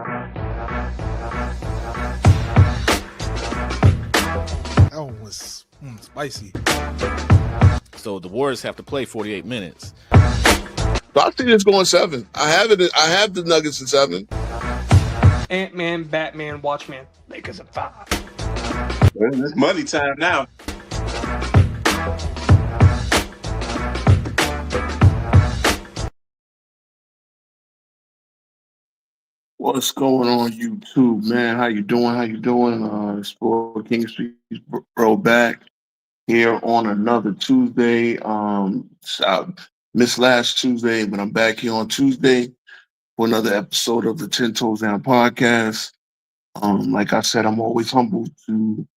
That one was spicy. So the Warriors have to play 48 minutes. So I see this going 7. I have it. I have the Nuggets in 7. Ant-Man, Batman, Watchmen, Lakers at 5. Well, it's money time now. What's going on YouTube, man? How you doing? How you doing? Sport King Street bro back here on another Tuesday. I missed last Tuesday, but I'm back here on Tuesday for another episode of the 10 Toes Down podcast. Like I said, I'm always humbled to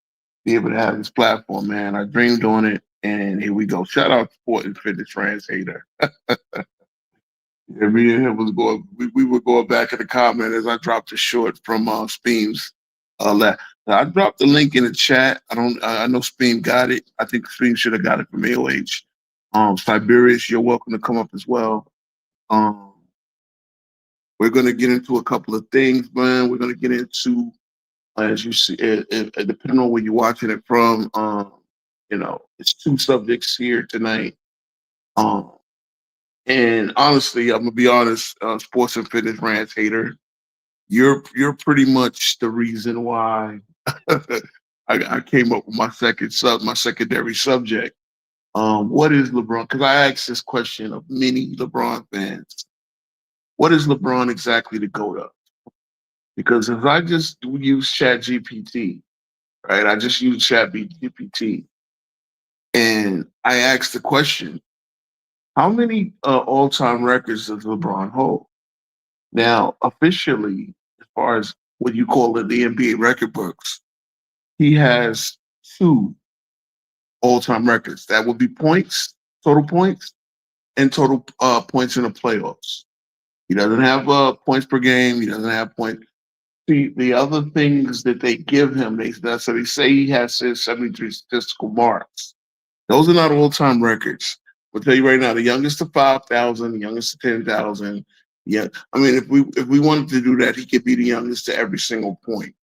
be able to have this platform, man. I dreamed on it, and here we go. Shout out to Sport and Fitness Trans Hater. Yeah, me and him was going. We were going back in the comment as I dropped a short from Speams. I dropped the link in the chat. I know Speam got it. I think Speam should have got it from AOH. Siberius, you're welcome to come up as well. We're gonna get into a couple of things, man. We're gonna get into, as you see, depending on where you're watching it from. It's 2 subjects here tonight. And honestly, I'm gonna be honest, sports and fitness rants hater, you're pretty much the reason why I came up with my secondary subject. What is LeBron? Because I asked this question of many LeBron fans. What is LeBron exactly the GOAT of? Because if I just use ChatGPT, right? I just use ChatGPT, and I asked the question, how many all-time records does LeBron hold? Now, officially, as far as what you call it, the NBA record books, he has 2 all-time records. That would be total points, and total points in the playoffs. He doesn't have points per game. He doesn't have points. The other things that they give him, they say he has his 73 statistical marks. Those are not all-time records. I'll tell you right now, the youngest to 5,000, the youngest to 10,000. Yeah, I mean, if we wanted to do that, he could be the youngest to every single point.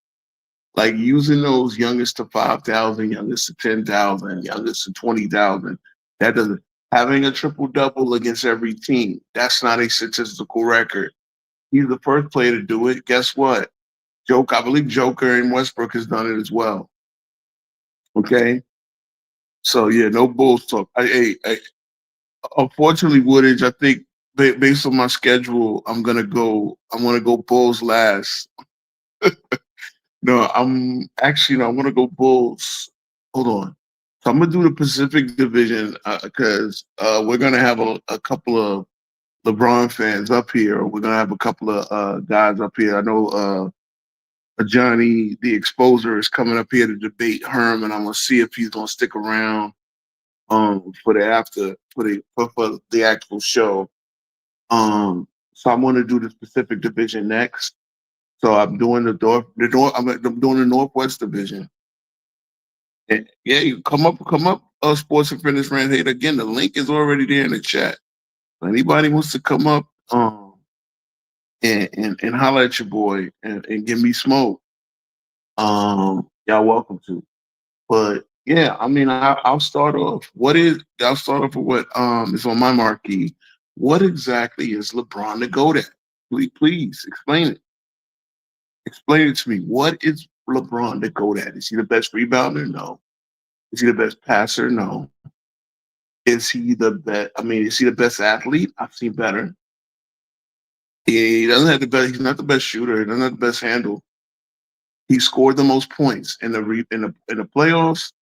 Like using those youngest to 5,000, youngest to 10,000, youngest to 20,000. That doesn't having a triple double against every team. That's not a statistical record. He's the first player to do it. Guess what? I believe Joker and Westbrook has done it as well. Okay. So yeah, no Bulls talk. Unfortunately, Woodage, I think based on my schedule, I'm gonna go Bulls last. No, I'm gonna go Bulls. Hold on. So I'm gonna do the Pacific Division because we're gonna have a couple of LeBron fans up here. We're gonna have a couple of guys up here. I know Johnny the Exposer is coming up here to debate Herm, and I'm gonna see if he's gonna stick around for the actual show. So I'm gonna do the Pacific Division next. So I'm doing I'm doing the Northwest Division. And yeah, you come up, Sports and Fitness Rant Hate. Again, the link is already there in the chat. If anybody wants to come up and holler at your boy and give me smoke, y'all welcome to. But yeah, I mean, I'll start off. I'll start off with what is on my marquee. What exactly is LeBron the GOAT at? Please explain it. Explain it to me. What is LeBron the GOAT at? Is he the best rebounder? No. Is he the best passer? No. Is he the best? I mean, is he the best athlete? I've seen better. He doesn't have the best. He's not the best shooter. He doesn't have the best handle. He scored the most points in the playoffs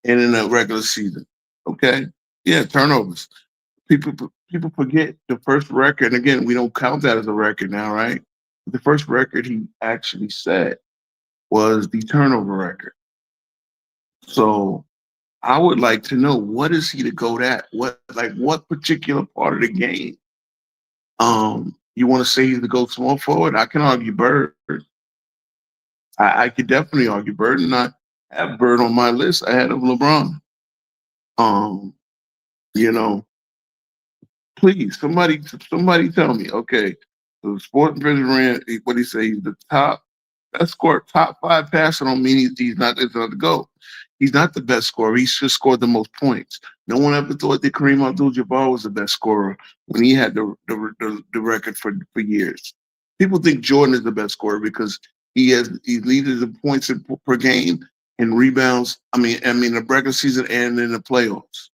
and in the regular season. Okay, yeah, turnovers. People forget the first record. Again, we don't count that as a record now, right? The first record he actually set was the turnover record. So I would like to know, what is he to go at? What particular part of the game? You want to say he's the GOAT small forward? I can argue Bird. I could definitely argue Bird, and I have Bird on my list ahead of LeBron. You know, please, somebody tell me, okay, So Sports Business ran what he say? He's the top. That scored top 5 passer don't mean he's not the GOAT. He's not the best scorer. He's just scored the most points. No one ever thought that Kareem Abdul-Jabbar was the best scorer when he had the record for years. People think Jordan is the best scorer because he leads the points per game and rebounds. I mean, the regular season and in the playoffs.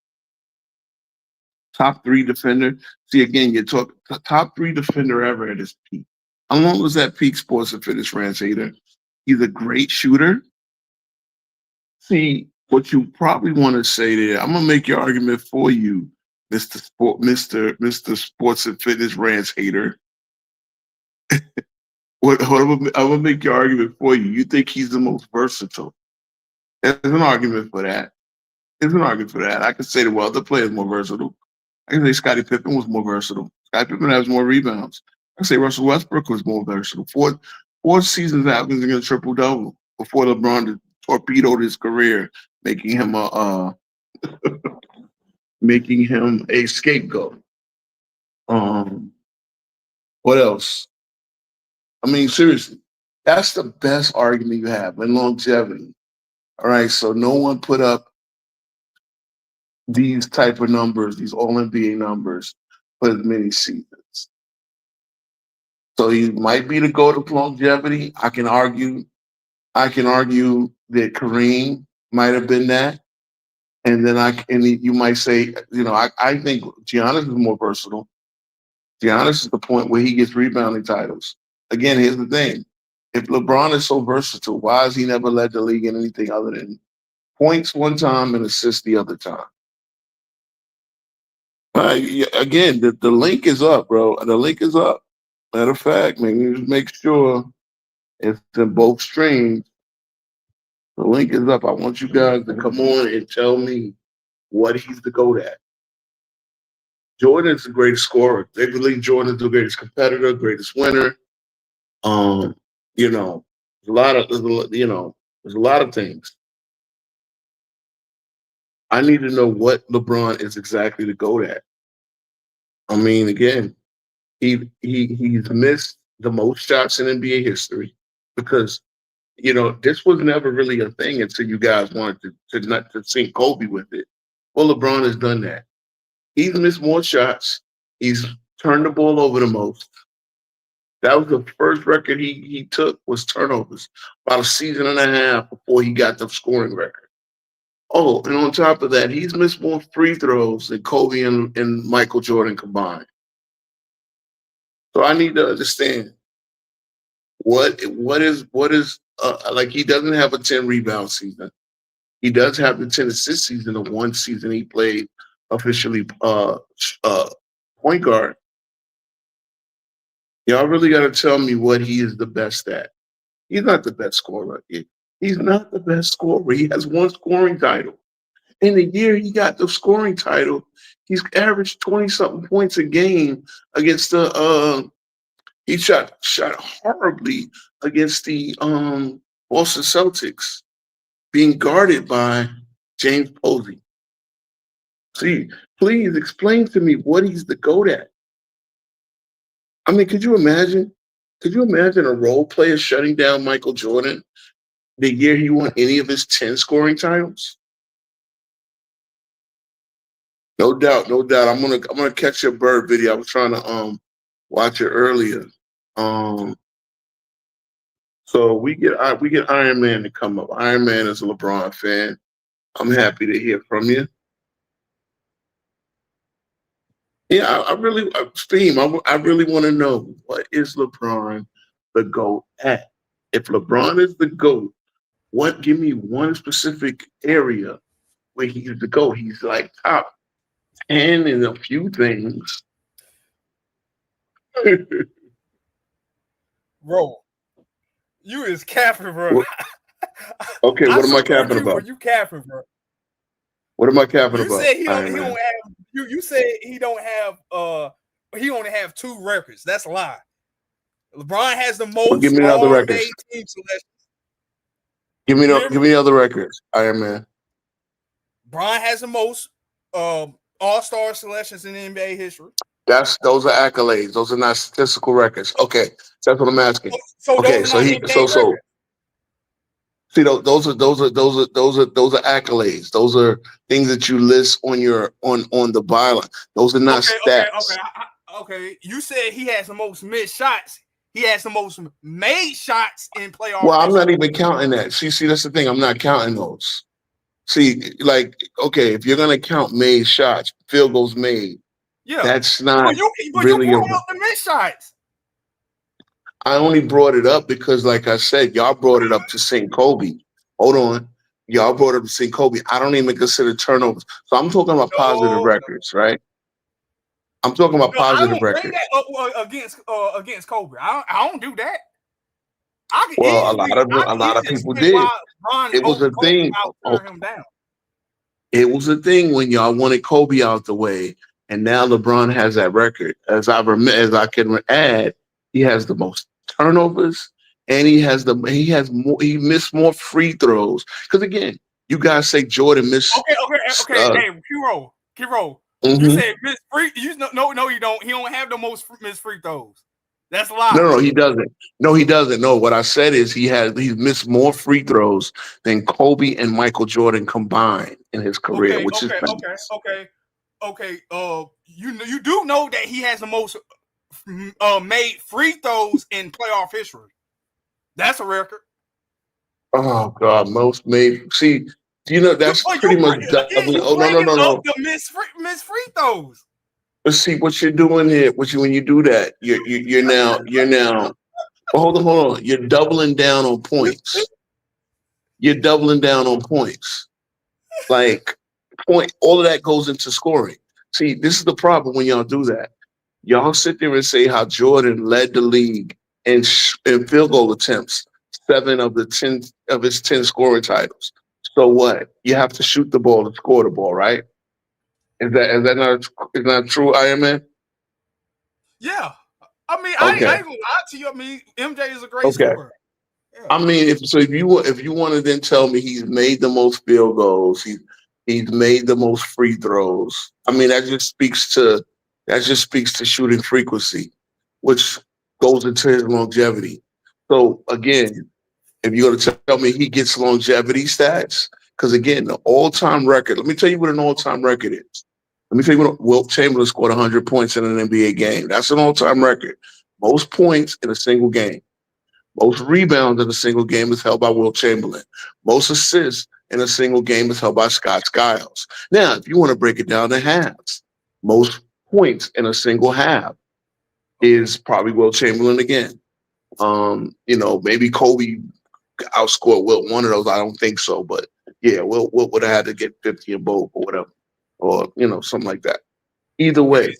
Top 3 defender. See, again, you're talking top 3 defender ever at his peak. How long was that peak Sports and Fitness Rants hater? He's a great shooter. See, what you probably want to say there, I'm gonna make your argument for you, Mr. Sports and Fitness Rants hater. I'm gonna make your argument for you. You think he's the most versatile? There's an argument for that. I could say that other players more versatile. I can say Scottie Pippen was more versatile. Scottie Pippen has more rebounds. I say Russell Westbrook was more versatile. Four seasons averaging a triple-double before LeBron torpedoed his career, making him a scapegoat. What else? I mean, seriously, that's the best argument you have in longevity. All right, so no one put up these type of numbers, these All-NBA numbers, for as many seasons. So he might be the GOAT of longevity. I can argue that Kareem might have been that. And then you might say, I think Giannis is more versatile. Giannis is the point where he gets rebounding titles. Again, here's the thing. If LeBron is so versatile, why has he never led the league in anything other than points one time and assists the other time? Again, the link is up, bro. The link is up. Matter of fact, maybe just make sure it's in both streams. The link is up. I want you guys to come on and tell me what he's the GOAT at. Jordan's the greatest scorer. They believe Jordan's the greatest competitor, greatest winner. There's a lot of things. I need to know what LeBron is exactly the GOAT at. I mean, again, he's missed the most shots in NBA history because this was never really a thing until you guys wanted to sink Kobe with it. Well, LeBron has done that. He's missed more shots. He's turned the ball over the most. That was the first record he took was turnovers, about a season and a half before he got the scoring record. Oh, and on top of that, he's missed more free throws than Kobe and Michael Jordan combined. So I need to understand what is like he doesn't have a 10 rebound season. He does have the 10 assist season of one season he played officially point guard. Y'all really got to tell me what he is the best at. He's not the best scorer. He's not the best scorer. He has one scoring title. In the year he got the scoring title, he's averaged 20-something points a game against the he shot horribly against the Boston Celtics, being guarded by James Posey. See, please explain to me what he's the GOAT at. I mean, could you imagine? Could you imagine a role player shutting down Michael Jordan the year he won any of his 10 scoring titles? No doubt. I'm gonna catch your bird video. I was trying to watch it earlier. So we get Iron Man to come up. Iron Man is a LeBron fan. I'm happy to hear from you. Yeah, I really want to know, what is LeBron the GOAT at? If LeBron is the GOAT, give me one specific area where he's the GOAT. He's like top 10 in a few things. Bro, you is capping, bro. Okay, what am I capping about? You capping, bro. What am I capping about? You said he don't have. You said he don't have. He only have 2 records. That's a lie. LeBron has the most. Well, give me the other records. Give me the other records. Iron Man. LeBron has the most All-Star selections in NBA history. Those are accolades. Those are not statistical records. Okay, that's what I'm asking. So Okay, those are so not he NBA so records. see those are accolades. Those are things that you list on your on the byline. Those are not stats. Okay. You said he has the most missed shots. He has the most made shots in playoff Well, I'm history. not even counting that. See, that's the thing. I'm not counting those. See, like, okay, if you're gonna count made shots, field goals made, Yeah, that's not but you really a. brought up the missed shots. I only brought it up because, like I said, y'all brought it up to St. Kobe. Hold on. Y'all brought it up to St. Kobe. I don't even consider turnovers. So I'm talking about positive No, records, right? I'm talking about no, I positive don't bring records. that up against Kobe. I don't do that. I Well, can a lot of easily people explain did. why Bron is It was over a Kobe thing. without Oh, tearing him down. it was a thing when y'all wanted Kobe out the way, and now LeBron has that record. As I can add, he has the most turnovers, and he missed more free throws. Because again, you guys say Jordan missed. Okay. Uh, Hey, Hero. You mhm. said miss free. No, you don't. He don't have the most missed free throws. That's a lie. No, he doesn't. No, he doesn't. No, what I said is he's missed more free throws than Kobe and Michael Jordan combined in his career, which is Okay. You do know that he has the most made free throws in playoff history. That's a record. oh god, most made. See, that's pretty much doubling. You Oh no, no, bringing no, up no. the missed free throws. Let's see what you're doing here. When you do that, you're now. Well, hold on. You're doubling down on points. You're doubling down on points. Like all of that goes into scoring. See, this is the problem when y'all do that. Y'all sit there and say how Jordan led the league in field goal attempts, 7 of his 10 scoring titles. So what? You have to shoot the ball to score the ball, right? Is that not true, Iron Man? Yeah. I mean, I Okay, ain't gonna lie to you. I mean, MJ is a great okay. scorer. Yeah. I mean, if you want to then tell me he's made the most field goals, he's made the most free throws. I mean, that just speaks to shooting frequency, which goes into his longevity. So again, if you're going to tell me he gets longevity stats, because again, the all-time record. Let me tell you what an all-time record is. Let me tell you what Wilt Chamberlain scored 100 points in an NBA game. That's an all-time record. Most points in a single game. Most rebounds in a single game is held by Wilt Chamberlain. Most assists in a single game is held by Scott Skiles. Now, if you want to break it down to halves, most points in a single half is probably Wilt Chamberlain again. Maybe Kobe outscored Wilt one of those. I don't think so, but yeah, Wilt would have had to get 50 in both or whatever, or something like that. Either Okay. way,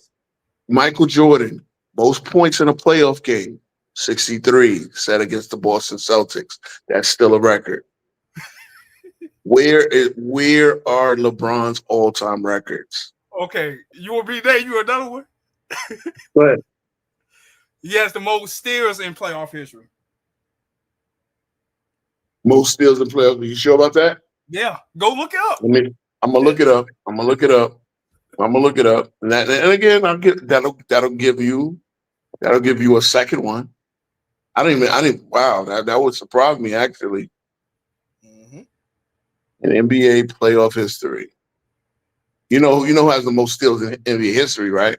Michael Jordan, most points in a playoff game, 63 set against the Boston Celtics. That's still a record. Where are LeBron's all-time records? Okay. You will be there. You another one. But He has the most steals in playoff history. most steals in playoffs. Are you sure about that? Yeah. Go look it up. I'm gonna look it up. And again, that'll give you a second one. Wow, that would surprise me actually. Mm-hmm. In NBA playoff history. Who has the most steals in NBA history, right?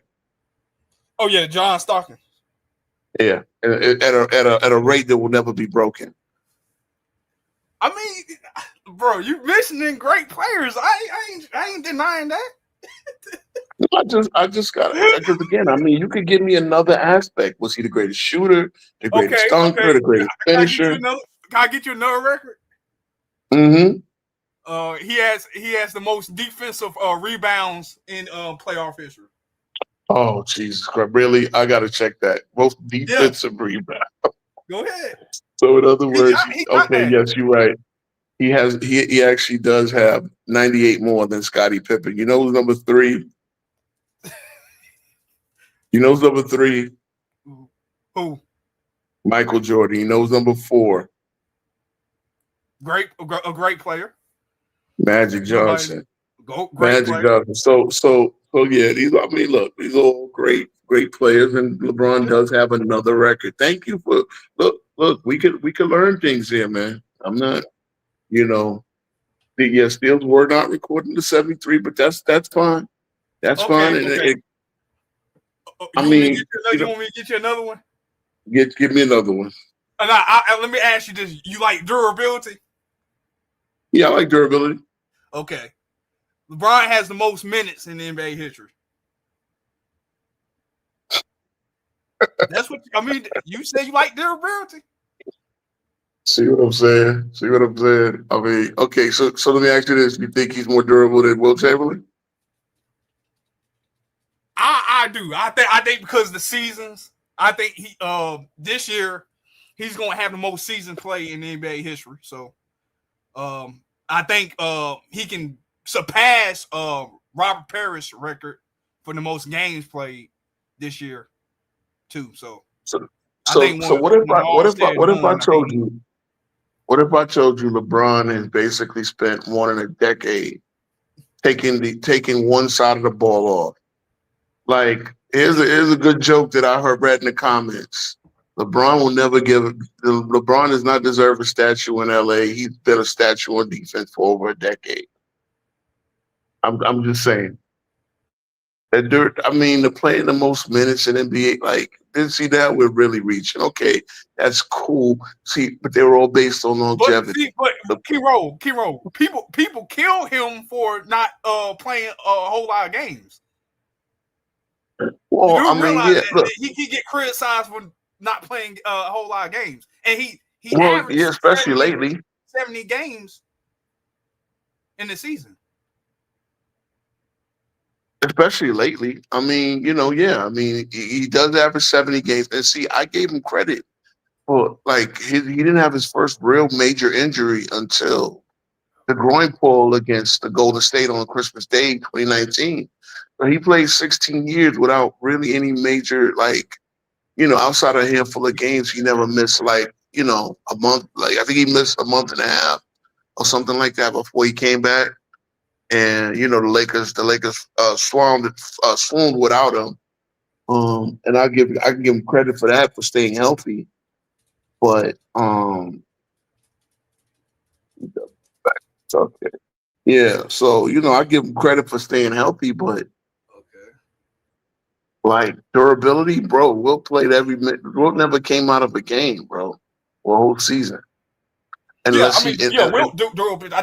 Oh yeah, John Stockton. Yeah, at a rate that will never be broken. I mean, bro, you mentioning great players. I ain't denying that. I just got because again, I mean, you could give me another aspect. Was he the greatest shooter, the greatest dunker, the greatest Can I get you finisher? another? Can I get you another record? Mm-hmm. He has the most defensive rebounds in playoff history. Oh Jesus Christ! Really? I got to check that. Most Yeah, defensive rebound. go ahead. So in other words, He got okay, that. yes, you're right. He actually does have 98 more than Scottie Pippen. You know who's number 3? You know who's number 3? Who? Michael Jordan. You know who's number 4? A great player. Magic Johnson. Great Magic player. Johnson. So So yeah, these are all great players, and LeBron does have another record. Thank you for look. We could learn things here, man. I'm not, you know, yeah, Steals were not recording the 73, but that's fine. That's fine. Okay, And okay. I You want me to get mean, you another, you want me to get you another one? give me another one. And let me ask you this: you like durability? Yeah, I like durability. Okay. LeBron has the most minutes in the NBA history. That's what I mean. You say you like durability. See what I'm saying? See what I'm saying? I mean, okay, so let me ask you this: you think he's more durable than Will Chamberlain? I do. I think because of the seasons, I think he this year he's gonna have the most season play in the NBA history. So I think he can surpass Robert Parrish record for the most games played this year too. So So I think so what if when all said and what if I done, I think told you what if I told you LeBron has basically spent more than a decade taking one side of the ball off? Like here's a good joke that I heard read in the comments. LeBron will never give. LeBron does not deserve a statue in LA. He's been a statue on defense for over a decade. I'm just saying. I mean, the playing the most minutes in NBA, like, didn't see that we're really reaching. Okay, that's cool. See, but they were all based on longevity. but key role. People kill him for not playing a whole lot of games. You Well, I do mean, realize yeah, that, look, he get criticized for not playing a whole lot of games, and he well, averaged yeah, especially lately. 70 games in the season. Especially lately. I mean, yeah. I mean, he does average 70 games. And see, I gave him credit for like he didn't have his first real major injury until the groin pull against the Golden State on Christmas Day 2019. So he played 16 years without really any major outside of a handful of games, he never missed a month. Like I think he missed a month and a half or something like that before he came back. And the Lakers swooned without him. And I can give him credit for that for staying healthy. But okay, yeah. So I give him credit for staying healthy, but Okay. like durability, bro. Will played every minute. Will never came out of a game, bro, for a whole season. Yeah, Unless I he, mean, yeah, Wilt do it. I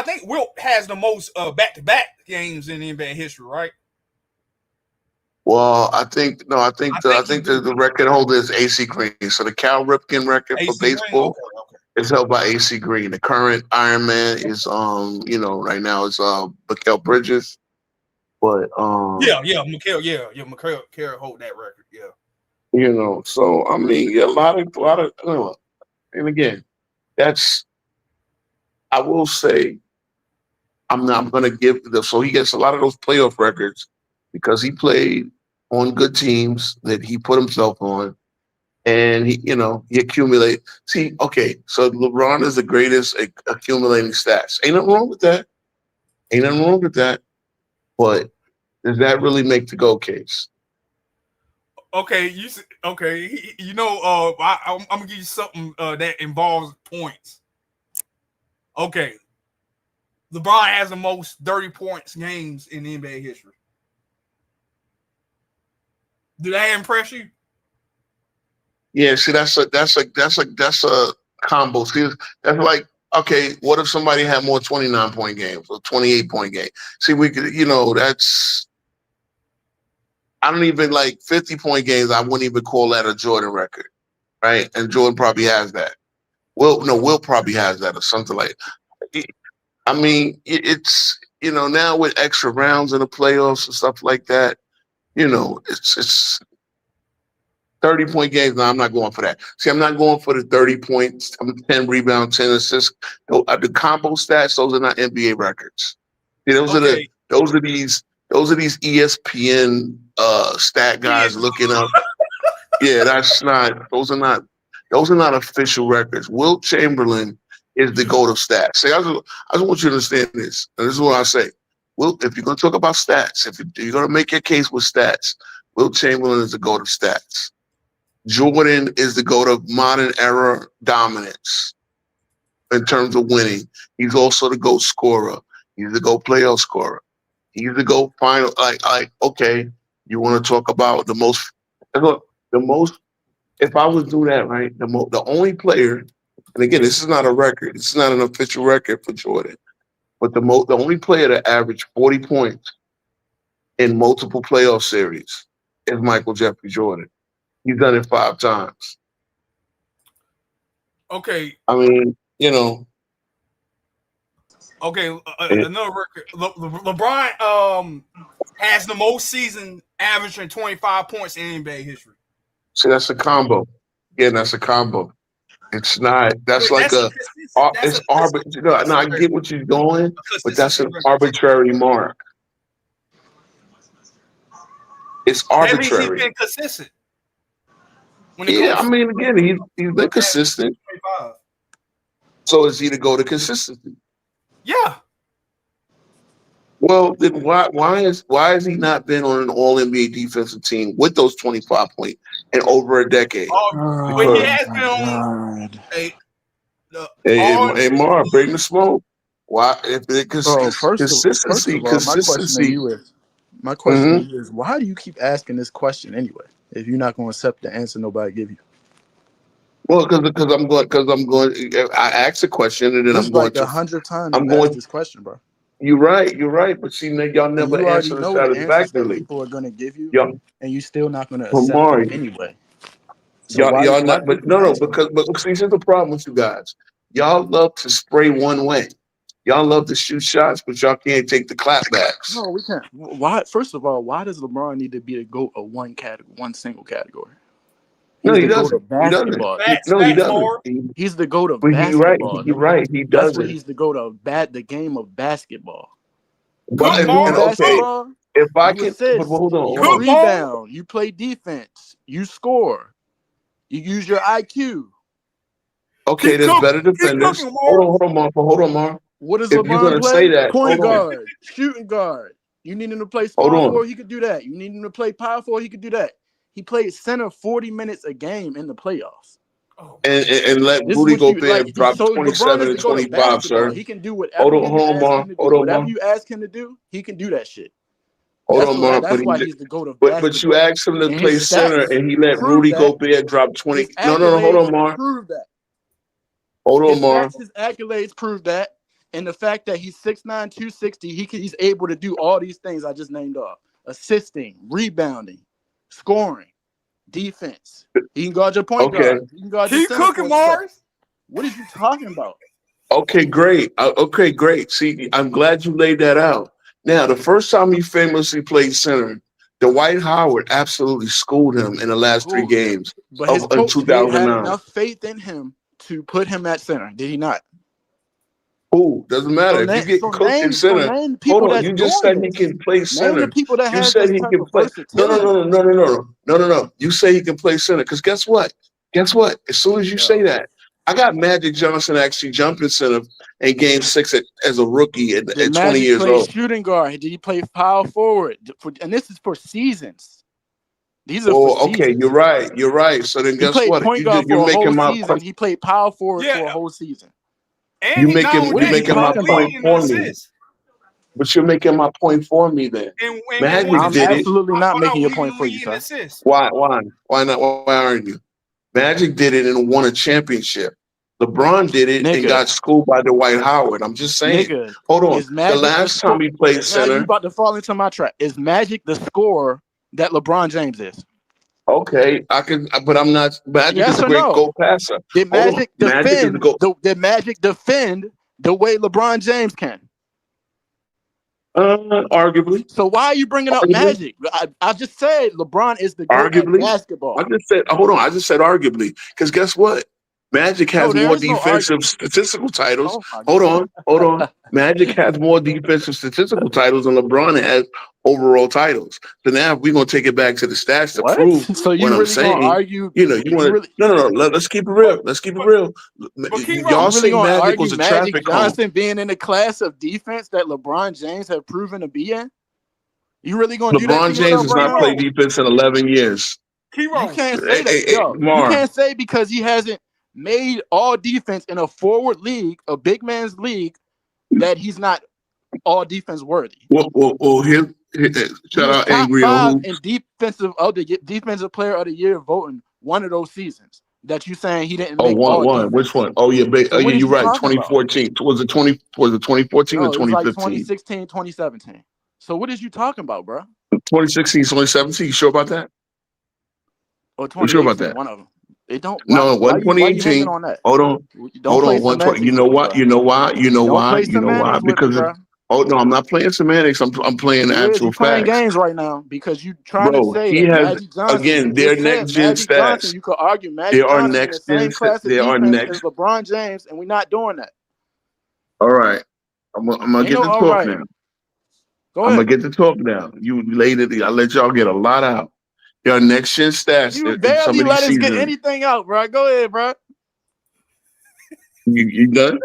think Wilt has the most back-to-back games in NBA history, right? well, I think no, I think he do. the record holder is AC Green. So the Cal Ripken record for AC Green. baseball Okay. is held by AC Green. The current Iron Man is right now is Mikael Bridges. But McHale hold that record. Yeah. so I mean, yeah, a lot of and again, that's I will say I'm gonna give so he gets a lot of those playoff records because he played on good teams that he put himself on and he accumulate. See, okay, so LeBron is the greatest at accumulating stats. Ain't nothing wrong with that. Ain't nothing wrong with that. But does that really make the go case? Okay, I'm gonna give you something that involves points. Okay, LeBron has the most 30 points games in the NBA history. Did that impress you? Yeah, see, that's a combo. See, that's like, okay, what if somebody had more 29-point games or 28-point game? See, we could, that's I don't even like 50-point games. I wouldn't even call that a Jordan record, right? And Jordan probably has that. Will probably has that or something like. I mean, it's now with extra rounds in the playoffs and stuff like that. It's 30-point games. No, I'm not going for that. See, I'm not going for the 30 points, 10 rebounds, 10 assists. The combo stats, those are not NBA records. See, Okay. those are these ESPN stat guys looking up. Yeah, those are not official records. Wilt Chamberlain is the GOAT of stats. See, I just want you to understand this. And this is what I say. Well, if you're going to talk about stats, if you're going to make your case with stats, Wilt Chamberlain is the GOAT of stats. Jordan is the GOAT of modern era dominance in terms of winning. He's also the GOAT scorer. He's the GOAT playoff scorer. He's the GOAT final. Okay, you want to talk about the most? Look, the most. If I was doing that, right, the only player, and again, this is not a record. This is not an official record for Jordan. But the only player that averaged 40 points in multiple playoff series is Michael Jeffrey Jordan. He's done it 5 times. Okay. I mean, you know. Okay, another record. LeBron has the most season averaging 25 points in NBA history. See, that's a combo. Again, that's a combo. It's not. That's like it's arbitrary. No, I get what you're going, but that's an arbitrary mark. It's arbitrary. That means he's been consistent. Yeah, I mean, again, he's been consistent. 25. So is he to go to consistency? Yeah. Well, then why has he not been on an All NBA defensive team with those 25 points in over a decade? But he has been on Hey, Mar, bring the smoke. Why? Consistency. My question to you is, why do you keep asking this question anyway? If you're not going to accept the answer nobody give you. Well, because I'm going. I asked a question and then This I'm going like to 100 times. I'm going this question, bro. You're right. But see, y'all never answer it satisfactorily. People are going to give you, Yo, and you still not going to accept Omari, it anyway. So y'all not. But no. Because see, here's the problem with you guys. Y'all love to spray one way. Y'all love to shoot shots, but y'all can't take the clapbacks. No, we can't. Why? First of all, why does LeBron need to be the GOAT of one single category? No, he doesn't. He doesn't. He's the GOAT of basketball. You're right. He doesn't. That's what he's the GOAT of the game of basketball. Basketball. If I can, but hold on. You rebound. You play defense. You score. You use your IQ. Okay, there's better defenders. Hold on, Mark. What does LeBron play? Say that, point guard, shooting guard. You need him to play small forward, he could do that. You need him to play power forward, he could do that. He played center 40 minutes a game in the playoffs. And let Rudy Gobert drop 27 and 25, sir. He can do whatever whatever you ask him to do, he can do that shit. That's why he's the GOAT of basketball. But you asked him to play center, and he let Rudy Gobert drop 20. No, hold on, Mark. Prove that. Hold on, Mark. His accolades prove that. And the fact that he's 6'9", 260, he's able to do all these things I just named off. Assisting, rebounding, scoring, defense. He can guard your point guard. He can guard your center. Keep cooking, Mars. What are you talking about? Okay, great. See, I'm glad you laid that out. Now, the first time he famously played center, Dwight Howard absolutely schooled him in the last 3 games but in 2009. Had enough faith in him to put him at center. Did he not? Oh, doesn't matter. If you get cooked in center, hold on. You just said he can play center. The people that you said he can play. No. You say he can play center because guess what? As soon as you say that, I got Magic Johnson actually jumping center in Game 6 as a rookie at 20 years old. Shooting guard. Did he play power forward? And this is for seasons. These are for seasons. Okay, you're right. So then guess what? You're making my point. He played power forward for a whole season. You're making my point for me. But you're making my point for me then. Magic I'm did absolutely not making your point for you, sir. Why not? Why aren't you? Magic did it and won a championship. LeBron did it and got schooled by Dwight Howard. I'm just saying. Hold on. The last time he played center. You're about to fall into my trap. Is Magic the scorer that LeBron James is? Okay, but I'm not. Magic is a great goal passer. Did Magic defend the way LeBron James can? Arguably. So why are you bringing up Magic? I just said LeBron is the GOAT of basketball. I just said arguably because guess what? Magic No, has more there's no defensive statistical titles. Oh my Hold God. on. Magic has more defensive statistical titles than LeBron has overall titles. So now we're gonna take it back to the stats to What? prove So what you I'm really gonna saying. argue? You know, you You want to really, no. Let's keep it real. Let's keep it real. But Key Y'all you Rose, really say gonna Magic argue was a Magic traffic cone. Johnson being in the class of defense that LeBron James have proven to be in? You really gonna do that to LeBron James yourself has right not now? played defense in 11 years. Key You Rose. can't say that, Hey, yo. You Mar, can't say because he hasn't made all defense in a forward league, a big man's league, that he's not all defense worthy. well, He shout was out top Angry five Hoops. in defensive player of the year voting one of those seasons. That you saying he didn't Oh, make all one. defense. Which one? Oh, yeah, So what is you're you right. talking about? 2014. Was it 2014 or No, it was like 2015? 2016, 2017. So what is you talking about, bro? 2016, 2017. You sure about that? Or You sure about 2018, that? one of them. They don't. No, Why? it wasn't Why you hanging 2018. on that? Hold on. Don't play 120. You semantics know with me, what? bro. You know why? You know Don't why? play You know why? semantics with me, Because bro. oh no, I'm not playing semantics. I'm playing You is. actual You playing facts, games right now because you trying to bro. say He that has Magic Johnson. again. You Their just said next gen Magic Johnson. stats. You could argue There Magic are Johnson in the next gen. same class of There are defense as next. LeBron James, and we're not doing that. All right. I'm gonna Ain't get no to all talk right. now. Go I'm gonna ahead. get to talk now. You later. I let y'all get a lot out. There are next gen stats You in some barely of these let us get seasons. anything out, bro. Go ahead, bro. You done?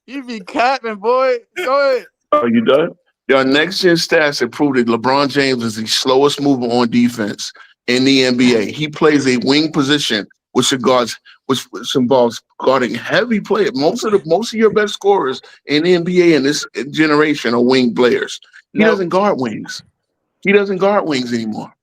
You be capping, boy. Go ahead. Are you done? There are next gen stats that prove that LeBron James is the slowest mover on defense in the NBA. He plays a wing position, which involves guarding heavy players. Most of your best scorers in the NBA in this generation are wing players. He No, doesn't guard wings. He doesn't guard wings anymore.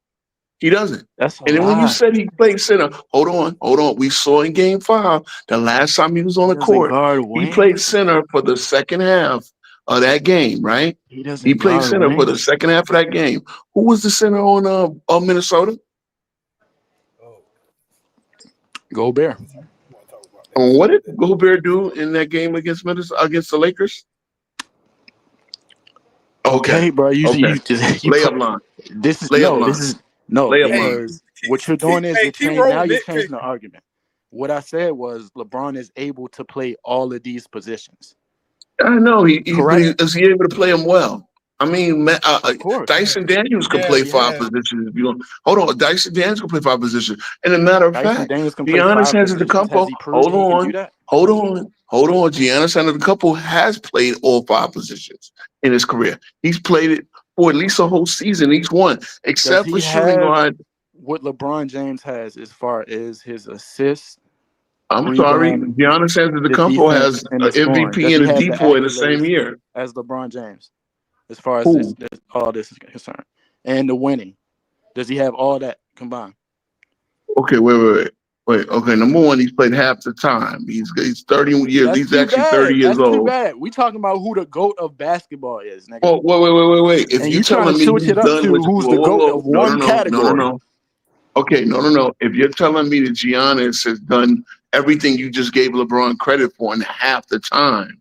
He doesn't. that's a And then when you lie. said he played center, hold on. We saw in game 5, the last time he was on He the doesn't court, guard he played wings. center for the second half of that game, right? He He doesn't played guard center for the wings. second half of that game. Who was the center on Minnesota? Gobert. And what did Gobert do in that game against Minnesota, against the Lakers? Okay, bro. You Okay. Layup line. this is Layup no. line. This is no Layup line. because what you're doing is you're Key changing. Rose Now you're nitpick. changing the argument. What I said was LeBron is able to play all of these positions. I know Correct. is he able to play them well? I mean, Of course. Dyson Daniels can Yeah, play he 5 has. positions. If you don't hold on, Dyson Daniels can play 5 positions. And a matter of Dyson fact, Daniels can play Giannis 5 has a positions. Has couple. he proven he can do that? Hold on. Giannis Antetokounmpo has played all 5 positions in his career. He's played it for at least a whole season, each one, Does except he for shooting have guard. what LeBron James has as far as his assists, I'm sorry, rebounding, Giannis the Antetokounmpo has defense, and an the scoring? MVP Does and he a have the decoy in the same accolades year. as LeBron James as far as Who? all this is concerned? And the winning. Does he have all that combined? Okay, wait. Okay, number one, he's played half the time. He's 30 years. That's He's too actually 30 bad. years That's too old. bad. We talking about who the GOAT of basketball is, nigga. Oh, wait. If And you're you trying to telling me switch he's it up done to with who's the GOAT of one category. no. Okay, no. If you're telling me that Giannis has done everything you just gave LeBron credit for in half the time,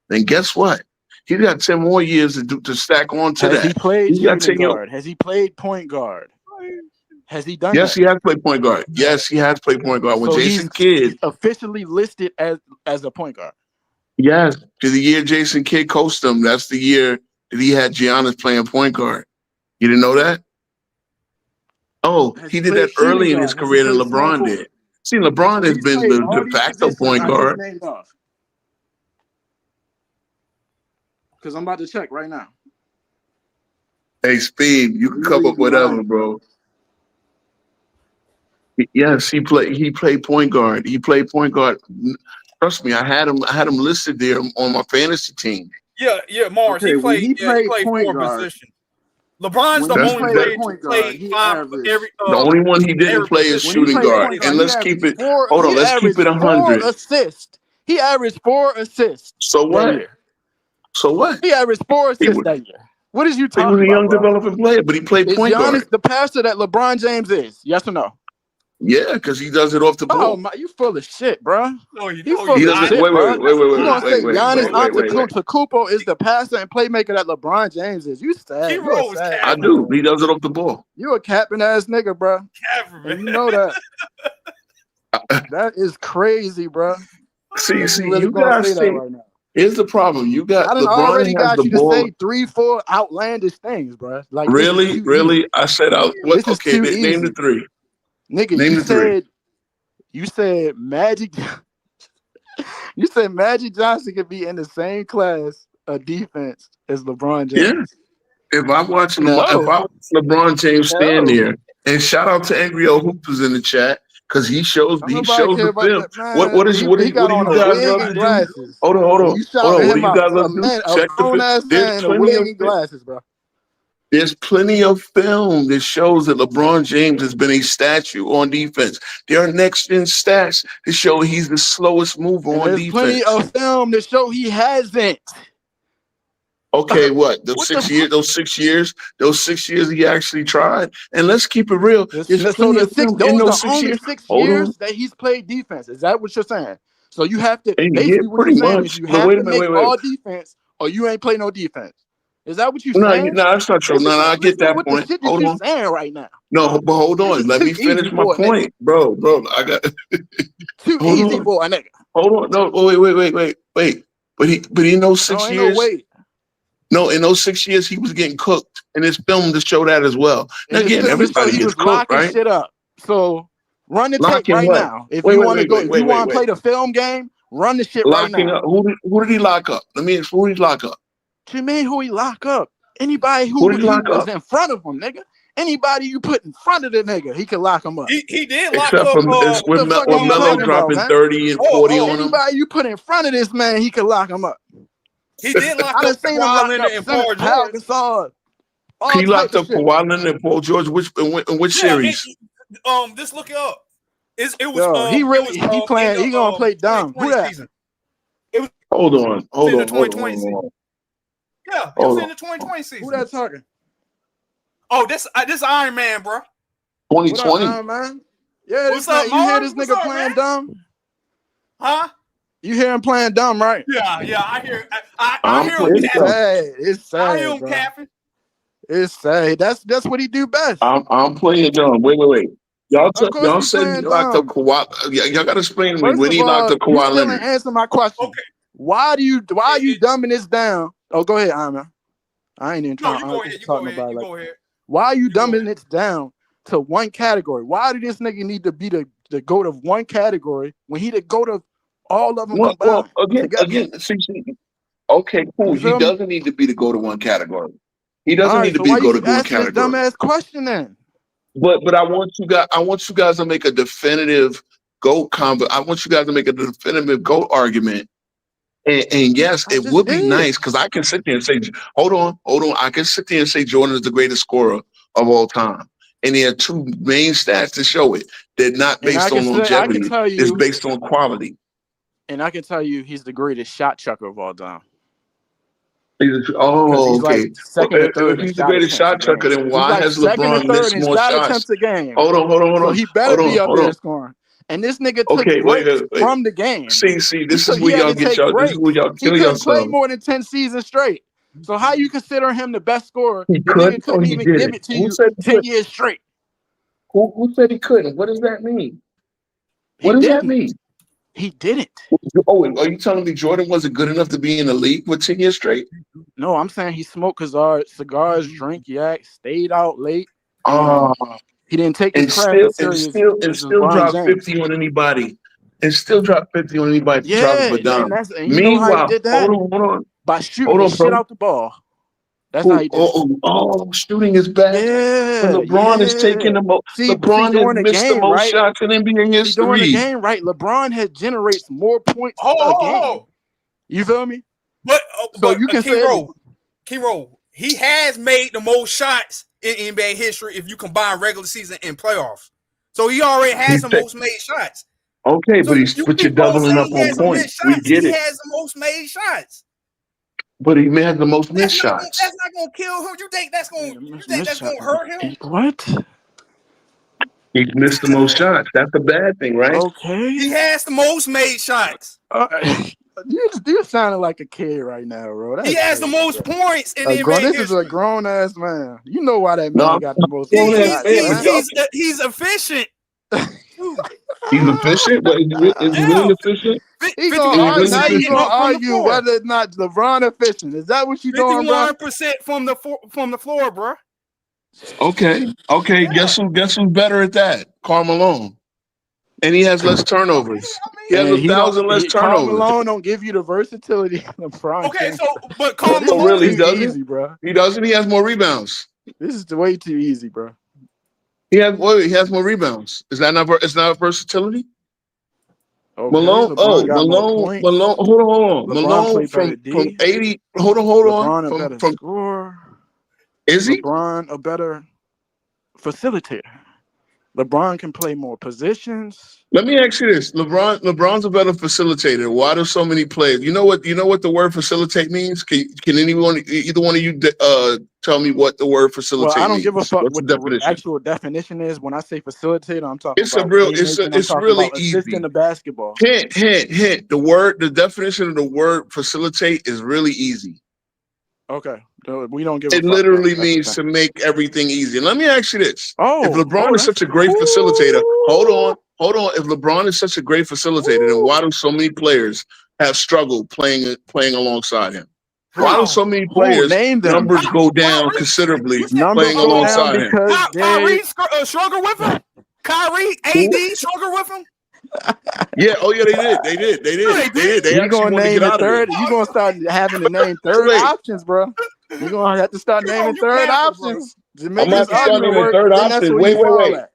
then guess what? He's got 10 more years to stack on to Has he that. played He's got shooting 10 years. guard? Has he played point guard? Has he done Yes, that? he has played point guard. Yes, he has played point guard. When So Jason he's Kidd, officially listed as a point guard. yes, to the year Jason Kidd coached him, that's the year that he had Giannis playing point guard. You didn't know that? Oh, Has he he did that played shooting early in his guard? Has he career than played small LeBron forward? did. See, LeBron So has he's been played the all de these facto positions point I just guard. named off. Because I'm about to check right now. Hey, Speed, you can You know come you up be whatever, lying. bro. Yes, he played point guard. He played point guard. Trust me, I had him listed there on my fantasy team. Yeah, Mars. Okay, when he He played played point 4 guard, positions. LeBron's the when he That's only played player that. to point play guard, he 5 averaged. The only one he didn't every play is position. When he shooting played guard. point And guard, he let's keep averaged it. four. Hold on, He let's keep averaged it 4 100. assists. He averaged 4 assists So that what? year. So what? He averaged 4 He assists was, that year. What is you he was talking a about, young bro? developing player, but he played Is point guard. Giannis the passer that LeBron James is? Yes or no? Yeah, because he does it off the Oh ball. my, you full of shit, bro. No, you You no, full He you of not. doesn't. shit, bro. You gonna say Giannis Wait. Antetokounmpo is the passer and playmaker that LeBron James is? You Key sad? You a Rose sad I Cameron. nigga, do. bro. He does it off the ball. You a capping ass nigga, bro. Cameron, And you man. know that. That is crazy, bro. See, You see, really you gonna say guys that think right now? here's the problem. You got I done LeBron already has got the you to ball. say 3-4 outlandish things, bro. Like this is Really, too really. easy. I said out. What? This is Okay, too name the easy, three. nigga. Name the three. You said Magic. You said Magic Johnson could be in the same class of defense as LeBron Yeah. James. If I watch No, LeBron James stand no. there, and shout out to Angry O Hoops in the chat because he shows Don't nobody care the about film. that, man. He What got do on you a guys wig love and to do? glasses, Hold and on, you hold on. shouting What do him you out. guys love to do? A Check the grown film. ass man in a wig and glasses, bro. There's plenty of film that shows that LeBron James has been a statue on defense. There are next gen stats to show he's the slowest mover And on there's plenty defense. of film to show he hasn't. Okay, what? What the fuck? Those 6 years he actually tried. And let's keep it real. There's So plenty the of six, film in those those are 6 only years. 6 Hold on. years that he's played defense. Is that what you're saying? So you have to And yeah, basically what you're pretty saying is much. you But have wait a to minute, make wait. all defense or you ain't play no defense. Is that what you're No, saying? that's not true. No, I get Listen to that what the point. shit that Hold you're on. saying right now. No, but hold This on. is Let too me finish easy my for a nigga. point. Bro, I got Too hold easy on. for a nigga. Hold on. No, wait. But in those No, 6 ain't no years, way. no, in those 6 years, he was getting cooked. And it's film to show that as well. Now, And it's again, film to show everybody he gets was cooked, locking right? shit up. So run the tape Locking right what? now. If you want to go, if you want to Wait. play the film game, run the shit right Locking now. up. Who did he lock up? Let me ask, who did he lock up? To me, who he lock up? Anybody Who did he he lock was up? in front of him, nigga. Anybody you put in front of the nigga, he could lock him up. He did lock Except up. for What the fuck are you Melo talking about, dropping man? 30 and 40 on him. Anybody you put in front of this man, he could lock him up. He did lock I done up seen him Kawhi lock Leonard up and Paul Pau George. Gasol, all He type locked of up shit. Kawhi Leonard and Paul George. In which series? Just look it up. It was Yo, he really he playing. He gonna play dumb. Who that? Season. Hold on. In the 2020 season. Yeah, it was in the 2020 season. Who that talking? Oh, this Iron Man, bro. 2020. What up, man? Yeah, What's up, you hear Mark? this What's nigga up, playing man? dumb? Huh? You hear him playing dumb, right? Yeah, I hear. I hear him It's capping. sad. It's sad. I hear him bro. capping. It's sad. That's what he do best. I'm playing dumb. Wait. Y'all he's said he playing locked up dumb. Kawhi. Y'all got to explain to me First when of he locked all, up you Kawhi still ain't Leonard. answer my question. Okay. Why are you dumbing this down? Oh, go ahead, Iman. I ain't even No, trying you to go ahead. You talk go ahead. nobody You like go that. ahead. Why are you dumbing it down to one category? Why do this nigga need to be the goat of one category when he the goat of all of them Well, combined? again, see, okay, cool. You He feel me? doesn't need to be the go to one category. He doesn't All need right, to so be why the go you to one asking this category. dumbass question then? But I want you guys to make a definitive GOAT convo. I want you guys to make a definitive GOAT argument. And yes, it would be nice because I can sit there and say, hold on. I can sit there and say Jordan is the greatest scorer of all time. And there are two main stats to show it. They're not based on longevity. It's based on quality. And I can tell you he's the greatest shot chucker of all time. Okay. Like second or third if he's the greatest shot chucker, then why has LeBron missed more shots? Attempts a game. Hold on. So he better be up there scoring. And this nigga took breaks from the game. See, this is where y'all get y'all. This is where y'all kill yourself. He couldn't play yourself. more than 10 seasons straight. So how you consider him the best scorer? He the could, nigga couldn't even give it to you 10 years straight. Who said he couldn't? What does that mean? What does that mean? He didn't. Oh, are you telling me Jordan wasn't good enough to be in the league for 10 years straight? No, I'm saying he smoked cigars, drank yak, stayed out late. He didn't take his craft serious. And still drop 50 on anybody. And still drop 50 on anybody to drop a dime. And you know how he did that? Hold on. By shooting the shit out the ball. That's how he did it. Shooting is bad. Yeah. LeBron is taking the most. LeBron has missed the most shots in NBA history. During the game, right? LeBron generates more points a game. You feel me? But you can say Kiro, he has made the most shots in NBA history if you combine regular season and playoffs. So he already has the most made shots. Okay, so but you're doubling up on points. We get it. He has the most made shots. But he had the most missed shots. That's not gonna kill him. You think that's gonna hurt him? What? He missed the most shots. That's a bad thing, right? Okay. He has the most made shots. You sounding like a kid right now, bro. He has the most points in the NBA. This is a grown ass man. You know why that man got the most shots. He's efficient. He's efficient, but is he really efficient? He 51% gonna really now you efficient? gonna from the argue floor. whether or not LeBron efficient. Is that what you doing, bro? 51% from the floor, bro. Okay. Yeah. Guess who's better at that? Karl Malone. And he has less turnovers. He has And 1,000 less Karl turnovers. Malone don't give you the versatility LeBron Okay, can. so but Karl This is Malone really too doesn't? easy, bro. He doesn't. He has more rebounds. This is way too easy, bro. He has more rebounds. Is that not? It's not versatility. Okay, Malone. LeBron got more points. Malone. Hold on. LeBron Malone played better from D. 80. Hold on. LeBron a better From scorer. is he? LeBron a better facilitator. LeBron can play more positions. Let me ask you this: LeBron's a better facilitator. Why do so many players? You know what the word facilitate means? Can either one of you tell me what the word facilitate Well, I don't means? give a fuck What's what the the definition? actual definition is. When I say facilitator, I'm talking It's about playmaking. I'm it's talking really about easy. assisting the basketball. Hint. The definition of the word facilitate is really easy. Okay, we don't give a It fuck. literally That's the means thing. to make everything easy. And let me ask you this. Oh, if LeBron is such a great facilitator, hold on. If LeBron is such a great facilitator, then why do so many players have struggled playing alongside him? Why do so many players name them? numbers go down Kyrie, considerably you said- Numbers playing go down alongside him? because Kyrie struggle with him. Kyrie, AD struggle with him. Yeah, oh yeah, they did. They you actually gonna wanted to name get the out of it. third. You gonna start having to name third Wait. options, bro. You gonna have to start Come on, naming you third capping, bro. options to I'm make gonna this have to start argument naming work. third Then that's option. where you fall at.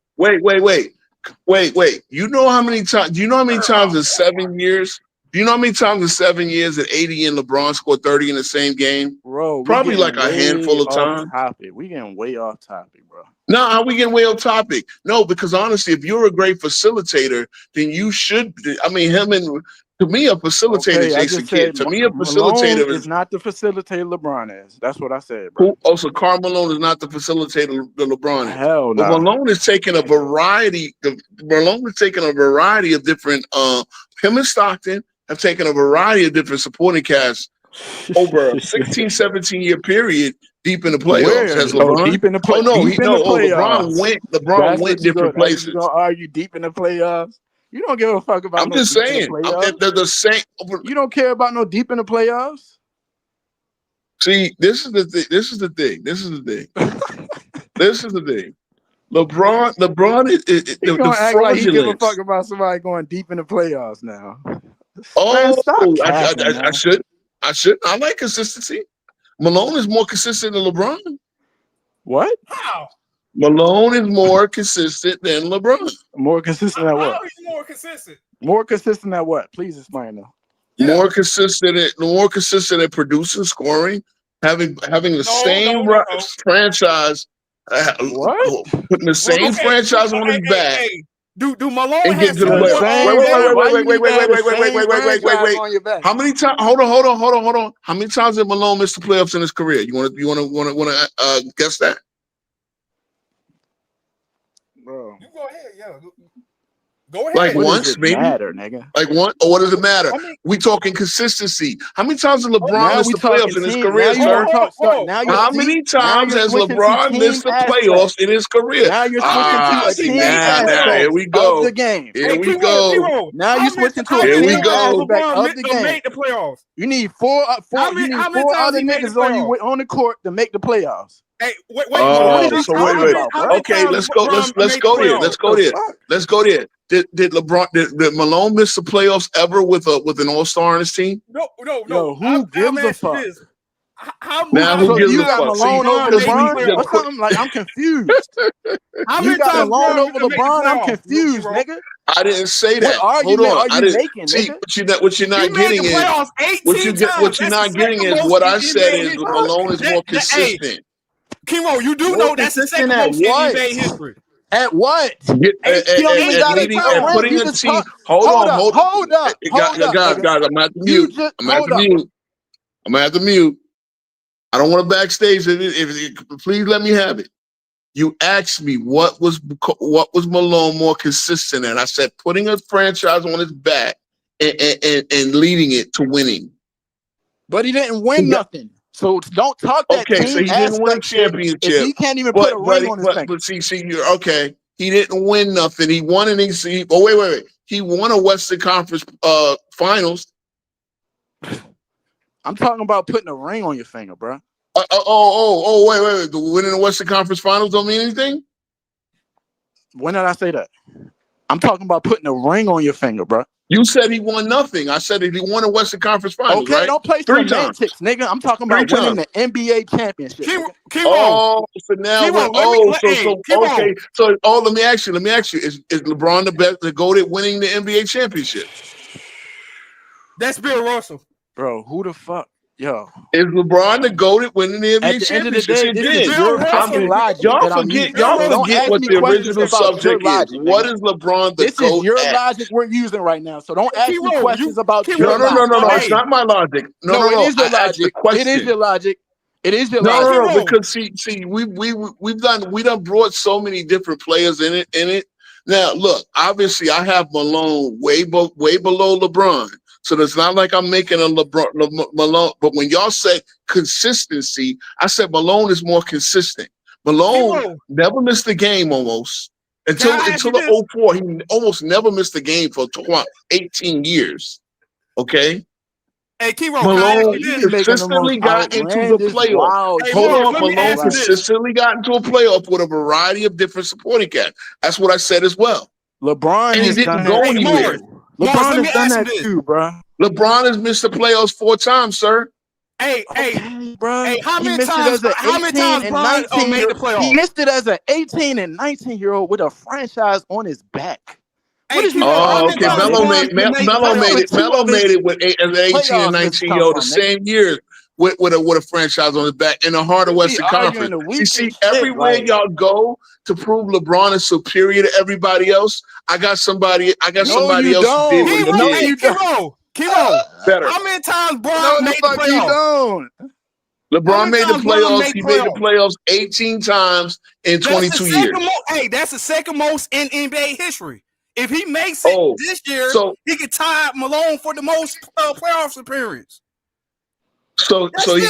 Wait. You know how many times? Do you know how many times in 7 years? Do you know how many times in 7 years that AD and LeBron scored 30 in the same game? Bro, Probably like a handful of times. We getting way off topic, bro. No, how we getting way off topic? No, because honestly, if you're a great facilitator, then you should. I mean, to me, a facilitator is I Jason just said Kidd. To me, a Malone facilitator is not the facilitator LeBron is. That's what I said, bro. Also, Karl Malone is not the facilitator that LeBron is. Hell But no. Malone is taking a variety. Malone is taking a variety of different. Him and Stockton have taken a variety of different supporting casts over a 16, 17-year period deep in the playoffs. Where? Has LeBron? Deep in the Oh no, deep in the LeBron playoffs. went different places. You gonna argue deep in the playoffs? You don't give a fuck about. I'm just saying. They're the same. You don't care about no deep in the playoffs. See, this is the thing. LeBron is You gonna act like he give a fraudulence. fuck about somebody going deep in the playoffs now? Oh, Man, stop capping, I man. should. I like consistency. Malone is more consistent than LeBron. What? How? Malone is more consistent than LeBron. More consistent at what? How is he more consistent? More consistent at what? Please explain though. Yeah. More consistent at producing, scoring, having the same franchise. What? Putting the same franchise on his back. Do Malone And get has to the playoffs? Wait. How many times? Hold on. How many times did Malone miss the playoffs in his career? You want to guess that? Bro. You go ahead, yeah. Go ahead. Like What once, does it maybe. matter, nigga? Like one, or what does it matter? I mean- We talking consistency. How many times did LeBron Now miss we the talking playoffs in his team. career, Now you sir? wanna talk Whoa. stuff. Now you're How deep- many now times you're has switching to LeBron team missed the aspect. playoffs in his career? Now you're switching to a see, team now here we aspect go. of the game. Here we Kiro, go. Kiro, Now how you're many- switching to how a Here many we team go. aspect LeBron of the game. made the playoffs. You need four How many times other he made niggas the on you playoffs? on the court to make the playoffs. Hey, wait. what is he talking about, bro? Okay, let's go there. Let's go there. Did Malone miss the playoffs ever with an all-star on his team? No. Yo, who gives a fuck? Now, who So gives you a got fuck? Malone See, over because LeBron or something? Like, I'm confused. How You many got times Malone LeBron over made the LeBron? I'm playoffs, confused, Kiro? nigga. I didn't say that. What Hold argument on. are I you didn't making, see nigga? what you're He not made getting the is playoffs 18 times. what you're That's not the getting second is most what I in said NBA is history. Malone is more Hey, consistent. Kimo, you do More know that's the consistent second at most in what? NBA history. At what? He don't even gotta leading tell and rank. putting You a just team. talk. Hold up. Guys, I'm at the You mute. just I'm at the mute. I don't want to backstage it. Please let me have it. You asked me what was Malone more consistent at. I said putting a franchise on his back and leading it to winning. But he didn't win nothing. So don't talk that Okay, team so he didn't win a aspect shit championship. if he can't even put a ring on his finger. But see, you're okay. He didn't win nothing. He won an EC. Oh, wait. He won a Western Conference Finals. I'm talking about putting a ring on your finger, bro. Wait. The winning the Western Conference Finals don't mean anything? When did I say that? I'm talking about putting a ring on your finger, bro. You said he won nothing. I said that he won a Western Conference Finals, okay, right? Don't play semantics, nigga. I'm talking about winning the NBA championship. So let me ask you. Is LeBron the GOAT at winning the NBA championship? That's Bill Russell. Bro, who the fuck? Yo. Is LeBron the GOAT at winning the NBA At the end of the championship? day, this is your fucking logic. Y'all forget what the original subject is. What is LeBron the GOAT at? This is your logic we're using right now. So don't ask me questions about your logic. No. Hey. It's not my logic. No. It is your logic. It is your logic. It is your logic. No. Because see, we done brought so many different players in it. Now, look, obviously, I have Malone way below LeBron. So it's not like I'm making a Malone. But when y'all say consistency, I said Malone is more consistent. Malone never missed a game almost until the 04. He almost never missed a game for 18 years. Okay. Hey, Kiro, Malone consistently got into the playoff. Malone consistently got into a playoff with a variety of different supporting cast. That's what I said as well. LeBron and he didn't go anywhere. LeBron has done that too, bro. LeBron has missed the playoffs 4 times, sir. Hey, bro. Hey, how many times LeBron made the playoffs? He missed it as an 18 and 19-year-old with a franchise on his back. Okay. Melo made it with an 18 and 19-year-old the same year with a franchise on his back in the heart of Western Conference. You see, everywhere y'all go to prove LeBron is superior to everybody else, I got somebody else who did what he did. Kiro, how many times LeBron made the playoffs? LeBron made the playoffs. He made the playoffs 18 times in 22 years. That's the second most in NBA history. If he makes it this year, he could tie Malone for the most playoff appearances. So he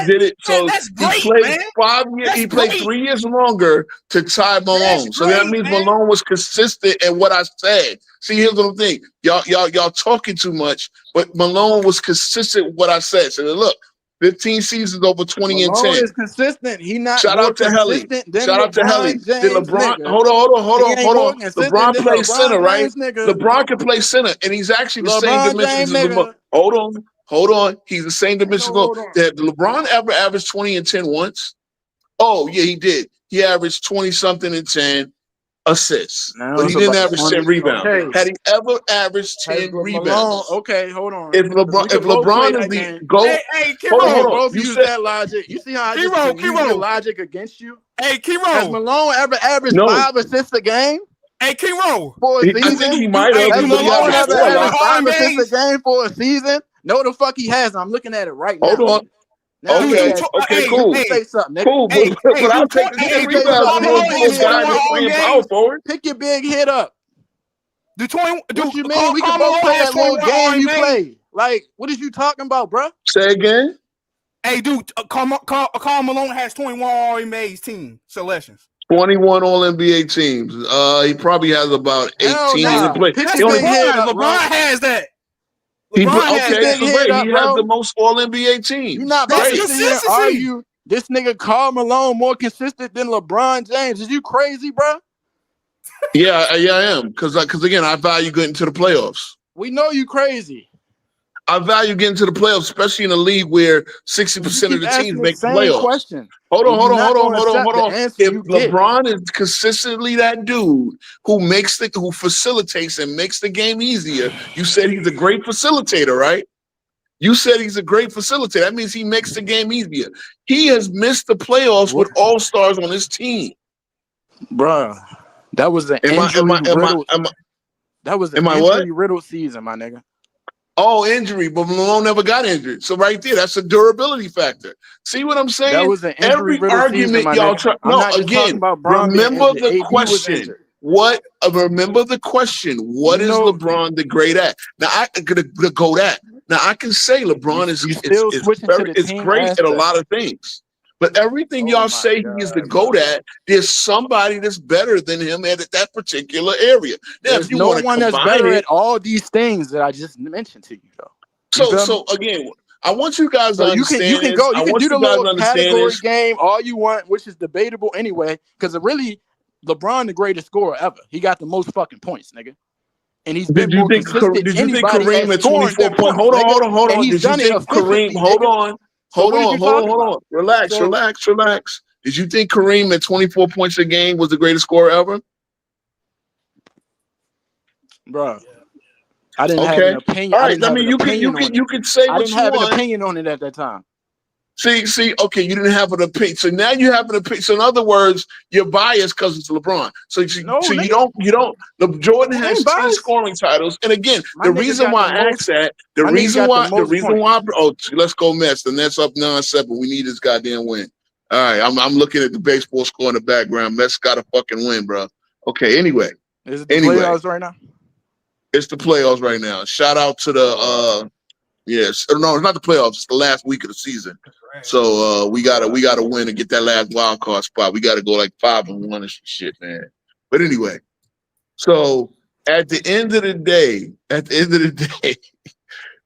did it. So he played 5 years. He played 3 years longer to tie Malone. So that means Malone was consistent in what I said. See, here's what I'm thinking. Y'all talking too much, but Malone was consistent with what I said. So look, 15 seasons over 20 and 10. Malone is consistent. He not shout out to Helly. Shout out to Helly. Did LeBron? Hold on. LeBron plays center, right? LeBron can play center, and he's actually the same dimensions as LeBron. Hold on. He's the same dimension. That LeBron ever averaged 20 and 10 once? Oh, yeah, he did. He averaged 20-something and 10 assists. But he didn't average 10 rebounds. Okay. Had he ever averaged 10 rebounds? Okay, hold on. If LeBron is the GOAT, hold on. You use that logic. You see how I just use your logic against you? Hey, Kiro. Has Malone ever averaged 5 assists a game? Hey, Kiro. I think he might have. Has Malone ever averaged 5 assists a game for a season? No, the fuck he has. I'm looking at it right now. Hold on. Okay, cool. Say something, cool, but I'll take the 10 rebounds power forward. Pick your big hit up. What you mean? We can both play that little game you play. Like, what is you talking about, bro? Say again. Hey, dude, Karl Malone has 21 All-NBA team selections. 21 All-NBA teams. He probably has about 18 to play. LeBron has that. He has the most All-NBA teams. You're not about to argue this nigga Karl Malone more consistent than LeBron James. Is you crazy, bro? Yeah, I am. Because again, I value getting to the playoffs. We know you crazy. I value getting to the playoffs, especially in a league where 60% of the teams make the playoffs. Question. Hold on. If LeBron is consistently that dude who facilitates and makes the game easier, you said he's a great facilitator, right? You said he's a great facilitator. That means he makes the game easier. He has missed the playoffs with all-stars on his team. Bruh, that was an injury-riddled season, my nigga. Oh, injury, but Malone never got injured. So right there, that's a durability factor. See what I'm saying? That was an injury-riddled season, my nigga. Remember the question. Remember the question. What is LeBron the great at? Now I could go that. Now I can say LeBron is great at a lot of things. But everything Oh y'all my say he is the God, GOAT bro. at, there's somebody that's better than him at that particular area. Now, There's if you no want to one that's combine better it, at all these things that I just mentioned to you, though. You feel me? so again, I want you guys to So you understand can this. go, I you can want do you the guys little to understand category this. game all you want, which is debatable anyway, because really, LeBron the greatest scorer ever. He got the most fucking points, nigga. And he's been Did you more think consistent did than you think anybody at Kareem at scoring 24 than points? points, nigga. Hold And on. he's Did you done it think Kareem? efficiently, nigga. So what are you talking about? Relax. So, Did you think Kareem at 24 points a game was the greatest scorer ever? bro, I didn't have an Okay. opinion. All I right. didn't I have mean, an opinion on it. you can say I what didn't you have an want. opinion on it at that time. See, okay, you didn't have an opinion. So now you have an opinion. So in other words, you're biased because it's LeBron. So No, you nigga, don't. Jordan I has ain't 10 biased. scoring titles. And again, My the nigga reason got why the I asked most. that, My nigga got the most points. let's go Mets. The Nets up 9-7. We need this goddamn win. All right, I'm looking at the baseball score in the background. Mets got to fucking win, bro. Okay, anyway, Is it the playoffs right now? it's the playoffs right now. Shout out to the yes. No, it's not the playoffs. It's the last week of the season. So we gotta win and get that last wild card spot. We gotta go like 5-1 and shit, man. But anyway, so at the end of the day,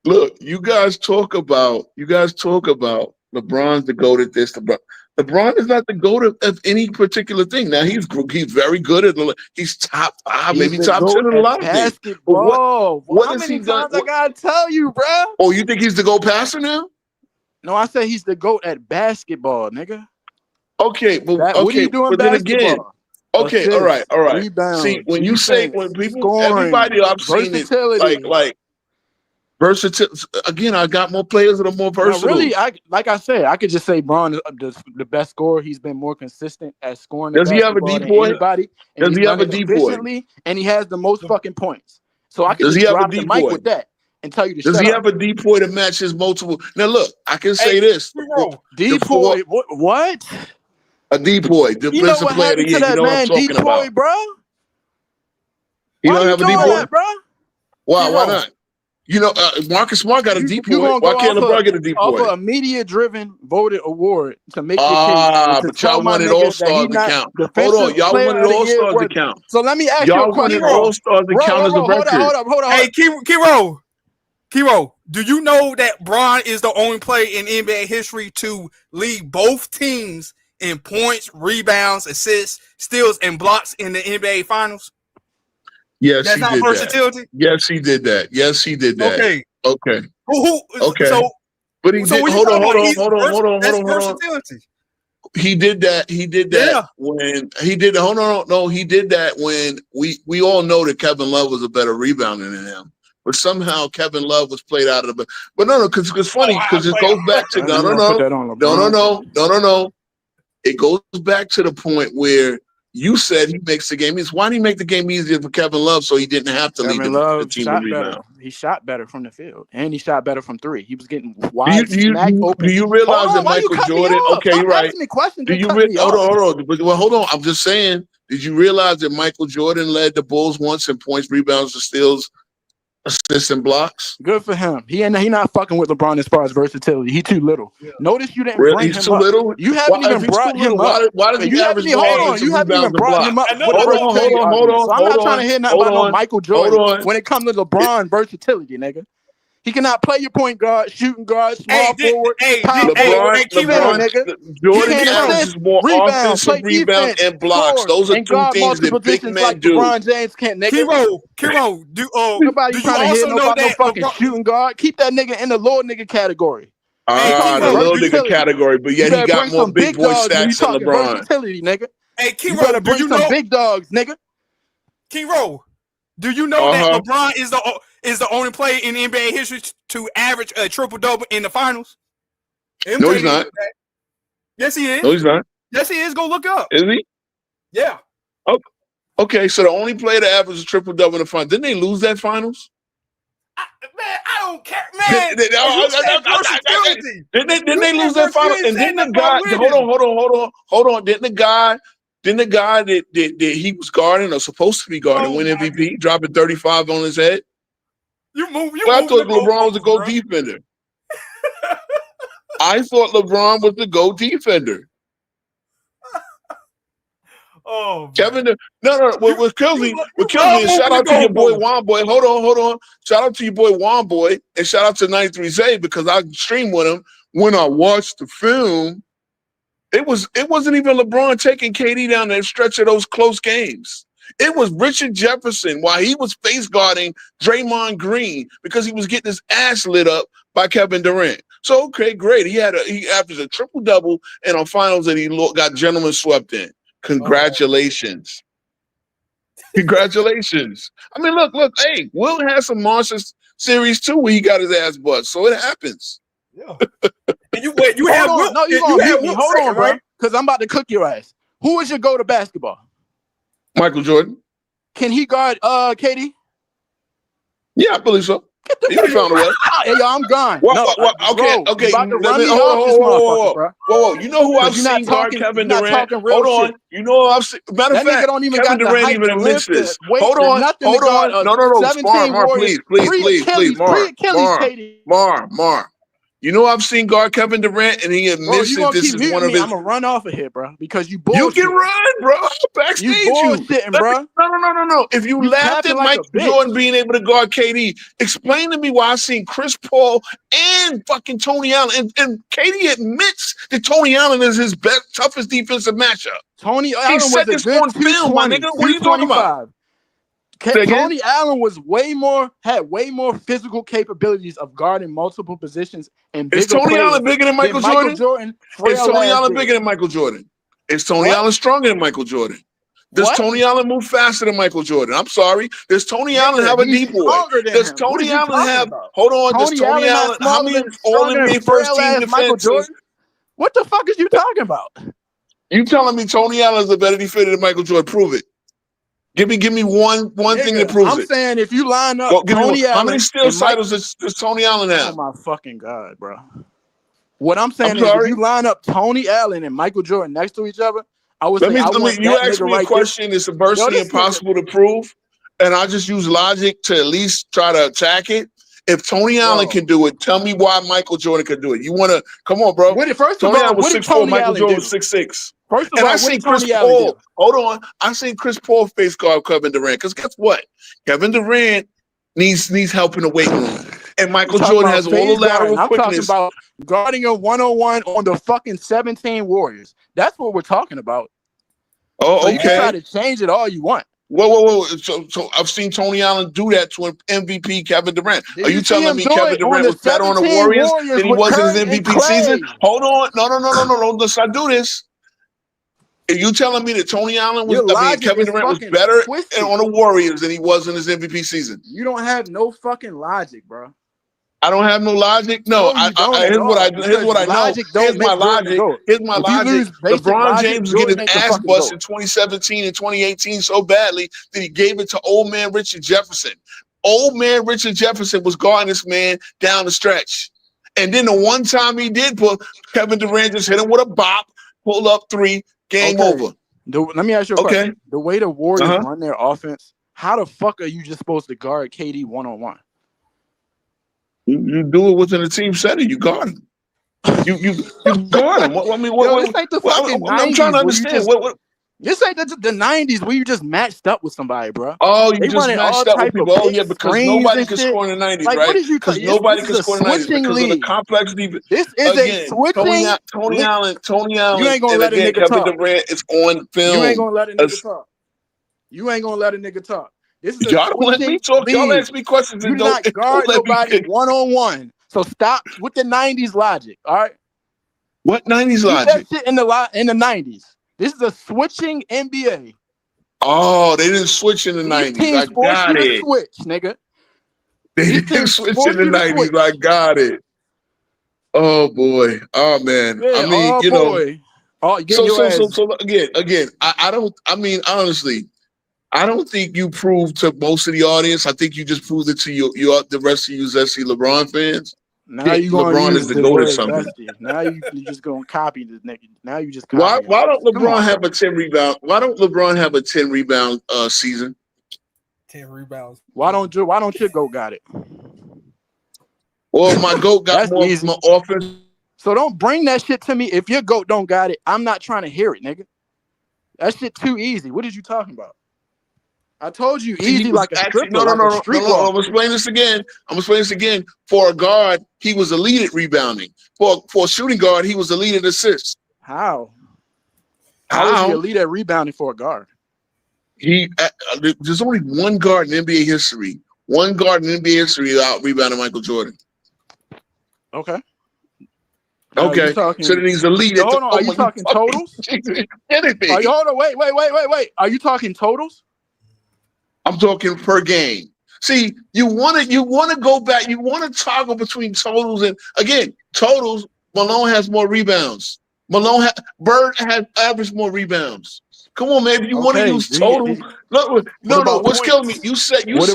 look, you guys talk about LeBron's the GOAT at this. LeBron is not the GOAT of any particular thing. Now he's very good at he's top 5, He's maybe the top 10 GOAT in a at lot of things. But basketball. what How has he many done? times I gotta tell you, bro? Oh, you think he's the GOAT passer now? No, I said he's the GOAT at basketball, nigga. Okay, but What are you doing then again, basketball? okay, all right. Assists, See, rebounds, when you say defense, scoring, everybody I've seen it versatility. like versatile. Again, I got more players that are more Now, versatile. really, like I said, I could just say Braun is the best scorer. He's been more consistent at scoring the Does he have a basketball than depoy? anybody, and Does he's he have done a it depoy? efficiently, and he has the most fucking points. So I could Does just he have a drop the mic depoy? with that and tell you to Does shut he up. have a depoy to match his multiple? Now look, I can say this: Depoy, what? a depoy, You know defensive what player of the happened to year. You that know what I'm man, talking about? Detroit, bro? He Why don't you have a doing depoy. that, bro? Why not? You know, Marcus Smart got a You depoy. gonna Why go can't LeBron get a off depoy? a media-driven voted award to make your case and to But tell y'all my wanted nigga that he All-Stars to not count. Hold defensive on, y'all player wanted of the year All-Stars to worthy. count. So let me ask you a Y'all question. wanted All-Stars to count as a record. Hold up. Hey, Kiro, do you know that Bron is the only player in NBA history to lead both teams in points, rebounds, assists, steals, and blocks in the NBA Finals? Yes, That's he not did versatility. that. Yes, he did that. Okay. Okay. Okay. So But he So did. when you Hold talk on. about that's versatility. He did that. Yeah. When he did. Hold on. No, he did that when we all know that Kevin Love was a better rebounder than him. But somehow Kevin Love was played out of the. But no, because it's funny because it goes back to You gonna put that on LeBron? no. It goes back to the point where you said he makes the game easy. Why did he make the game easier for Kevin Love so he didn't have to lead Kevin the Love team in shot better. rebound? He shot better from the field, and he shot better from three. He was getting Do wide, smack open. you realize Hold on, that why you Michael cut me Jordan? off? Okay, Stop you're right. asking me questions. Do Then you cut me off. hold on? Well, hold on. I'm just saying. Did you realize that Michael Jordan led the Bulls once in points, rebounds, and steals, assists, and blocks? Good for him. He not fucking with LeBron as far as versatility. He too little. Yeah. Notice you didn't Really? bring He's him too up. little. You haven't even brought him up. Why does he average more offensive You haven't even rebounds and brought him up. blocks? So I'm not trying to hear nothing about no Michael Jordan when it comes to LeBron versatility, nigga. He cannot play your point guard, shooting guard, small forward, power forward, nigga. Jordan averages more offensive rebound and blocks. Those are two things that big men like do. LeBron James can't, nigga. Kiro, nobody trying to hear know about no fucking shooting guard. Keep that nigga in the little nigga category. The little nigga category, but yet he got more big boy stats than LeBron. Versatility, nigga. Hey, Kiro, you better bring some big dogs, nigga. Kiro, do you know that LeBron is the only player in NBA history to average a triple-double in the finals? No, he's not. Yes, he is. No, he's not. Yes, he is. Go look up. Is he? Yeah. Okay, so the only player that averaged a triple-double in the finals, didn't they lose that finals? Man, I don't care, man. Didn't they lose that final? And didn't the guy? Hold on. Didn't the guy that he was guarding or supposed to be guarding win MVP, dropping 35 on his head? I thought LeBron was a goal defender. I thought LeBron was the GOAT defender. Oh, man. Kevin, no. What kills me is shout out to your boy Juan Boy. Hold on. Shout out to your boy Juan Boy and shout out to 93 Zay because I streamed with him when I watched the film. It wasn't even LeBron taking KD down that stretch of those close games. It was Richard Jefferson while he was face guarding Draymond Green because he was getting his ass lit up by Kevin Durant. So okay, great. He averaged a triple double and on finals that he got gentlemen swept in. Congratulations. Congratulations. I mean, look, hey, Will has some monster series too where he got his ass bust. So it happens. Yeah. And you have Will. No, you gonna mute me. Hold on, bro. Because I'm about to cook your ass. Who is your go to basketball? Michael Jordan. Can he guard KD? Yeah, I believe so. He found a way. Hey, yo, I'm gone. Okay. Whoa. You know who I've seen guard Kevin Durant? Hold on. You know who I've seen. Matter of fact, Kevin Durant even admits this. Hold on. No. Please. Mar. You know I've seen guard Kevin Durant, and he admits that this is one of his. I'm gonna run off of here, bro, because you bullshit. You can run, bro. Backstage, you bullshitting, bro. No. If you laughed at Michael Jordan being able to guard KD, explain to me why I've seen Chris Paul and fucking Tony Allen, and KD admits that Tony Allen is his best, toughest defensive matchup. Tony Allen was a good on film, my nigga. What are you talking about? Tony Allen had way more physical capabilities of guarding multiple positions and bigger. Is Tony Allen bigger than Michael Jordan? Is Tony Allen bigger than Michael Jordan? Is Tony Allen stronger than Michael Jordan? Does Tony Allen move faster than Michael Jordan? I'm sorry. Does Tony Allen have a deep boy? Does Tony Allen have? Hold on. Does Tony Allen? How many All-NBA first team defenses? What the fuck is you talking about? You telling me Tony Allen is a better defender than Michael Jordan? Prove it. Give me one thing that proves it. I'm saying if you line up Tony Allen, how many steal titles does Tony Allen have? Oh my fucking God, bro! What I'm saying is if you line up Tony Allen and Michael Jordan next to each other, I would say you asked me a question that's virtually impossible to prove, and I just use logic to at least try to attack it. If Tony Allen can do it, tell me why Michael Jordan can do it. You want to come on, bro? Tony Allen was 6'4", Michael Jordan was 6'6". First of all, I seen Chris Paul. Hold on, I seen Chris Paul face guard Kevin Durant. Because guess what? Kevin Durant needs help in the weight room, and Michael Jordan has all the lateral quickness. I'm talking about guarding a 1-on-1 on the fucking 17 Warriors. That's what we're talking about. Oh, okay. You can try to change it all you want. Whoa. So I've seen Tony Allen do that to an MVP Kevin Durant. Are you telling me Kevin Durant was better on the Warriors than he was in his MVP season? Hold on. No. Let's not do this. Are you telling me that Tony Allen Kevin Durant was better on the Warriors than he was in his MVP season? You don't have no fucking logic, bro. I don't have no logic. No, here's what I know. Here's my logic. LeBron James was getting ass bust in 2017 and 2018 so badly that he gave it to old man Richard Jefferson. Old man Richard Jefferson was guarding this man down the stretch. And then the one time he did put Kevin Durant just hit him with a bop, pull up three, game over. Let me ask you a question. The way the Warriors run their offense, how the fuck are you just supposed to guard KD one-on-one? You do it within a team setting. You guard him. You guard him. This ain't the fucking 90s. I'm trying to understand. This ain't the 90s where you just matched up with somebody, bro. Oh, you just matched up with people. Oh, yeah, because nobody could score in the 90s, right? Because nobody could score in the 90s because of the complex defense. This is a switching. Tony Allen. You ain't gonna let a nigga talk. Kevin Durant is on film. You ain't gonna let a nigga talk. This is y'all don't let me talk. Y'all ask me questions. You not guard nobody one-on-one. So stop with the 90s logic, all right? What 90s logic? That shit in the 90s. This is a switching NBA. Oh, they didn't switch in the 90s. I got it. Switch, nigga. They didn't switch in the 90s. I got it. Oh boy. Oh man. Yeah, I mean, you know. So again, honestly, I don't think you proved to most of the audience. I think you just proved it to the rest of you Zesty LeBron fans. Now you LeBron is the GOAT or something. Now you just gonna copy this nigga. Now you just why don't LeBron have a 10 rebound? Why don't LeBron have a 10 rebound season? 10 rebounds. Why don't your GOAT got it? Well, my GOAT got more offense. So don't bring that shit to me. If your GOAT don't got it, I'm not trying to hear it, nigga. That shit too easy. What is you talking about? I told you easy like a stripper, no. like a street I'm walker. gonna explain this again. For a guard, he was elite at rebounding. For a shooting guard, he was elite at assists. How? How is he elite at rebounding for a guard? There's only one guard in NBA history. One guard in NBA history out rebounding Michael Jordan. Okay. Okay. So then he's elite. Hold on. Are you talking totals? Anything. Hold on. Wait. Are you talking totals? I'm talking per game. See, you want to go back. You want to toggle between totals and again totals. Malone has more rebounds. Bird has averaged more rebounds. Come on, man. If you want to use total, no. What's killing me? You said Jordan was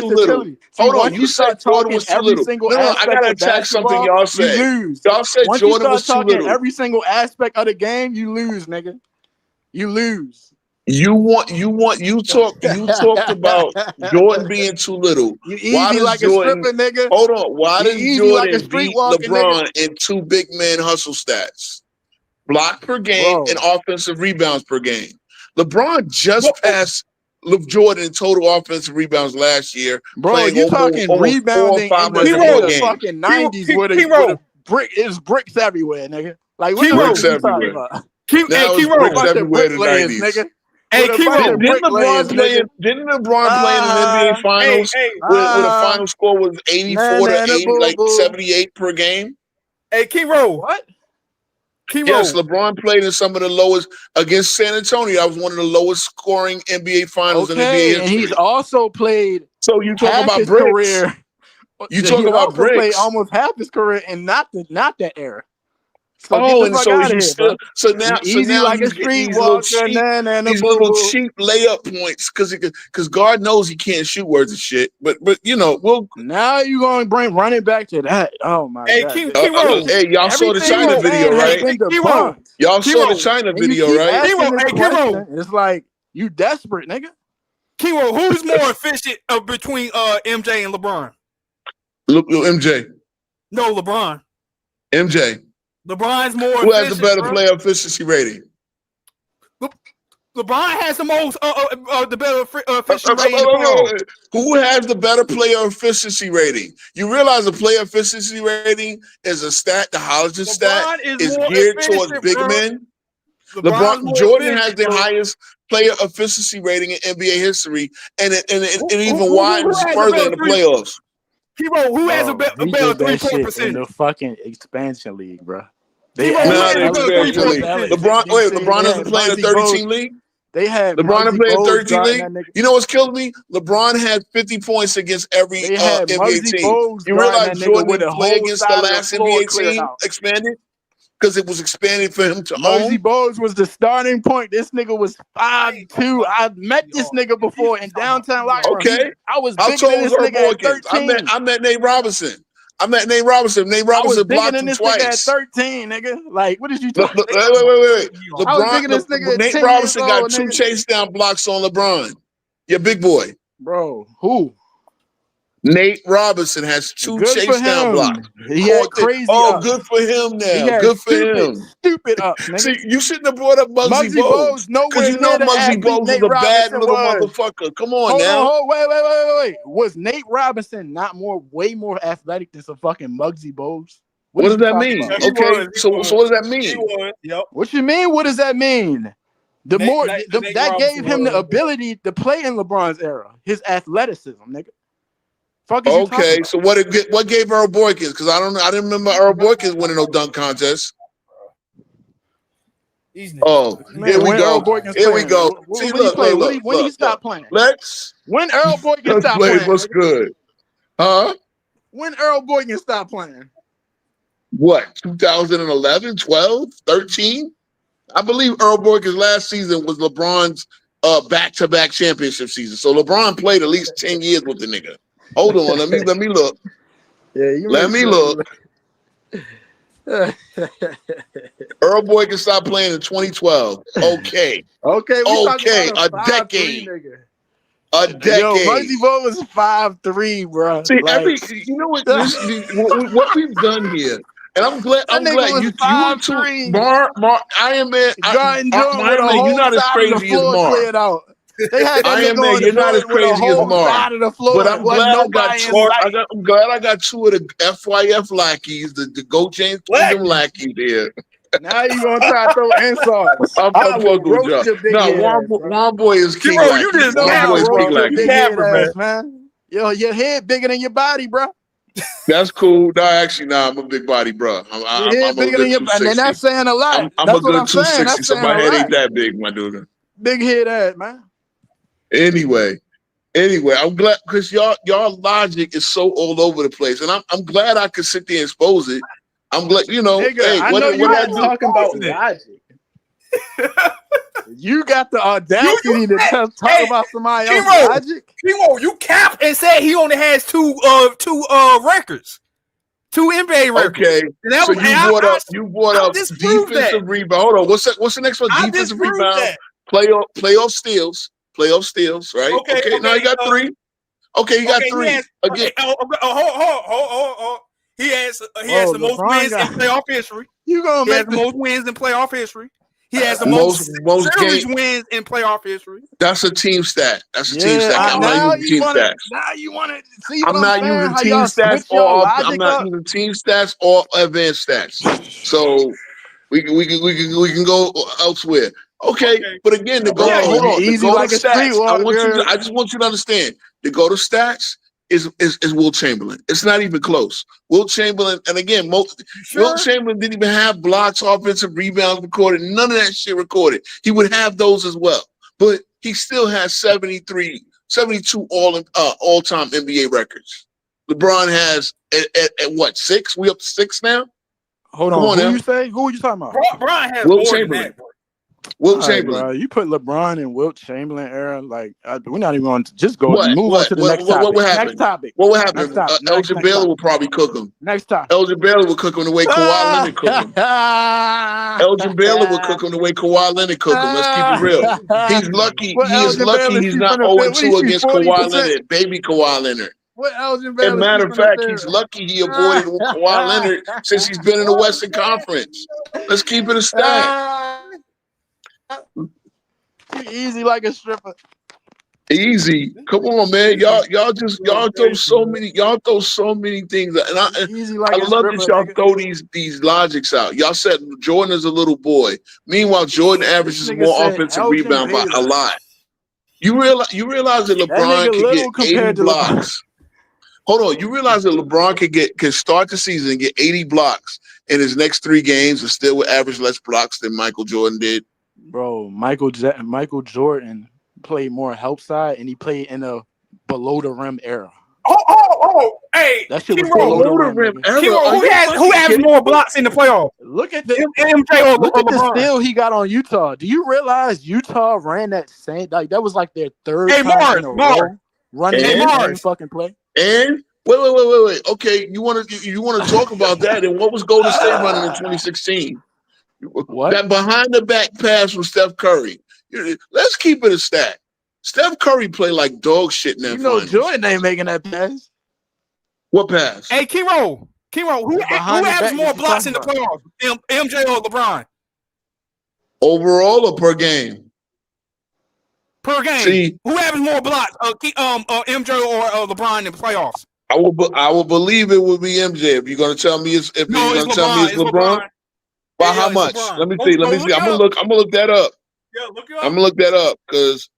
too little. Hold on. You said Jordan was too little. No, I gotta attack something y'all said. You lose. Y'all said Once Jordan was too little. Every single aspect of the game, you lose, nigga. You lose. You talked about Jordan being too little. You easy like Jordan, a stripper, nigga. Hold on. Why does Jordan beat LeBron nigga? in two big man hustle stats? Block per game and offensive rebounds per game. LeBron just passed Jordan in total offensive rebounds last year. Bro, you talking rebounding in the fucking 90s where the bricks everywhere, nigga. Like what bricks you talking about? Bricks everywhere in the 90s. Nigga. Hey, didn't LeBron play in the NBA Finals where the final score was 84 to 80, like 78 per game? Hey, Kiro. What? Yes, LeBron played in some of the lowest against San Antonio. That was one of the lowest scoring NBA Finals in NBA history. And he's also played. So you talk about bricks. Career. You talk about bricks. Played almost half his career and not that era. So now like a street walker, these little cheap layup points because God knows he can't shoot words of shit. But now you gonna run it back to that. Oh my god! Hey, y'all saw the China video, right? Y'all saw the China video, right? It's like you desperate, nigga. Kiro, who's more efficient between MJ and LeBron? Look, MJ. No, LeBron. MJ. LeBron's more. Who has the better player efficiency rating? LeBron has the most the better efficiency rating. Who has the better player efficiency rating? You realize the player efficiency rating is a stat, the Hollinger stat is geared towards big men. Jordan has the highest player efficiency rating in NBA history, and even widens further in the playoffs. Kiro, who has a better 3-point percentage? In the fucking expansion league, bro. LeBron doesn't play in a 30-team league. They had LeBron to play in 13 league. You know what's killed me? LeBron had 50 points against every NBA team. You realize Jordan didn't play against the last NBA team expanded because it was expanded for him to Muggsy Bogues was the starting point. This nigga was 5'2". I met this nigga before in downtown locker room. Okay, I was bigger than this nigga at 13. I met Nate Robinson. Nate Robinson blocked him twice. At 13, nigga. Like, what did you talking about? Wait. Nate Robinson got 2 chase down blocks on LeBron. Your big boy. Bro, who? Nate Robinson has 2 chase down blocks. He had crazy good for him now. Good for him. Stupid up, nigga. See, you shouldn't have brought up Muggsy Bogues. Because you know Muggsy Bogues was a bad little motherfucker. Come on now. Wait. Was Nate Robinson not way more athletic than some fucking Muggsy Bogues? What does that mean? Okay, so what does that mean? What you mean? What does that mean? That gave him the ability to play in LeBron's era. His athleticism, nigga. Okay, so what gave Earl Boykins? Because I didn't remember Earl Boykins winning no dunk contest. Oh, here we go. See, look. When he stopped playing? When Earl Boykins stopped playing? What's good? Huh? When Earl Boykins stopped playing? What? 2011, 12, 13? I believe Earl Boykins' last season was LeBron's back-to-back championship season. So LeBron played at least 10 years with the nigga. Hold on, let me look. Let me look. Earl Boykins stopped playing in 2012. Okay. A decade. A decade. Yo, Muggsy Bogues was 5'3", bro. See, you know what? What we've done here. And I'm glad. That I'm nigga glad was you were too. 5'3". Iron Man. Jordan with a Iron Man. You're whole not as side of the crazy as floor Mar. cleared out. They had that Iron nigga Man. on You're not as Jordan with a crazy as whole Mar. side of the floor. But I'm Wasn't glad I got nobody in two. sight. I'm glad I got two of the FYF lackeys, the Go James Kingdom lackeys there. Now you gonna try to throw insults. I'm I will fucking with roast y'all. your big No, head ass, bro. Juan Boy is King Hero, Lackey. you just Juan cap, Boy is bro. King Roast your Lackey. big You head capping, man. ass, man. Your head bigger than your body, bro. That's cool. No, actually, no, I'm a big body, bro. Your I'm head a bigger good than your, and then 260. that's saying a lot. I'm a That's what good I'm saying. 260, That's so saying my a head lot. ain't that big, my dude. Big head ass, man. Anyway, I'm glad because y'all logic is so all over the place, and I'm glad I could sit there and expose it. I'm glad, Nigga, hey, I what know did you I not do? talking about Posting it. logic. You got the audacity to talk hey, about somebody else's Kiro, logic. Kiro, you cap and said he only has two records, two NBA records. Okay, And that so was, and you brought I up disproved that. defensive rebound. Hold on, what's the next one? I Defensive disproved rebound, that. playoff steals, right? Okay, Now you got three. Okay, you got okay. He three has. again. Hold. He has Oh, the most LeBron wins in got playoff history. you gonna He has make the most wins in playoff history. He has the Most series game. wins in playoff history. That's a team stat. That's a team yeah. stat. I'm not Now using you team want to. stats. Now you want to see what I'm I'm not saying? using How team y'all stats switch your I'm logic not up? using team stats or advanced stats. So we can go elsewhere. Okay, but again, to go Bro, hold you on, to easy go to like a stats. streetwalker. I just want you to understand. To go to stats is Will Chamberlain. It's not even close. Will Chamberlain, and again, Will Chamberlain didn't even have blocks, offensive rebounds recorded. None of that shit recorded. He would have those as well, but he still has 73, 72 all-time NBA records. LeBron has at what, 6? We up to 6 now? Hold Come on, on who now. you say? Who you talking about? Brian has Will more Chamberlain. than that, bro. Will All right, Chamberlain. bro. You put LeBron and Wilt Chamberlain era, like we're not even going to just go What? move on to the next topic. What would happen? Next topic. What would happen? Next topic. Elgin Baylor will probably cook him. Next topic. Elgin Baylor will cook him the way Kawhi Leonard cooked him. Elgin Baylor will cook him the way Kawhi Leonard cooked him. Let's keep it real. He's lucky. What He is Elgin lucky Baylor he's shoot not from the field? What he 0-2 shoot, against 40%? Kawhi Leonard, baby Kawhi Leonard. What Elgin As Baylor a matter shoot of from the fact, field? he's lucky he avoided Kawhi Leonard since he's been in the Western Conference. Let's keep it a stat. Easy like a stripper. Easy. Come on, man. Y'all throw so many things out. And Easy like I a love stripper, that y'all nigga. throw these logics out. Y'all said Jordan is a little boy. Meanwhile, Jordan averages Nigga more said offensive Elgin rebound by a Baylor. lot. You realize that That LeBron nigga could get little 80 compared to LeBron. blocks. Hold on. You realize that LeBron could start the season and get 80 blocks in his next 3 games and still would average less blocks than Michael Jordan did? Bro, Michael Jordan played more help side, and he played in a below the rim era. Hey, That shit was Kiro, below the rim, nigga. Era. Kiro, who has more blocks in the playoffs? Look at the MJ or look at the LeBron? steal he got on Utah. Do you realize Utah ran that same that was like their third Hey, time in a row running And that same fucking play? And wait. Okay, you want to talk about that? And what was Golden State running in 2016? What? That behind the back pass from Steph Curry. Let's keep it a stat. Steph Curry played like dog shit in that finals. Jordan ain't making that pass. What pass? Hey, Kiro, who has more blocks in the playoffs? MJ or LeBron? Overall or per game? Per game. See, who has more blocks? MJ or LeBron in the playoffs? I will believe it would be MJ. If you're gonna tell me it's LeBron. By how much? LeBron. Let me see. I'm gonna look that up. Yeah, look it up. I'm gonna look that up because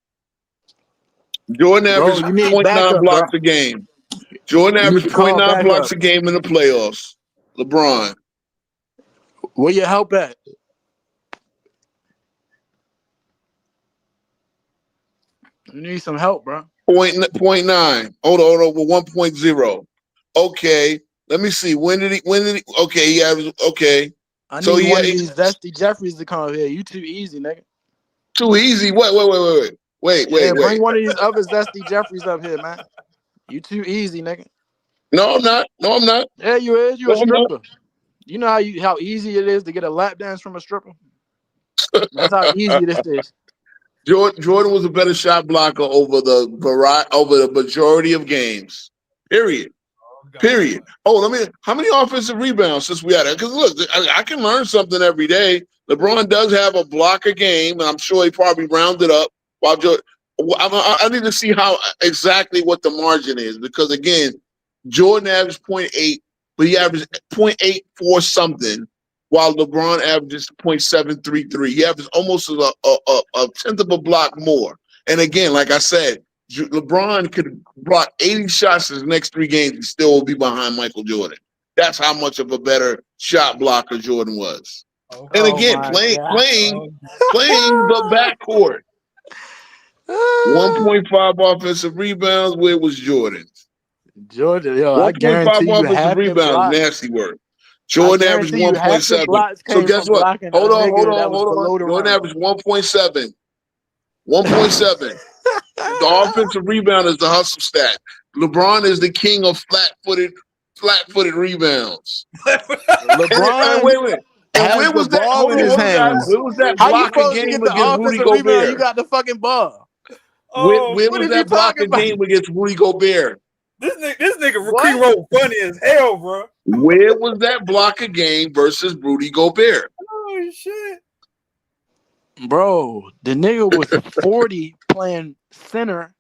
Jordan averaged 0.9 blocks a game. Jordan averaged 0.9 blocks a game in the playoffs. LeBron. Where your help at? You need some help, bro. 0.9. Hold on, 1.0. Okay. Let me see. When did he okay, he averaged okay. I need one of these Zesty Jeffries to come over here. You too easy, nigga. Too easy. Wait. Bring one of these other Zesty Jeffries up here, man. You too easy, nigga. No, I'm not. Yeah, you is. You a stripper. You know how easy it is to get a lap dance from a stripper? That's how easy this is. Jordan was a better shot blocker over the majority of games. Period. Period. Oh, how many offensive rebounds since we had it? Because look, I can learn something every day. LeBron does have a block a game, and I'm sure he probably rounded up. While I need to see how exactly what the margin is, because again, Jordan averaged 0.8, but he averaged 0.84 something, while LeBron averages 0.733. He averages almost a tenth of a block more. And again, like I said, LeBron could block 80 shots in the next 3 games and still will be behind Michael Jordan. That's how much of a better shot blocker Jordan was. Okay. And again, playing the backcourt. 1.5 offensive rebounds. Where was Jordan? Jordan, yo, I 1.5 guarantee you offensive rebounds. blocks. Nasty work. Jordan averaged 1.7. So guess what? Hold on. Jordan averaged 1.7. 1.7. The offensive rebound is the hustle stat. LeBron is the king of flat-footed rebounds. LeBron, wait. And where was that? Hold on, where was that block a game against Rudy Gobert? You got the fucking ball. Where was that block a game against Rudy Gobert? This nigga Ricky wrote funny as hell, bro. Where was that block a game versus Rudy Gobert? Oh shit, bro! The nigga was 40 playing center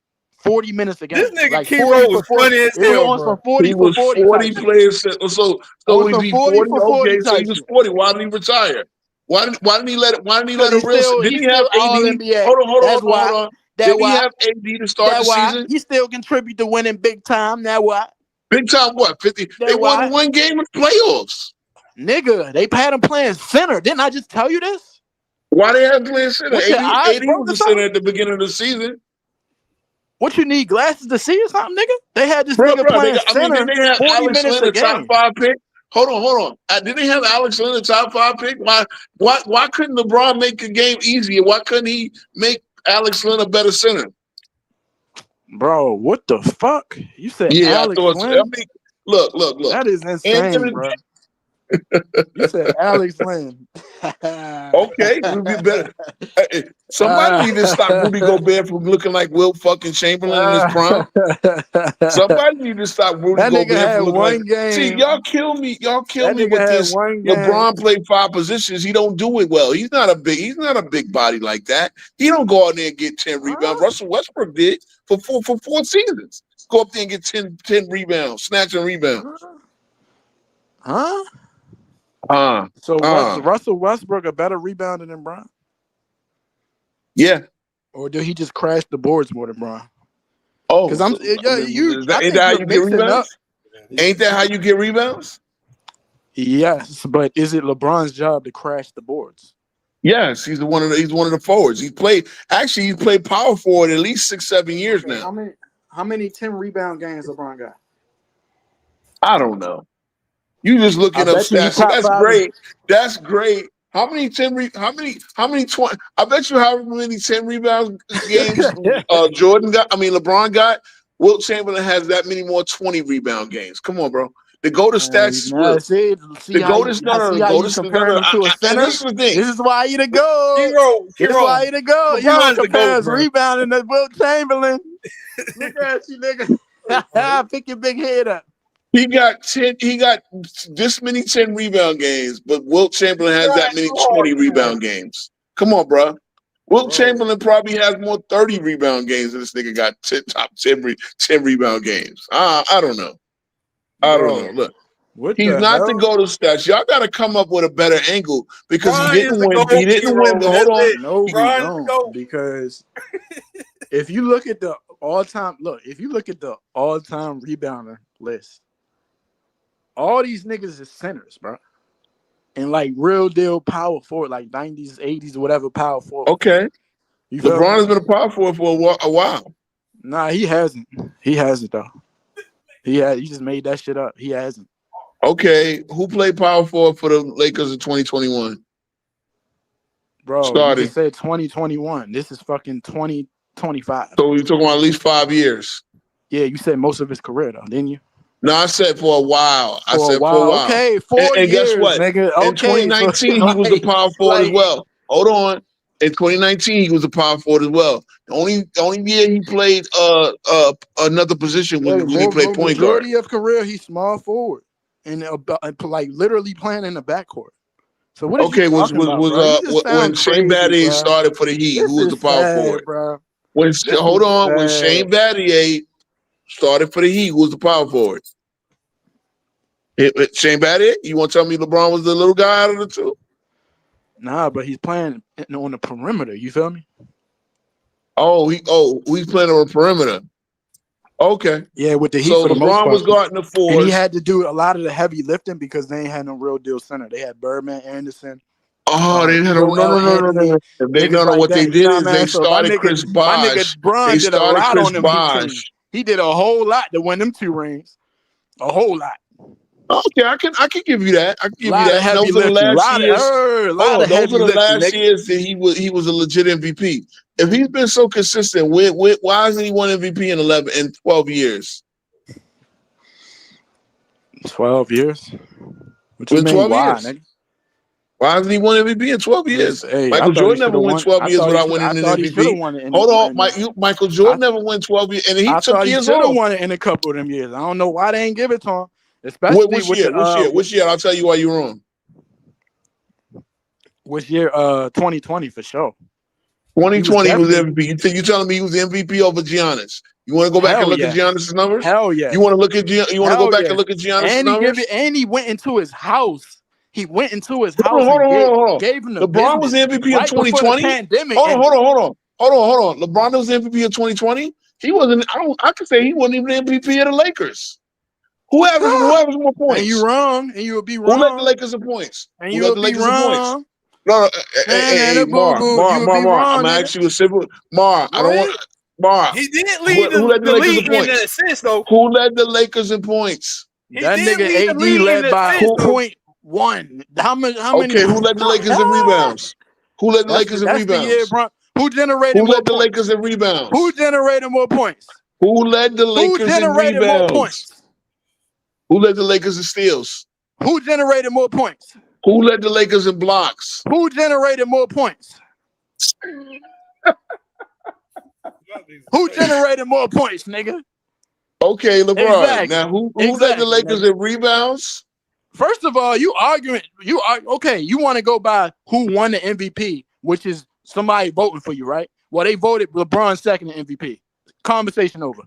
40 minutes a game. This nigga like Kiro was funny as hell, bro. 40 he was 40 playing center. So we be 40. Okay, so he was 40. Why didn't he retire? Why didn't he let it? Why didn't he let it real? Didn't he have AD? Hold on. Did he have AD to start the season? He still contribute to winning big time. That why? Big time what? 50. They won 1 game in playoffs. Nigga, they had him playing center. Didn't I just tell you this? Why they have him playing center? AD was the center at the beginning of the season. What you need glasses to see or something, nigga? They had this nigga playing center. They had 40 Alex minutes Lynn, a game. top 5 pick. Hold on. Didn't they have Alex Lynn, the top 5 pick? Why couldn't LeBron make the game easier? Why couldn't he make Alex Lynn a better center? Bro, what the fuck? You said Alex Lynn? Look. That is insane, bro. You said Alex Lynn. Okay, we'll be better. Somebody need to stop Rudy Gobert from looking like Will fucking Chamberlain in his prime. Somebody need to stop Rudy Gobert from looking like. Game. See, y'all kill me with this. LeBron played 5 positions. He don't do it well. He's not a big body like that. He don't go out there and get 10 rebounds. Russell Westbrook did for 4 seasons. Go up there and get 10 rebounds, snatching rebounds. Huh? So Russell Westbrook a better rebounder than Bron? Yeah. Or did he just crash the boards more than Bron? Oh, because ain't that how you get rebounds? Ain't that how you get rebounds? Yes, but is it LeBron's job to crash the boards? Yes, he's one of the forwards. He's played power forward at least 6-7 years now. How many 10 rebound games LeBron got? I don't know. You just looking up stats. So that's great. That's great. How many 20? I bet you how many 10 rebound games LeBron got. Wilt Chamberlain has that many more 20 rebound games. Come on, bro. The go-to stats. Go to center. This is the thing. This is why you to go. This is why you to go. You don't compare his rebounding to Wilt Chamberlain. Look at you, nigga. Pick your big head up. He got this many 10 rebound games, but Wilt Chamberlain has that many 20 rebound games. Come on, bro. Wilt Chamberlain probably has more 30 rebound games than this nigga got top 10 rebound games. I don't know. I don't know. Look, he's not the go-to stats. Y'all got to come up with a better angle because he didn't win. Hold on. No, he don't. Because if you look at the all-time rebounder list, all these niggas is centers, bro. And like real deal power forward, like 90s, 80s, whatever power forward. Okay. LeBron has been a power forward for a while. Nah, he hasn't. He hasn't though. He just made that shit up. He hasn't. Okay. Who played power forward for the Lakers in 2021? Bro, you just said 2021. This is fucking 2025. So you're talking about at least 5 years. Yeah, you said most of his career though, didn't you? No, I said for a while. For a while. Okay, 4 years. And guess what? Nigga. Okay, in 2019, he was a power forward as well. Hold on. In 2019, he was a power forward as well. The only year he played another position was when he played point guard. Majority of career, he's small forward and like literally playing in the backcourt. So what is you talking about, bro? You just when sound Shane crazy, Battier bro. started for the Heat, This who was is the power sad, forward? bro. When This when is Shane sad. Battier started for the Heat, who was the power forward? Shane Battier? You want to tell me LeBron was the little guy out of the two? Nah, but he's playing on the perimeter. You feel me? He's playing on the perimeter. Okay. Yeah, with the Heat So for the most LeBron part. was guarding the fours. And he had to do a lot of the heavy lifting because they ain't had no real deal center. They had Birdman, Anderson. They had no. They know like what that, they did is what they so my started Chris My nigga Bosh. Bron They did a started lot Chris on them Heat Bosh. teams. He did a whole lot to win them 2 rings. A whole lot. Okay, I can give you that. I can give you Lot that. of heavy Those are the lifting. last years. Those are the last lifting, years that he was a legit MVP. If he's been so consistent, why hasn't he won MVP in 11 and 12 years? 12 years. What you mean? 12 Why, years. nigga? Why hasn't he won MVP in 12 years? Hey, Michael Jordan never won 12 years without winning an MVP. Hold on, Michael Jordan never won 12 years, and he took years off. Should have won it in a couple of them years. I don't know why they ain't give it to him. Especially which year? I'll tell you why you're wrong. Which year? 2020 for sure. 2020 was MVP. You telling me he was the MVP over Giannis? You want to go back and look at Giannis' numbers? Hell yeah. You want to look at You want to go back and look at Giannis' numbers? And he went into his house. Hold on. Gave him the LeBron was the MVP in 2020. Hold on. LeBron was the MVP in 2020. He wasn't. I could say he wasn't even the MVP of the Lakers. Who averaged more points? And you wrong. And you would be wrong. Who led the Lakers in points? And you would be wrong. No, hey, Mar. I'm asking you a simple. Mar, I don't want. Mar, he didn't lead who led the Lakers in points? In the assists, though. Who led the Lakers in points? That nigga AD led by 0.1. How many? Okay, who led the Lakers in rebounds? Who led the Lakers in rebounds? The year, bro. Who generated Who more led the points? Lakers in rebounds? Who generated more points? Who led the Lakers in rebounds? More points? Who led the Lakers in steals? Who generated more points? Who led the Lakers in blocks? Who generated more points? Who generated more points, nigga? Okay, LeBron. Exactly. Now, who led the Lakers in rebounds? First of all, you okay. You want to go by who won the MVP, which is somebody voting for you, right? Well, they voted LeBron second in MVP. Conversation over.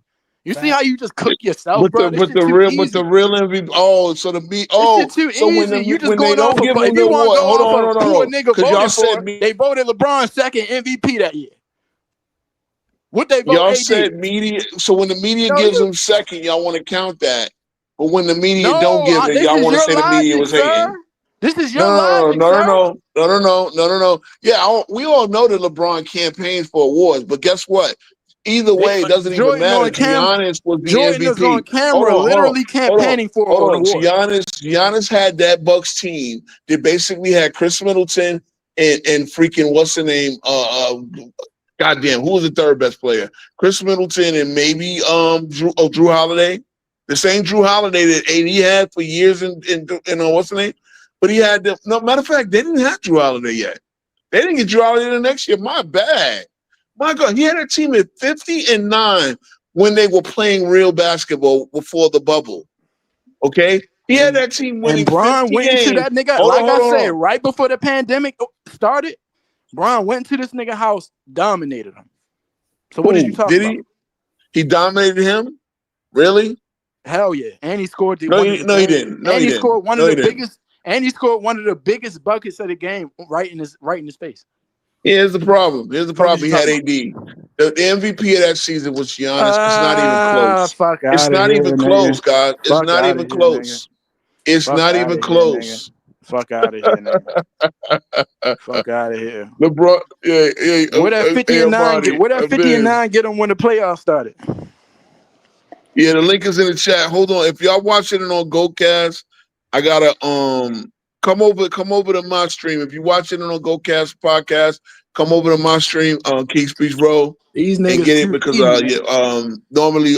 You see how you just cook yourself, bro? But the real MVP. Oh, so the me. Oh, too so easy. when You just when they going don't off give of, them the award, hold on, who a nigga voted for. Said they voted LeBron second MVP that year. What they vote? Y'all AD? said media. So when the media gives them second, y'all want to count that. But when the media don't give it, y'all want to say the media was hating. This is your logic, No. Yeah, we all know that LeBron campaigns for awards, but guess what? Either way, it doesn't even matter. Giannis was the Jordan MVP. Was on camera, literally campaigning for an award. Giannis had that Bucks team. They basically had Chris Middleton and freaking what's the name? Goddamn, who was the third best player? Chris Middleton and maybe Drew Holiday. The same Drew Holiday that AD had for years in what's the name? But he had them. No, matter of fact, they didn't have Drew Holiday yet. They didn't get Drew Holiday the next year. My bad. My God, he had a team at 50-9 when they were playing real basketball before the bubble. Okay? He had that team winning 50 went games. into that nigga, I said, right before the pandemic started, Bron went to this nigga house, dominated him. So what did you talk about? He dominated him? Really? Hell yeah. And he scored he didn't. He scored one of the biggest, and he scored one of the biggest buckets of the game right in his face. Here's the problem. He had AD. The MVP of that season was Giannis. It's not even close. It's not even close, God. It's not even close. It's not even close. Fuck out of here, nigga. Fuck out of here. LeBron, yeah. Where that 50-9 Where that 50-9 get them when the playoffs started? Yeah, the link is in the chat. Hold on. If y'all watching it on GoCast, I gotta come over to my stream. If you're watching it on GoCast podcast, come over to my stream on King Speech Row. These niggas and get it because normally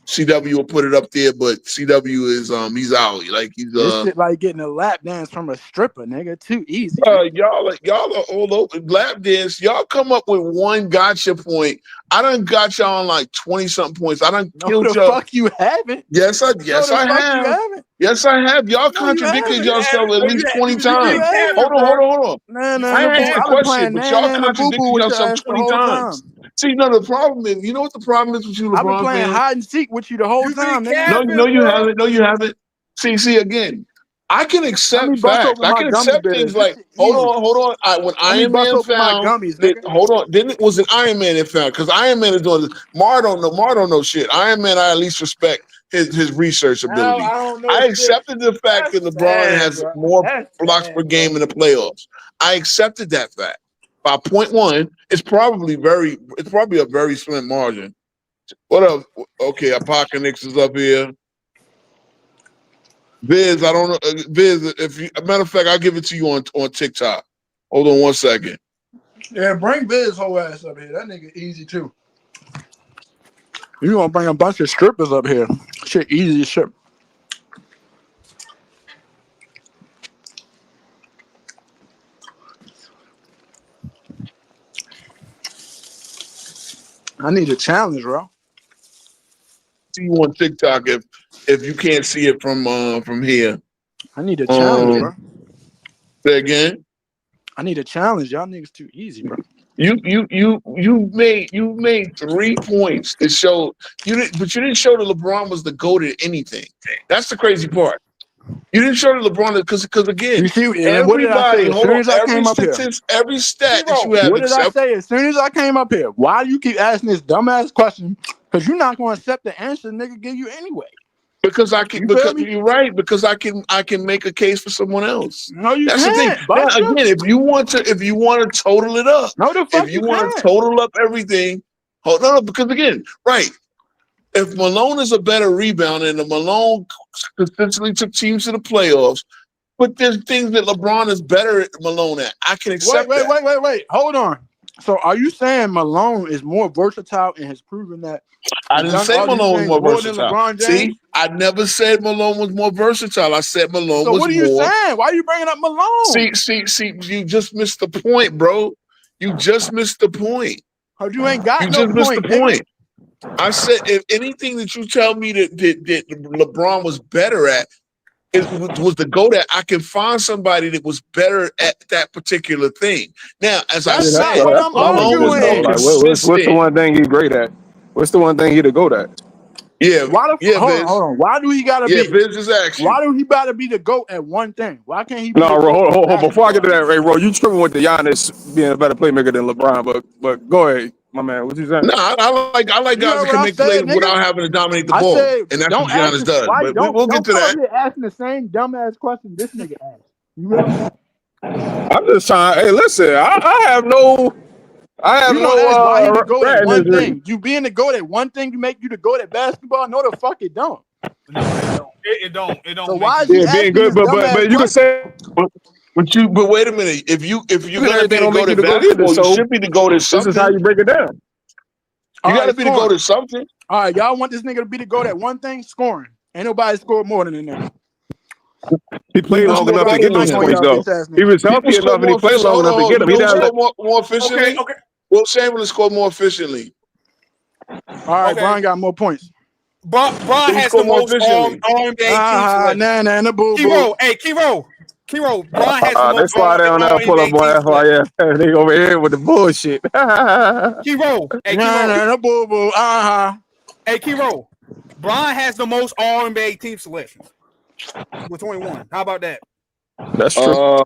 CW will put it up there, but CW is he's out. Like he's This shit like getting a lap dance from a stripper, nigga. Too easy. y'all are all over lap dance. Y'all come up with one gotcha point. I done got y'all on like 20-something points. I done killed the y'all. fuck you haven't. Yes, I You have. haven't. Yes, I have. Y'all No, you contradicted haven't. yourself at least 20 times. haven't. Hold on. Nah, I the boo. asked a I've been question, playing but y'all and the boo contradicted with your yourself ass the 20 whole times. time. See, no, the problem is, you know what the problem is with you, I've been LeBron playing fans? hide and seek with you the whole time, nigga. No, you haven't. No, you haven't. See, again, I can Let accept me bust facts. open I my can gummy accept bears. things This like, shit hold easy. on. When Let me Iron bust Man open my found gummies, that, nigga. hold on, then it was an Iron Man that found, because Iron Man is doing this. Mar don't know shit. Iron Man, I at least respect his research ability. don't know I shit. accepted the fact that LeBron has more blocks per game in the playoffs. I accepted that fact. By point one, it's probably a very slim margin. What up? Okay, Apocalypse is up here. Viz, I don't know. Viz, if you, a matter of fact, I'll give it to you on TikTok. Hold on 1 second. Yeah, bring Biz whole ass up here. That nigga easy too. You gonna bring a bunch of strippers up here? Shit, easy as shit. I need a challenge, bro. See you on TikTok if you can't see it from here. I need a challenge, bro. Say again. I need a challenge. Y'all niggas too easy, bro. You made 3 points that showed but you didn't show that LeBron was the GOAT at anything. That's the crazy part. You didn't show that LeBron because again, You see, and what did I everybody, say as hold soon on, as I came up here? every stat that you have, What did I say as soon as I came up here? Why do you keep asking this dumbass question? Because you're not going to accept the answer nigga give you anyway. Because I can, You because feel me? you're right. Because I can make a case for someone else. No, you That's the thing. can't. Now, Buster. again, if you want to total it up, No, the fuck if you you want to can't. total up everything, hold on. Because again, right. If Malone is a better rebounder and Malone consistently took teams to the playoffs, but there's things that LeBron is better at Malone at. I can accept that. Wait. Hold on. So are you saying Malone is more versatile and has proven that? I didn't say Malone was more than versatile. LeBron James? See, I never said Malone was more versatile. I said Malone So was what are you more. saying? Why are you bringing up Malone? See, you just missed the point, bro. You just missed the point. Cause you ain't got You no just missed point, the nigga. point. I said if anything that you tell me that LeBron was better at was to go that I can find somebody that was better at that particular thing. Now, as I That's not said, what I'm Malone was more arguing. Like, what's the consistent. one thing he's great at? What's the one thing he'd go at? Yeah, Hold Biz. on. Why do he gotta Yeah, be? Biz just asked you. Why do he gotta be the GOAT at one thing? Why can't he be No, the GOAT at hold. Before I get to basketball? that, hey, bro, you tripping with the Giannis being a better playmaker than LeBron, but go ahead, my man. What you saying? No, I like You guys heard that what can I make plays said, nigga? without having to dominate the I ball, said, and that's what don't ask Giannis this. does. Why But we'll get don't to come up that. here asking the same dumbass question this nigga asked. You real? I'm just trying. Hey, listen, I have no You gonna ask why he the GOAT at regret in one this read. thing? You being the GOAT at one thing, you make you the GOAT at basketball? No, the fuck it don't. No, it don't. It don't. So Make why you is he Yeah, good. being asking good, this dumbass but you can question? say But wait a minute. If you're gonna be everything the don't make goat you at the GOAT either. basketball, you So should be the goat at this is how something. you break it down. You All got to right, be the goat scoring. at something. All right, y'all want this nigga to be the GOAT at one thing? Scoring. Ain't nobody scored more than the nigga. He played Who's long scored enough to better get than those Mic on him? points y'all though. bitch ass He niggas. was People healthy score enough and he more played efficient. long Hold enough to on. get You him. He know who down like, scored more efficiently? Okay. Will Chamberlain scored more efficiently. All right, Okay. Brian got more points. Bron Who has the scored more most efficiently? NBA team selection. Nah, boo boo. Kiro, hey, Kiro. Bron has the most next slide down there, pull up NBA team on selection. FYF. They over here with the bullshit. Kiro, hey, Kiro. Nah, boo boo. Hey, Kiro. Bron has the most All-NBA team selections with 21. How about that? That's true.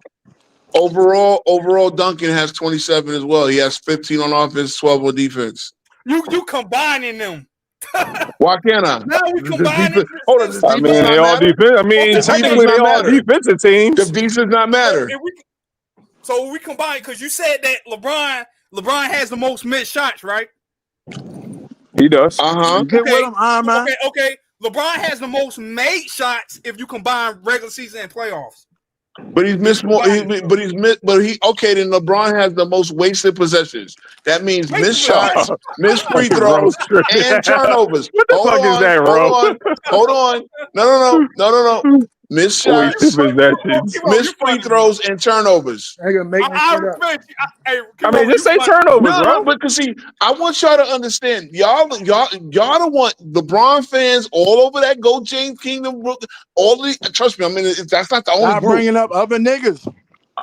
Overall, Duncan has 27 as well. He has 15 on offense, 12 on defense. You combining them. Why can't I? Now we Does combining. defense? Hold on. Does I defense mean, they not all matter? defense. I mean, Does defense technically, they not all matter? defensive Does teams. defense not matter? So we combine because you said that LeBron has the most missed shots, right? He does. Get with him, man. Okay. LeBron has the most made shots if you combine regular season and playoffs. But he's missed more. But he's missed. But he okay. Then LeBron has the most wasted possessions. That means missed shots, missed free throws, and turnovers. What the fuck is that, bro? Hold on. No. Missed shots, missed free throws, and turnovers. I gotta make I respect you. I mean, just say turnovers, bro. But cause see, I want y'all to understand, y'all don't want LeBron fans all over that Go James Kingdom. All the trust me, I mean that's not the only Not group. bringing up other niggas.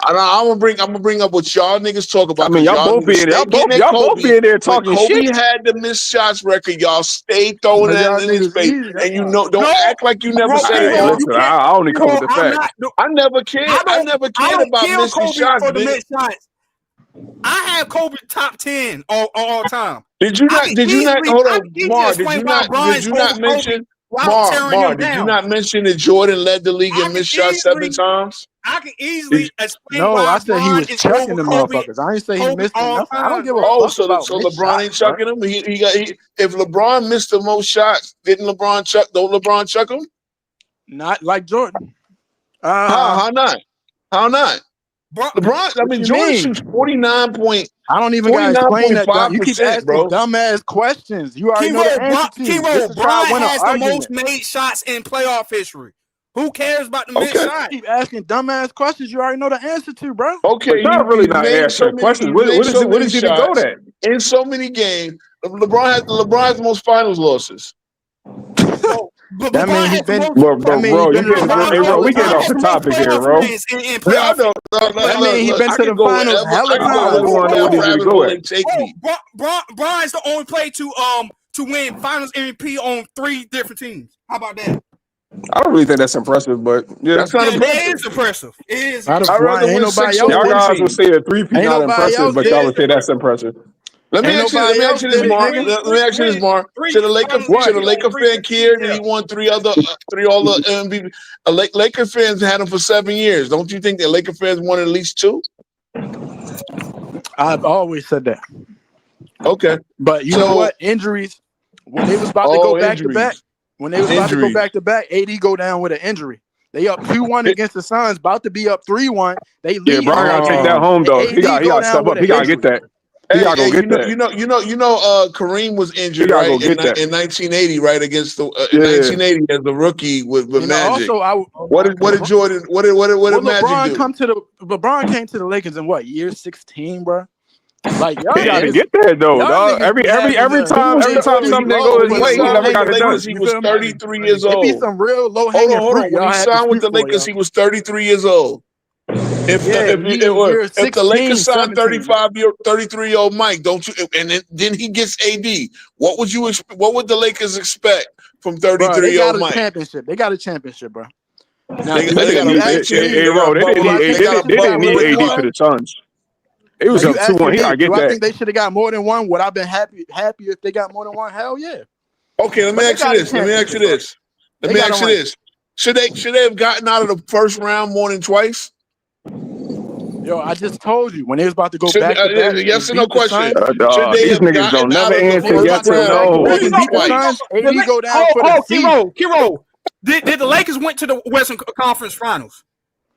I'm gonna bring up what y'all niggas talk about. I mean, y'all both be in there. Y'all both be in there talking Kobe shit. Kobe had the missed shots record. Y'all stay throwing that in his face, and don't act like you never said Hey, it. listen, I only come with the facts. I never cared. I never cared about missing shots. For the missed shots. I have Kobe top 10 all time. Did you not? Hold on, Mar. Did you not mention? Mar, did you not mention that Jordan led the league in missed shots 7 times? I can easily explain. No, why I said he was LeBron is chucking the over Kobe. motherfuckers. I ain't say he Kobe missed all nothing. I don't give a Oh, fuck so about LeBron shots, ain't chucking him. If LeBron missed the most shots, didn't LeBron chuck? Don't LeBron chuck him? Not like Jordan. How not? How not? LeBron. I mean, Jordan shoots 49. I don't even gotta explain that. You keep 49.5%, asking bro. dumbass questions. You already know the answer to. LeBron has the most made shots in playoff history. Who cares about the missed shots? Keep asking dumbass questions. You already know the answer to, bro. Okay, you're really not answering questions. What is he to go at? In so many games, LeBron has the most finals losses. That means he's been. Bro, we getting off the topic here, bro. That means he's been to the finals hella times. Brian's the only player to win Finals MVP on 3 different teams. How about that? I don't really think that's impressive, but yeah, that's not impressive. It is impressive. It is. Ain't nobody else. Y'all guys would say a 3-peat not impressive, but y'all would say that's impressive. Let me ask you this, Mark. Should a Laker fan care that he won 3 all the MVP? Laker fans had him for 7 years. Don't you think that Laker fans won at least 2? I've always said that. Okay, but you know what? Injuries. When they was about to go back to back. When they was about to go back to back, AD go down with an injury. They up 2-1 against the Suns, about to be up 3-1. They lead. Yeah, bro, I gotta take that home though. He got to step up. He gotta get that. He gotta go get that. You know, Kareem was injured right in 1980, right against the 1980 as the rookie with Magic. Also, what did Jordan? What did Magic do? LeBron came to the Lakers in what year 16, bro? Like y'all he gotta get there though, dog. Every time something goes his way, he never got it done. He was 33 years old. It be some real low hanging fruit. When he signed with the Lakers, he was 33 years old. If the Lakers signed 33-year-old Mike, don't you? And then he gets AD. What would the Lakers expect from 33-year-old Mike? They got a championship, bro. They didn't need AD for the Suns. It was up 2-1. He gotta get that. I think they should have got more than one. Would I have been happy if they got more than one? Hell yeah. Okay, let me ask you this. Should they have gotten out of the first round more than twice? Yo, I just told you when they was about to go back to back. Yes or no question. These niggas don't never answer yes or no. AD go down for the season. Kiro, did the Lakers went to the Western Conference Finals?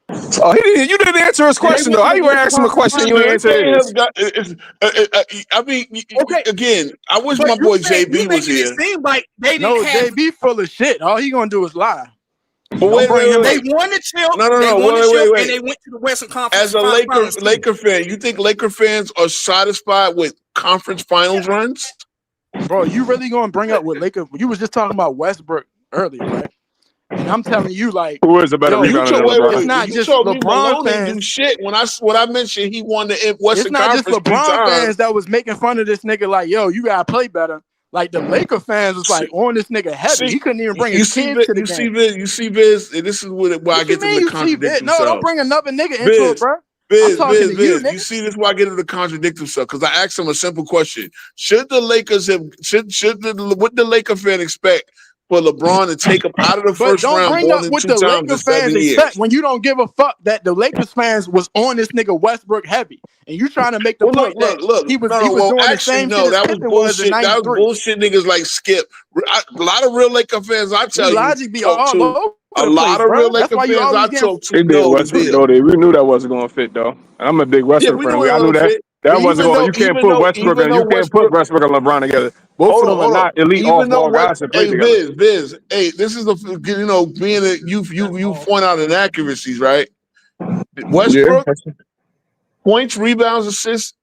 Oh, you didn't answer his question though. How you gonna ask him a question you answer his? I mean, again, I wish my boy JB was here. It seemed like they didn't have JB full of shit. All he gonna do is lie. But wait. They won the chip. Wait. And they went to the Western Conference. As a Laker fan, you think Laker fans are satisfied with conference finals runs? Bro, you really gonna bring up what Laker? You was just talking about Westbrook earlier, right? And I'm telling you, like, who is a better rebounder than LeBron? It's not just LeBron fans. Do shit. When I mentioned he won the Western Conference, it's not just LeBron fans that was making fun of this nigga. Like, yo, you gotta play better. Like the Laker fans was like on this nigga heavy. He couldn't even bring his kids to the game. You see, Biz. This is where I get them to contradict themselves. No, don't bring another nigga into it, bro. Biz. You see, this is why I get them to contradict themselves because I asked them a simple question: Should the Lakers have? What the Laker fan expect for LeBron to take him out of the first round more than 2 times in 7 years? When you don't give a fuck that the Lakers fans was on this nigga Westbrook heavy, and you trying to make the point that he was doing the same shit. That was bullshit. That was bullshit. Niggas like Skip. A lot of real Laker fans, I tell you, logic be all over A the place, lot of real bro. That's Laker why you fans I always getting. talked to He did know the Westbrook deal. though. We knew that wasn't going to fit though. And I'm a big Yeah, Westbrook we fan. knew it I knew don't that fit. that wasn't going. You can't put Westbrook and you can't put Westbrook, Westbrook and LeBron together. Both of them are hold on. not elite Even though off-ball what? guys that play Hey, together. Biz. Hey, this is being that you point out inaccuracies, right? Yeah. Westbrook points, rebounds, assists,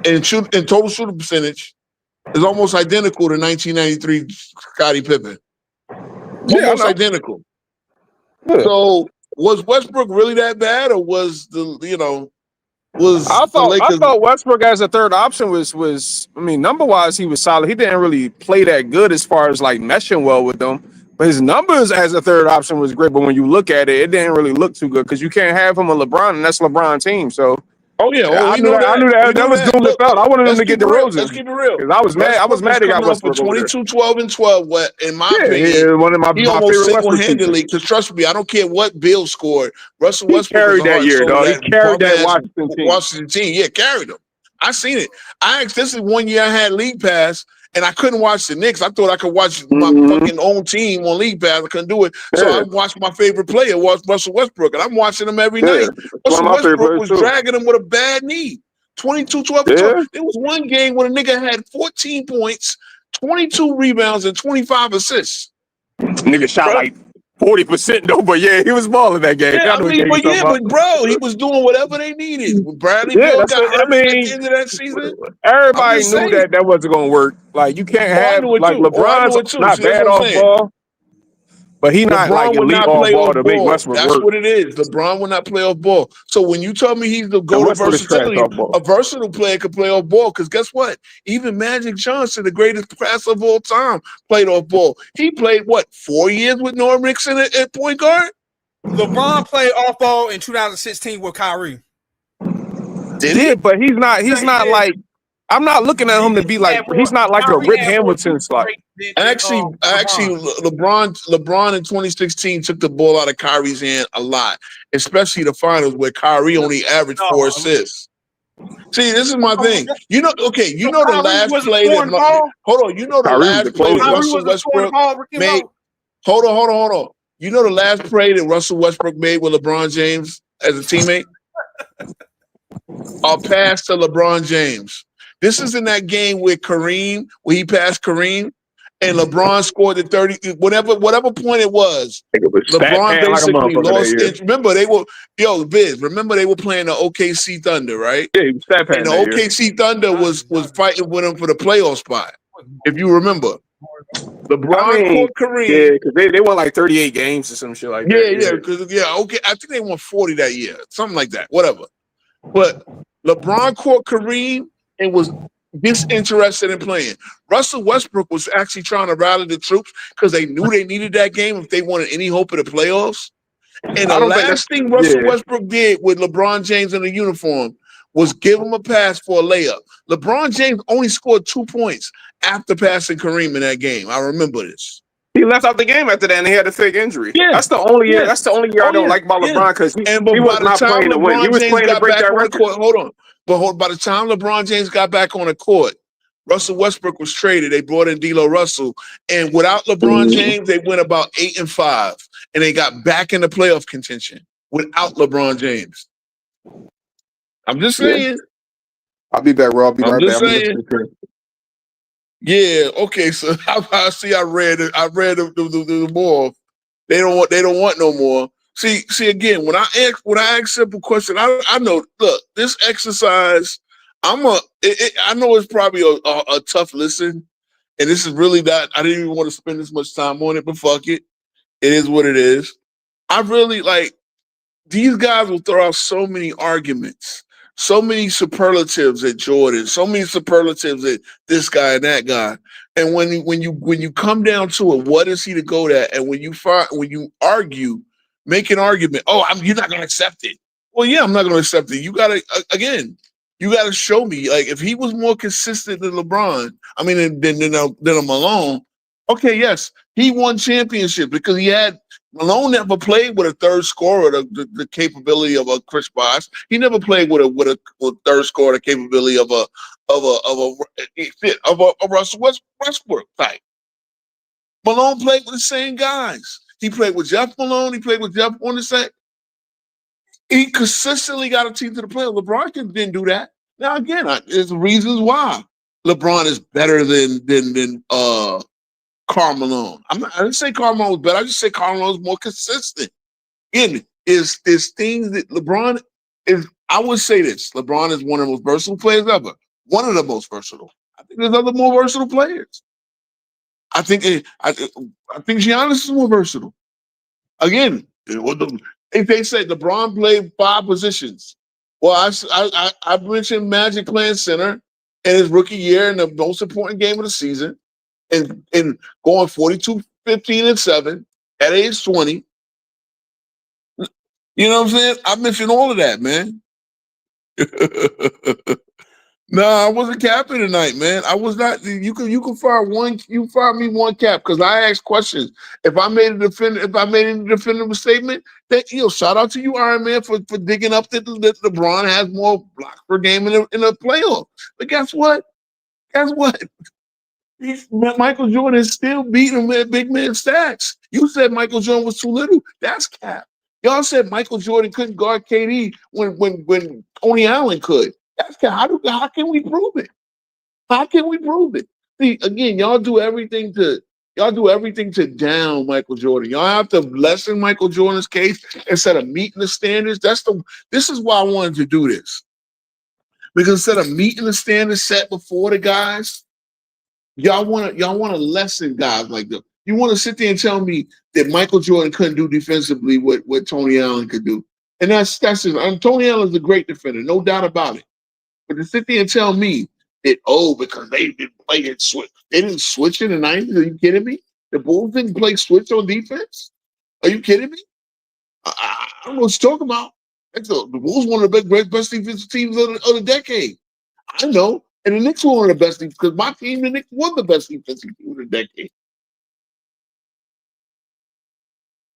and total shooting percentage is almost identical to 1993 Scottie Pippen. Yeah, I Almost know. identical. Yeah. So was Westbrook really that bad, or was I the Lakers? thought Westbrook as a third option was I mean, number wise he was solid. He didn't really play that good as far as like meshing well with them. But his numbers as a third option was great. But when you look at it, it didn't really look too good because you can't have him with LeBron, and that's LeBron's team. So Oh yeah, I we knew know that. I that. knew that We that know was that. doom to Look, felt. I wanted him let's to get keep it the real. Rosen Let's keep it real. because I was mad. I was Westbrook mad was they got coming off of Westbrook over there. 22, 12, and 12. What, in my Yeah, opinion, one of my he almost favorite Westbrook single-handedly. seasons. Because trust me, I don't care what Bill scored. Russell He Westbrook was carried the that heart and year, soul of dog. He that carried that bum-ass Washington team. Washington team. Yeah, carried them. I seen it. This is one year I had League Pass, and I couldn't watch the Knicks. I thought I could watch my fucking own team on League Pass. I couldn't do it. So I watched my favorite player, was Russell Westbrook, and I'm watching him every night. One of Russell my favorite Westbrook players was too. dragging him with a bad knee. 22, 12, and 12. There was one game when a nigga had 14 points, 22 rebounds, and 25 assists. Nigga shot like 40% though, but yeah, he was balling that game. Yeah, I know what game you're talking about. but bro, he was doing whatever they needed. When Bradley Yeah, Beal that's got it. I hurt at the mean, end of that season, everybody just knew saying. that wasn't gonna work. Like you can't I have knew it like too. I LeBron's knew it too. not See, that's bad what I'm off saying. ball, but he not like LeBron would elite not off play ball off to make ball. Westbrook That's work. what it is. LeBron would not play off ball. So when you tell me he's the And go to Westbrook is trash versatility, off ball. a versatile player could play off ball. Because guess what? Even Magic Johnson, the greatest passer of all time, played off ball. He played 4 years with Norm Nixon at point guard? LeBron played off ball in 2016 with Kyrie. Did he? Yeah, but he's not like I'm not looking at him to be like he's not like a Rip Hamilton slot. Actually, LeBron in 2016 took the ball out of Kyrie's hand a lot, especially the finals where Kyrie only averaged 4 assists. See, this is my thing. The last play that hold on, the last play that Russell Westbrook made. Hold on. You know the last play that Russell Westbrook made with LeBron James as a teammate? A pass to LeBron James. This is in that game with Kareem, where he passed Kareem, and LeBron scored the 30, whatever point it was. LeBron basically lost it. Remember, they were Biz. Remember, they were playing the OKC Thunder, right? Yeah, he was stat And the OKC Thunder was fighting with him for the playoff spot. If you remember, LeBron caught Kareem. Yeah, because they won like 38 games or some shit like that. Okay. I think they won 40 that year, something like that. Whatever. But LeBron caught Kareem and was disinterested in playing. Russell Westbrook was actually trying to rally the troops because they knew they needed that game if they wanted any hope of the playoffs. And the last thing Russell Westbrook did with LeBron James in the uniform was give him a pass for a layup. LeBron James only scored 2 points after passing Kareem in that game. I remember this. He left out the game after that, and he had a fake injury. Yeah. That's the only year. That's the only year I don't like about LeBron because he was not playing to win. He was playing to break that record. Hold on. But by the time LeBron James got back on the court, Russell Westbrook was traded. They brought in D'Lo Russell. And without LeBron James, they went about 8-5. And they got back in the playoff contention without LeBron James. I'm just saying. I'll be back, Rob. I'll be right back. Saying. Yeah, okay. So I see I read the more. They don't want no more. See again, when I ask simple question, I know, look, this exercise, I know it's probably a tough listen, and this is really not, I didn't even want to spend this much time on it, but fuck it. It is what it is. I really these guys will throw out so many arguments, so many superlatives at Jordan, so many superlatives at this guy and that guy. And when you come down to it, what is he to go at? And when you argue, make an argument. Oh, you're not gonna accept it. Well, yeah, I'm not gonna accept it. You gotta show me. Like if he was more consistent than LeBron, than a Malone. Okay, yes, he won championship because he had. Malone never played with a third scorer, the capability of a Chris Bosh. He never played with a third scorer, the capability of a Russell Westbrook type. Malone played with the same guys. He played with Jeff Malone. He played with Jeff Hornacek. He consistently got a team to the playoffs. LeBron didn't do that. Now again, there's reasons why LeBron is better than Karl Malone. I didn't say Karl Malone was better. I just say Karl Malone is more consistent. Again, is things that LeBron is. I would say this: LeBron is one of the most versatile players ever. One of the most versatile. I think there's other more versatile players. I think Giannis is more versatile. Again, if they say LeBron played 5 positions, well, I mentioned Magic playing center in his rookie year in the most important game of the season, and going 42, 15, and 7 at age 20. You know what I'm saying? I mentioned all of that, man. No, I wasn't capping tonight, man. I was not. You can fire one. You fire me one cap because I asked questions. If I made a definitive statement, then shout out to you, Iron Man, for digging up that LeBron has more blocks per game in a playoff. But guess what? Michael Jordan is still beating him at big man stats. You said Michael Jordan was too little. That's cap. Y'all said Michael Jordan couldn't guard KD when Tony Allen could. That's cap. How can we prove it? How can we prove it? See, again, y'all do everything to down Michael Jordan. Y'all have to lessen Michael Jordan's case instead of meeting the standards. This is why I wanted to do this. Because instead of meeting the standards set before the guys, y'all want to lessen guys like them. You want to sit there and tell me that Michael Jordan couldn't do defensively what Tony Allen could do. And that's just, Tony Allen's a great defender, no doubt about it. But to sit there and tell me that, because they didn't play it switch. They didn't switch in the 90s. Are you kidding me? The Bulls didn't play switch on defense? Are you kidding me? I don't know what you're talking about. The Bulls one of the best defensive teams of the decade. I know. And the Knicks were one of the best teams because my team, the Knicks, was the best defensive team of the decade.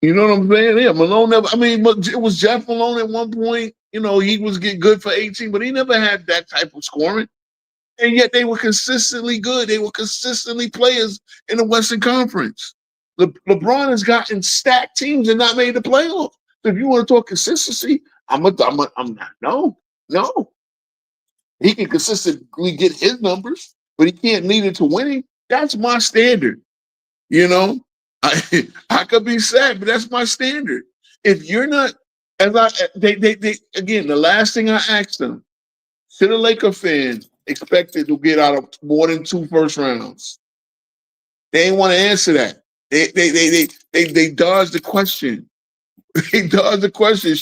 You know what I'm saying? Yeah, Malone never. I mean, it was Jeff Malone at one point. He was getting good for 18, but he never had that type of scoring. And yet they were consistently good. They were consistently players in the Western Conference. LeBron has gotten stacked teams and not made the playoffs. So if you want to talk consistency, I'm not. No. He can consistently get his numbers, but he can't lead it to winning. That's my standard. I could be sad, but that's my standard. If you're not, they again, the last thing I asked them, should a Laker fan expected to get out of more than 2 first rounds? They didn't want to answer that. They dodged the question. They dodged the question.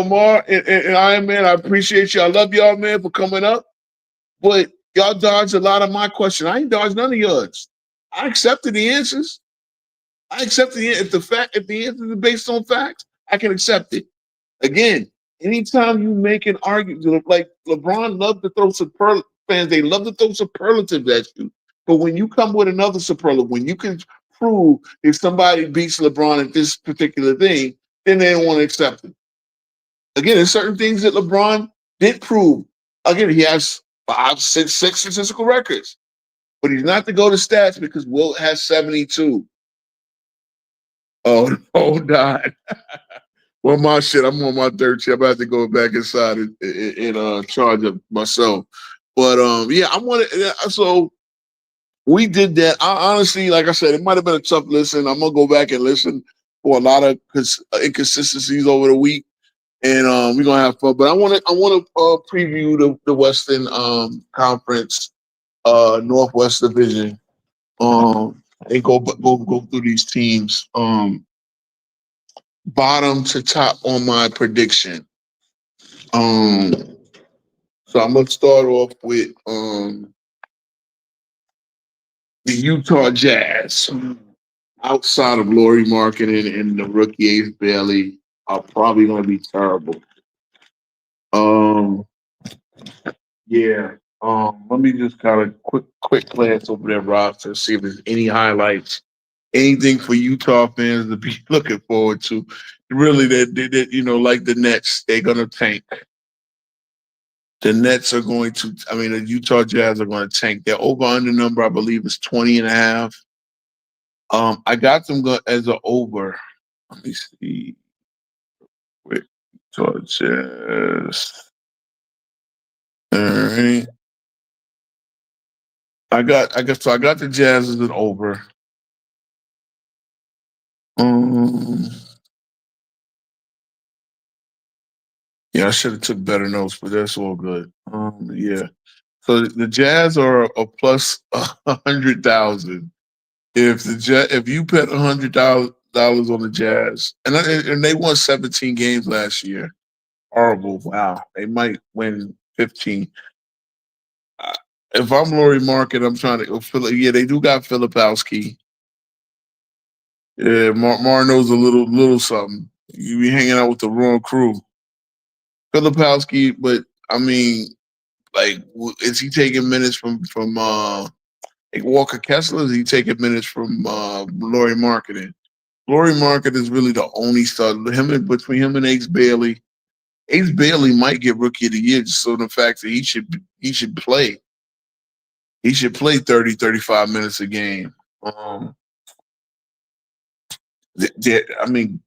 Mar and Iron Man, I appreciate you. I love y'all, man, for coming up. But y'all dodged a lot of my questions. I ain't dodged none of yours. I accepted the answers. If the answers are based on facts, I can accept it. Again, anytime you make an argument, like LeBron loved to throw fans, they love to throw superlatives at you. But when you come with another superlative, when you can prove if somebody beats LeBron at this particular thing, then they don't want to accept it. Again, there's certain things that LeBron did prove. Again, he has 5, 6 statistical records. But he's not to go to stats because Wilt has 72. Oh, God. Well, my shit, I'm on my 3rd chip. I have to go back inside and charge up myself. But, so we did that. I honestly, like I said, it might have been a tough listen. I'm going to go back and listen for a lot of inconsistencies over the week. And we're going to have fun. But I want to preview the Western Conference Northwest Division and go through these teams bottom to top on my prediction. So I'm gonna start off with the Utah Jazz. Outside of Lauri Markkanen and the rookie Ace Bailey are probably gonna be terrible. Let me just kind of quick glance over their roster, see if there's any highlights, anything for Utah fans to be looking forward to. Really, that like the Nets, they're gonna tank. The Nets are going to. The Utah Jazz are going to tank. Their over/under number, I believe, is 20.5. I got them as an over. Let me see. Wait, so it's just all right. I got the Jazz as an over. Um, yeah, I should have took better notes, but that's all good. Yeah. So the Jazz are a plus 100,000. If you bet $100 on the Jazz, and they won 17 games last year, horrible. Wow, they might win 15. Uh, If I'm Laurie Market, I'm trying to. Yeah, they do got Filipowski. Yeah, Mar knows a little something. You be hanging out with the wrong crew. Filipowski, but I mean, like, is he taking minutes from like Walker Kessler? Is he taking minutes from Laurie Marketing? Laurie Market is really the only star. Between him and Ace Bailey. Ace Bailey might get Rookie of the Year just so the fact that he should play. He should play 30, 35 minutes a game. I mean,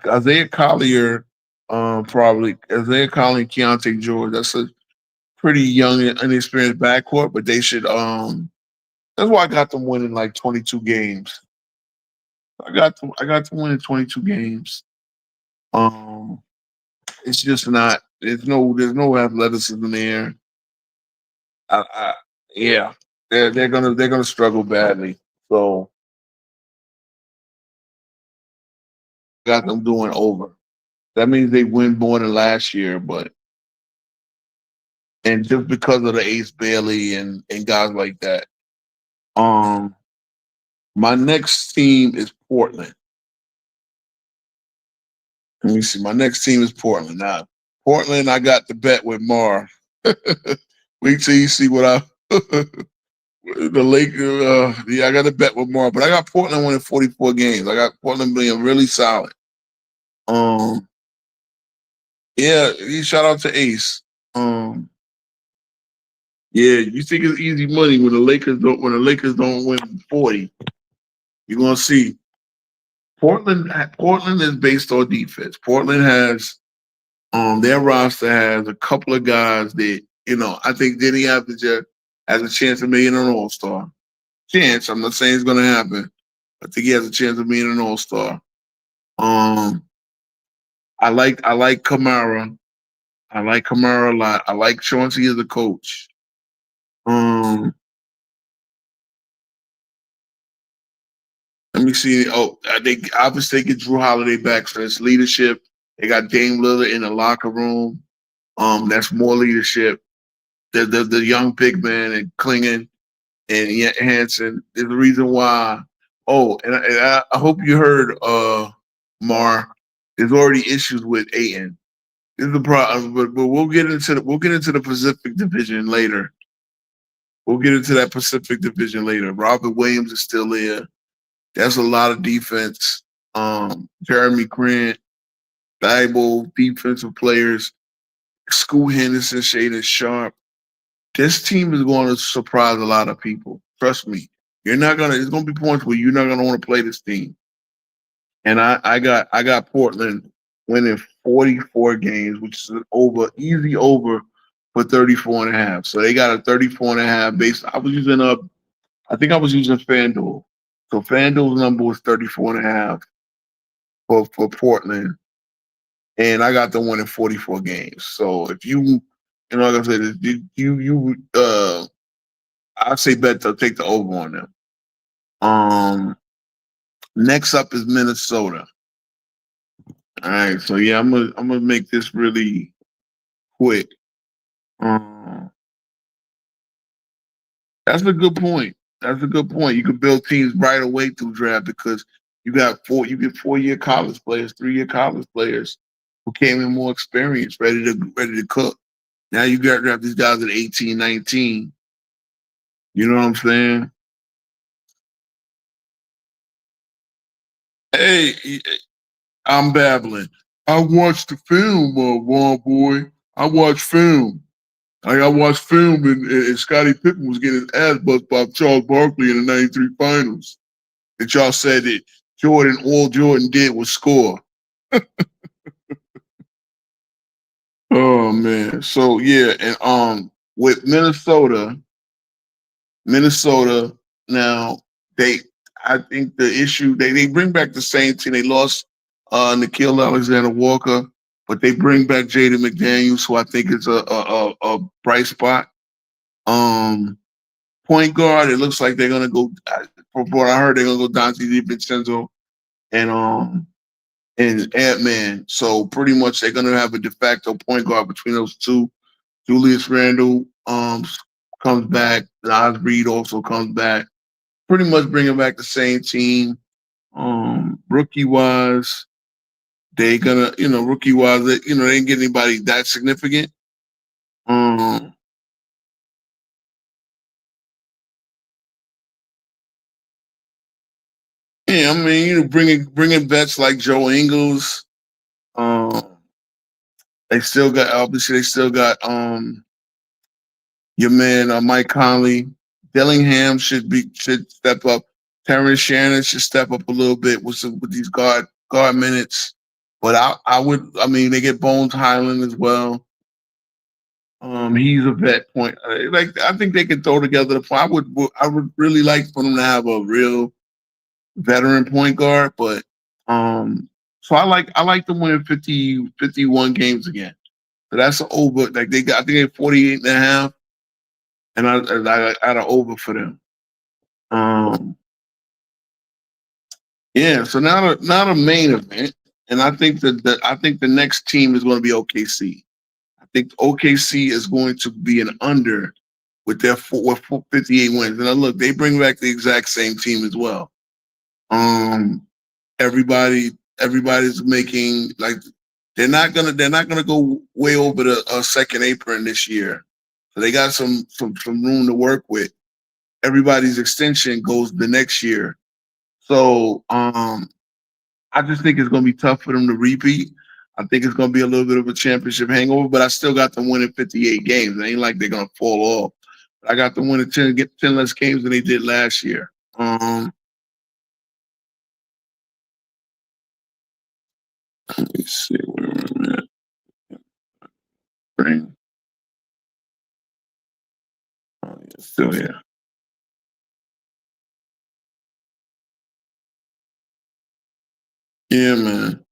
Isaiah Collier, probably Isaiah Collier and Keontae George. That's a pretty young and inexperienced backcourt, but they should. That's why I got them winning like 22 games. I got them winning 22 games. It's just not. There's no athleticism there. Yeah, they're gonna struggle badly. So got them doing over. That means they win more than last year, but and just because of the Ace Bailey and guys like that. Um, my next team is Portland. Let me see. My next team is Portland. Now, Portland, I got the bet with Mar. Wait till you see what I. The Lakers, yeah, I got a bet with Mar, but I got Portland winning 44 games. I got Portland being really solid. Yeah, shout out to Ace. Yeah, you think it's easy money when the Lakers don't win 40. You're gonna see. Portland is based on defense. Portland has their roster has a couple of guys that, I think Denny Avdija has a chance of being an all-star. Chance. I'm not saying it's gonna happen. I think he has a chance of being an all-star. I like Kamara. I like Kamara a lot. I like Chauncey as a coach. Let me see. Oh, they obviously get Drew Holiday back, so it's leadership. They got Dame Lillard in the locker room. That's more leadership. The young big man and Klingon and Hanson is the reason why. Oh, and I hope you heard, Mar. There's already issues with Aiton. This is the problem, but we'll get into the Pacific Division later. We'll get into that Pacific Division later. Robert Williams is still there. That's a lot of defense. Jeremy Grant, valuable defensive players. Scoot Henderson, Shaden Sharp. This team is going to surprise a lot of people. Trust me. You're not gonna. There's gonna be points where you're not gonna want to play this team. And I got Portland winning 44 games, which is an easy over for 34 and a half. So they got a 34 and a half base. I think I was using FanDuel. So FanDuel's number was 34 and a half for Portland. And I got them winning 44 games. So if like I said, I'd say bet to take the over on them. Next up is Minnesota. All right, so yeah, I'm gonna make this really quick. That's a good point. That's a good point. You can build teams right away through draft because you get 4-year college players, 3-year college players who came in more experienced, ready to cook. Now you got to draft these guys at 18, 19. You know what I'm saying? Hey, I'm babbling. I watched the film, Ron Boy. I watched film. I watched film and Scottie Pippen was getting his ass bust by Charles Barkley in the '93 finals. that y'all said that all Jordan did was score. Oh man. So yeah, and with Minnesota now I think the issue they bring back the same team. They lost Nikhil Alexander Walker, but they bring back Jaden McDaniels, who I think is a bright spot. Point guard, it looks like they're gonna go. From what I heard, they're gonna go Dante DiVincenzo and Ant-Man. So pretty much they're gonna have a de facto point guard between those two. Julius Randle comes back. Nas Reed also comes back. Pretty much bringing back the same team. Rookie wise, they gonna they didn't get anybody that significant. Yeah, I mean, bringing vets like Joe Ingles. They still got your man Mike Conley. Dillingham should step up. Terrence Shannon should step up a little bit with these guard minutes. But I mean they get Bones Highland as well. He's a vet point. I think they can throw together the point. I would really like for them to have a real veteran point guard, but so I like them winning 51 games again. So that's an over. Like I think they have 48.5, and I had an over for them. Yeah. So now the main event, and I think the next team is going to be OKC. I think OKC is going to be an under with their 58 wins. And look, they bring back the exact same team as well. Everybody's making like they're not gonna go way over the second apron this year. So they got some room to work with. Everybody's extension goes the next year. So I just think it's gonna be tough for them to repeat. I think it's gonna be a little bit of a championship hangover, but I still got them winning 58 games. It ain't like they're gonna fall off. I got them winning 10 less games than they did last year. Let me see where I'm at. Oh, yeah, still here. Yeah, man.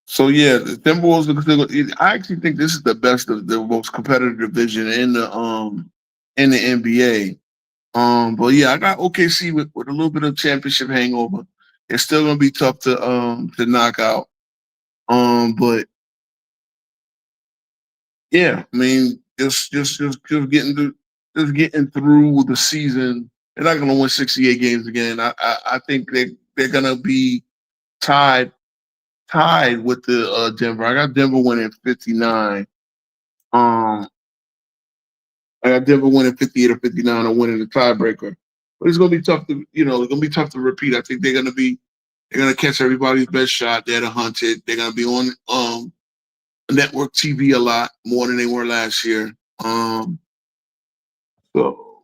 So yeah, the Timberwolves are still. I actually think this is the best of the most competitive division in the NBA. But yeah, I got OKC with a little bit of championship hangover. It's still gonna be tough to knock out. But yeah, I mean, just getting through the season. They're not gonna win 68 games again. I think they're gonna be tied with the Denver. I got Denver winning 59. I got Denver winning 58 or 59 or winning the tiebreaker. But it's gonna be tough to repeat. I think they're gonna catch everybody's best shot. They're the hunted. They're gonna be on network TV a lot more than they were last year. So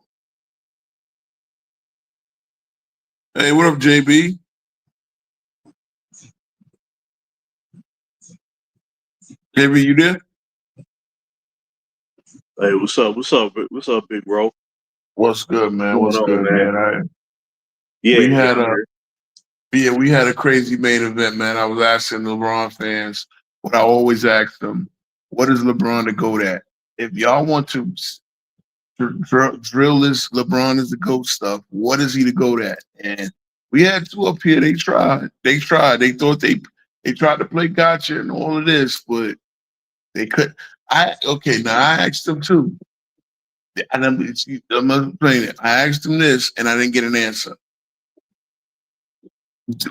hey, what up, JB? JB, you there? Hey, what's up? What's up, big bro? What's good, man? What's What's going on, good, man? man? Yeah, we had a crazy main event, man. I was asking LeBron fans what I always ask them: what is LeBron to go at? If y'all want to drill this LeBron is the GOAT stuff, what is he to go at? And we had two up here. They tried. They thought they tried to play gotcha and all of this, but they could. Now I asked them too. And I'm playing it. I asked them this, and I didn't get an answer.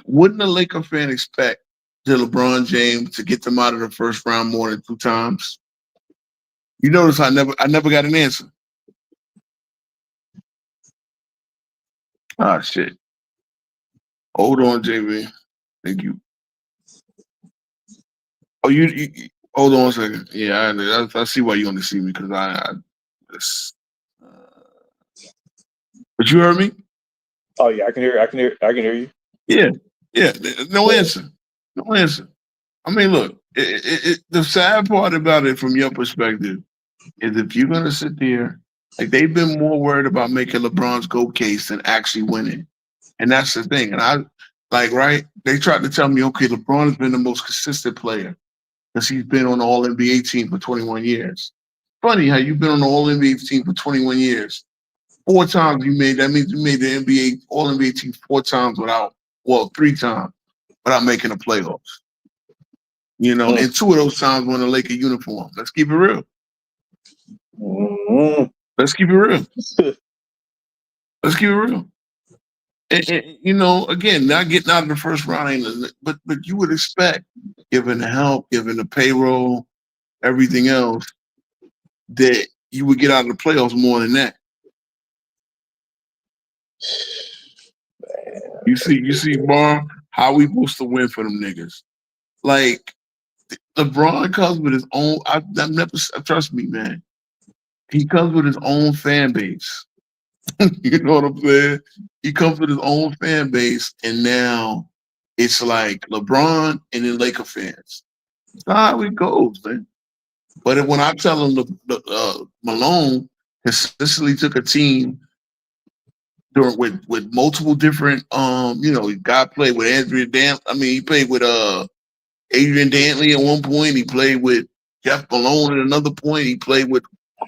Wouldn't a Laker fan expect the LeBron James to get them out of the first round more than 2 times? You notice I never got an answer. Ah, shit. Hold on, JB. Thank you. Oh, you hold on a second. Yeah, I see why you want to see me because but you heard me? Oh yeah, I can hear. I can hear. I can hear you. Yeah, yeah. No answer. No answer. I mean, look. The sad part about it, from your perspective, is if you're gonna sit there, like they've been more worried about making LeBron's GOAT case than actually winning, and that's the thing. And I like, right? They tried to tell me, okay, LeBron has been the most consistent player because he's been on the All NBA team for 21 years. Funny how you've been on the All NBA team for 21 years. 4 times you made, that means you made the NBA All NBA team 4 times without, well, 3 times without making the playoffs. You know, and 2 of those times were in a Laker uniform. Let's keep it real. Let's keep it real. Let's keep it real. And, you know, again, not getting out of the first round, but you would expect, given the help, given the payroll, everything else, that you would get out of the playoffs more than that. You see, Bar, how we supposed to win for them niggas? Like LeBron comes with his own. I've never, trust me, man. He comes with his own fan base. You know what I'm saying? He comes with his own fan base, and now it's like LeBron and then Laker fans. That's how it goes, man. But when I tell him Malone consistently took a team with multiple different you know, God played with Andrea Dan. I mean, he played with Adrian Dantley at one point. He played with Jeff Malone at another point. He played with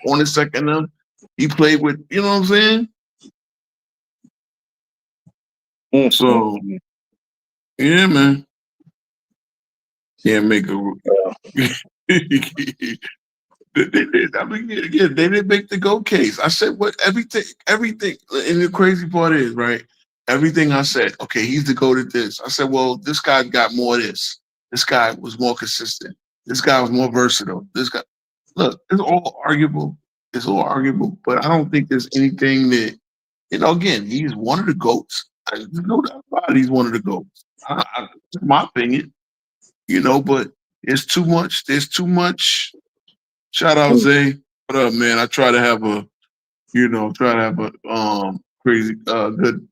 Hornacek and them. He played with, you know what I'm saying? So yeah, man. Yeah, make a. I mean, yeah, they didn't make the GOAT case. I said what everything, and the crazy part is, right? Everything I said, okay, he's the GOAT at this. I said, well, this guy got more of this. This guy was more consistent. This guy was more versatile. This guy, look, it's all arguable. It's all arguable, but I don't think there's anything that, you know. Again, he's one of the GOATs. There's no doubt about it. He's one of the GOATs. That's my opinion, you know. But there's too much. There's too much. Shout out Zay. What up, man? I try to have a, you know, crazy good.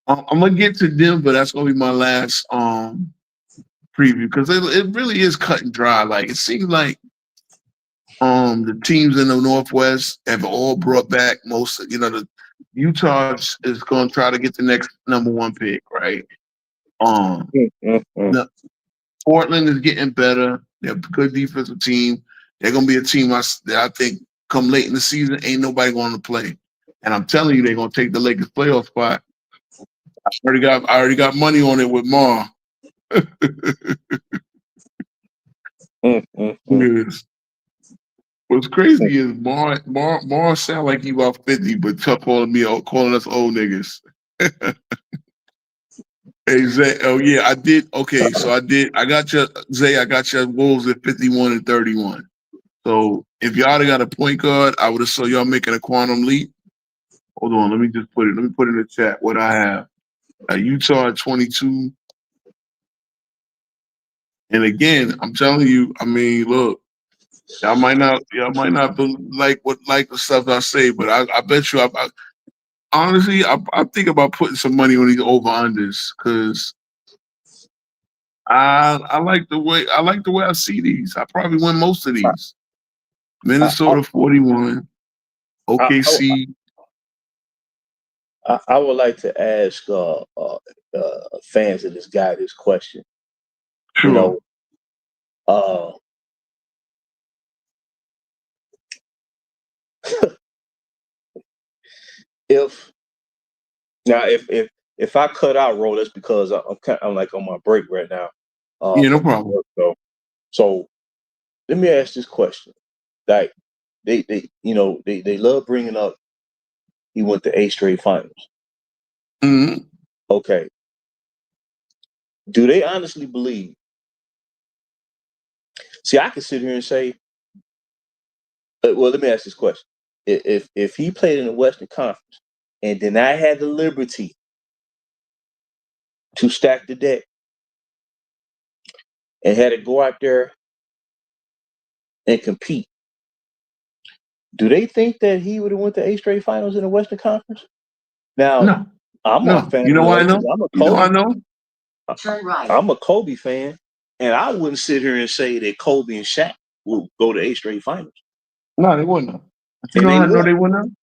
I'm gonna get to Denver. That's gonna be my last preview because it really is cut and dry. Like it seems like the teams in the Northwest have all brought back most. You know, the Utah is going to try to get the next #1 pick, right? The, Portland is getting better. They're a good defensive team. They're going to be a team that I think come late in the season, ain't nobody going to play. And I'm telling you, they're going to take the Lakers playoff spot. I already got money on it with Mar. Yes. What's crazy is Mar sound like he about 50, but Chuck calling us old niggas. Hey Zay, oh yeah, I did. Okay, so I got your Zay. I got your Wolves at 51 and 31. So if y'all got a point guard, I would have saw y'all making a quantum leap. Hold on, let me put it in the chat what I have. Utah at 22. And again, I'm telling you, I mean, look, y'all might not like the stuff I say, but I bet you, honestly, I think about putting some money on these over unders because I like the way I see these. I probably win most of these. Minnesota 41, OKC. I would like to ask fans of this guy this question. Sure. You know, if I cut out roll, that's because I'm like on my break right now. Yeah, no problem. So let me ask this question. Like they love bringing up he went to 8 straight finals. Mm-hmm. Okay. Do they honestly believe? See, I can sit here and say, well, let me ask this question. If he played in the Western Conference and then I had the liberty to stack the deck and had to go out there and compete, do they think that he would have went to 8 straight finals in the Western Conference? Now, No. I'm a No. fan You of know the why I Lakers. know? I'm a You know why I Kobe. know? I'm a Kobe fan, and I wouldn't sit here and say that Kobe and Shaq will go to 8 straight finals, No, they wouldn't. You and know they how I know won. they wouldn't?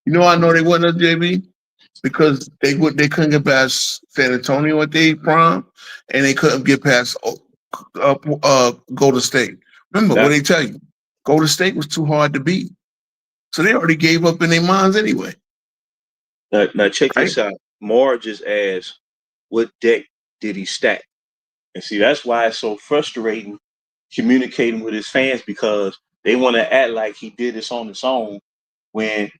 You know how I know they wouldn't, JB? Because they couldn't get past San Antonio at their prime, and they couldn't get past Golden State. Remember what Now, they tell you? Golden State was too hard to beat, so they already gave up in their minds anyway, now check right? this out. Moore just asked, "What deck did he stack?" And see, that's why it's so frustrating communicating with his fans because they want to act like he did this on his own when Of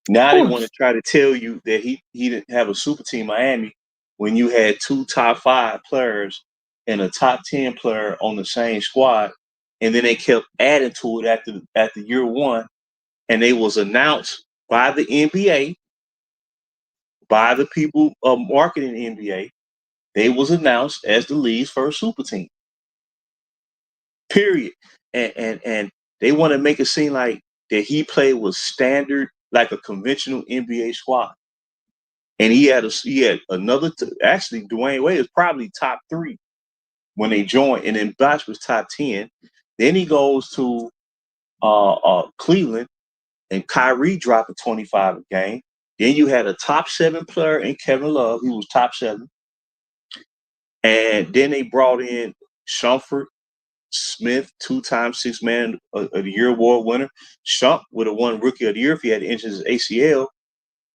now they want to course. try to tell you that he didn't have a super team Miami when you had 2 top 5 players and a top 10 player on the same squad, and then they kept adding to it after year one, and they was announced by the NBA, by the people marketing the NBA, they was announced as the league's first super team. Period. And they want to make it seem like that he played with standard, like a conventional NBA squad. And he had another. Actually, Dwayne Wade is probably top 3 when they joined, and then Bosh was top 10. Then he goes to Cleveland, and Kyrie dropping 25 a game. Then you had a top 7 player in Kevin Love, who was top 7, and then they brought in Shumpert Smith, 2-time Six-Man of the Year award winner. Shump would have won Rookie of the Year if he had injured his ACL.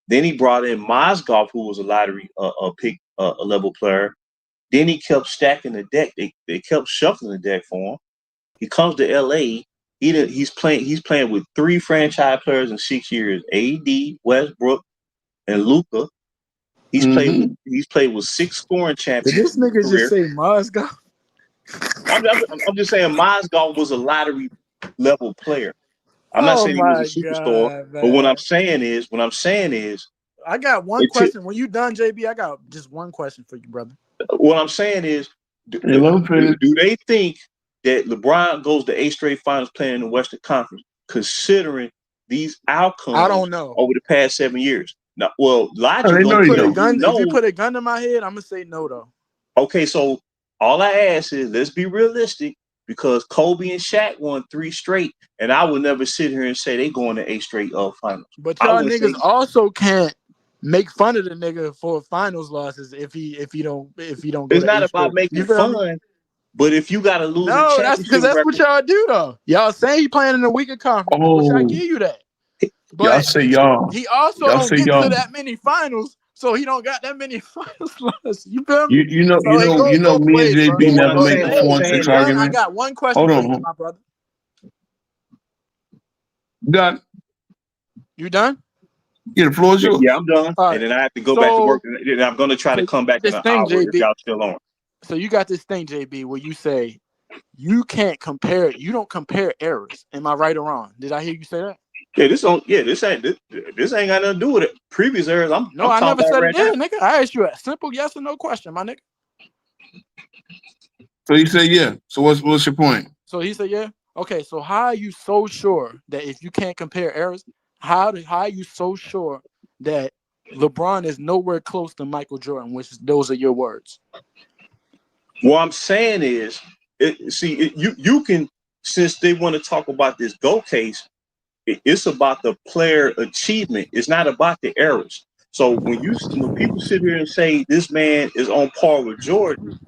Then he brought in Mozgov, who was a lottery pick, a level player. Then he kept stacking the deck. They kept shuffling the deck for him. He comes to LA. He's playing with 3 franchise players in 6 years: AD, Westbrook, and Luka. Mm-hmm. He's played with 6 scoring Did champions this in his nigga just career. say Mozgov? I'm just saying Mozgov was a lottery level player. I'm not Oh saying he was my a superstar, god, but what man. I'm saying is, I got one it took, question. When you done, JB, I got just one question for you, brother. what I'm saying is, do, Hey, let them finish. do they think that LeBron goes to 8 straight finals playing in the Western Conference, considering these I outcomes don't know. over the past 7 years? Now, well, Oh, logic they If gonna know you they put tell a don't. you gun, if you no. put a gun to my head, I'm gonna say no though. Okay, so all I ask is let's be realistic because Kobe and Shaq won 3 straight, and I would never sit here and say they going to 8 straight finals. But I y'all wouldn't niggas say also can't make fun of the nigga for finals losses if he don't go it's to not eight about straight. making You feel me? fun, but if you got a losing No, that's because championship that's what record, y'all do though. Y'all say he playing in a weaker conference, which I Oh, give you that. y'all But say y'all. he also Y'all don't say get to y'all. that many finals, so he don't got that many finals losses. You feel me? You know So it goes both me and ways, bro. but JB never But make a what I'm hey, 4 and if 6 you saying is, done, I argument. got one question Hold for you, on. my brother. Got You done? yeah, the floor is yeah, yours. I'm done, All and right. then I have to go back to work, So, and then I'm going to try to so come back in this an thing, hour if JB. y'all still on. So you got this thing, JB, where you say you can't compare. You don't compare errors. Am I right or wrong? Did I hear you say that? Yeah, this ain't got nothing to do with it. Previous errors, I'm No, I talking never about said it right now. did, nigga. I asked you a simple yes or no question, my nigga. So you say yeah. So what's your point? So he said, yeah. Okay, so how are you so sure that if you can't compare errors, how are you so sure that LeBron is nowhere close to Michael Jordan, which those are your words? What I'm saying is, you can, since they want to talk about this GO case, it's about the player achievement. It's not about the errors. So when people sit here and say this man is on par with Jordan,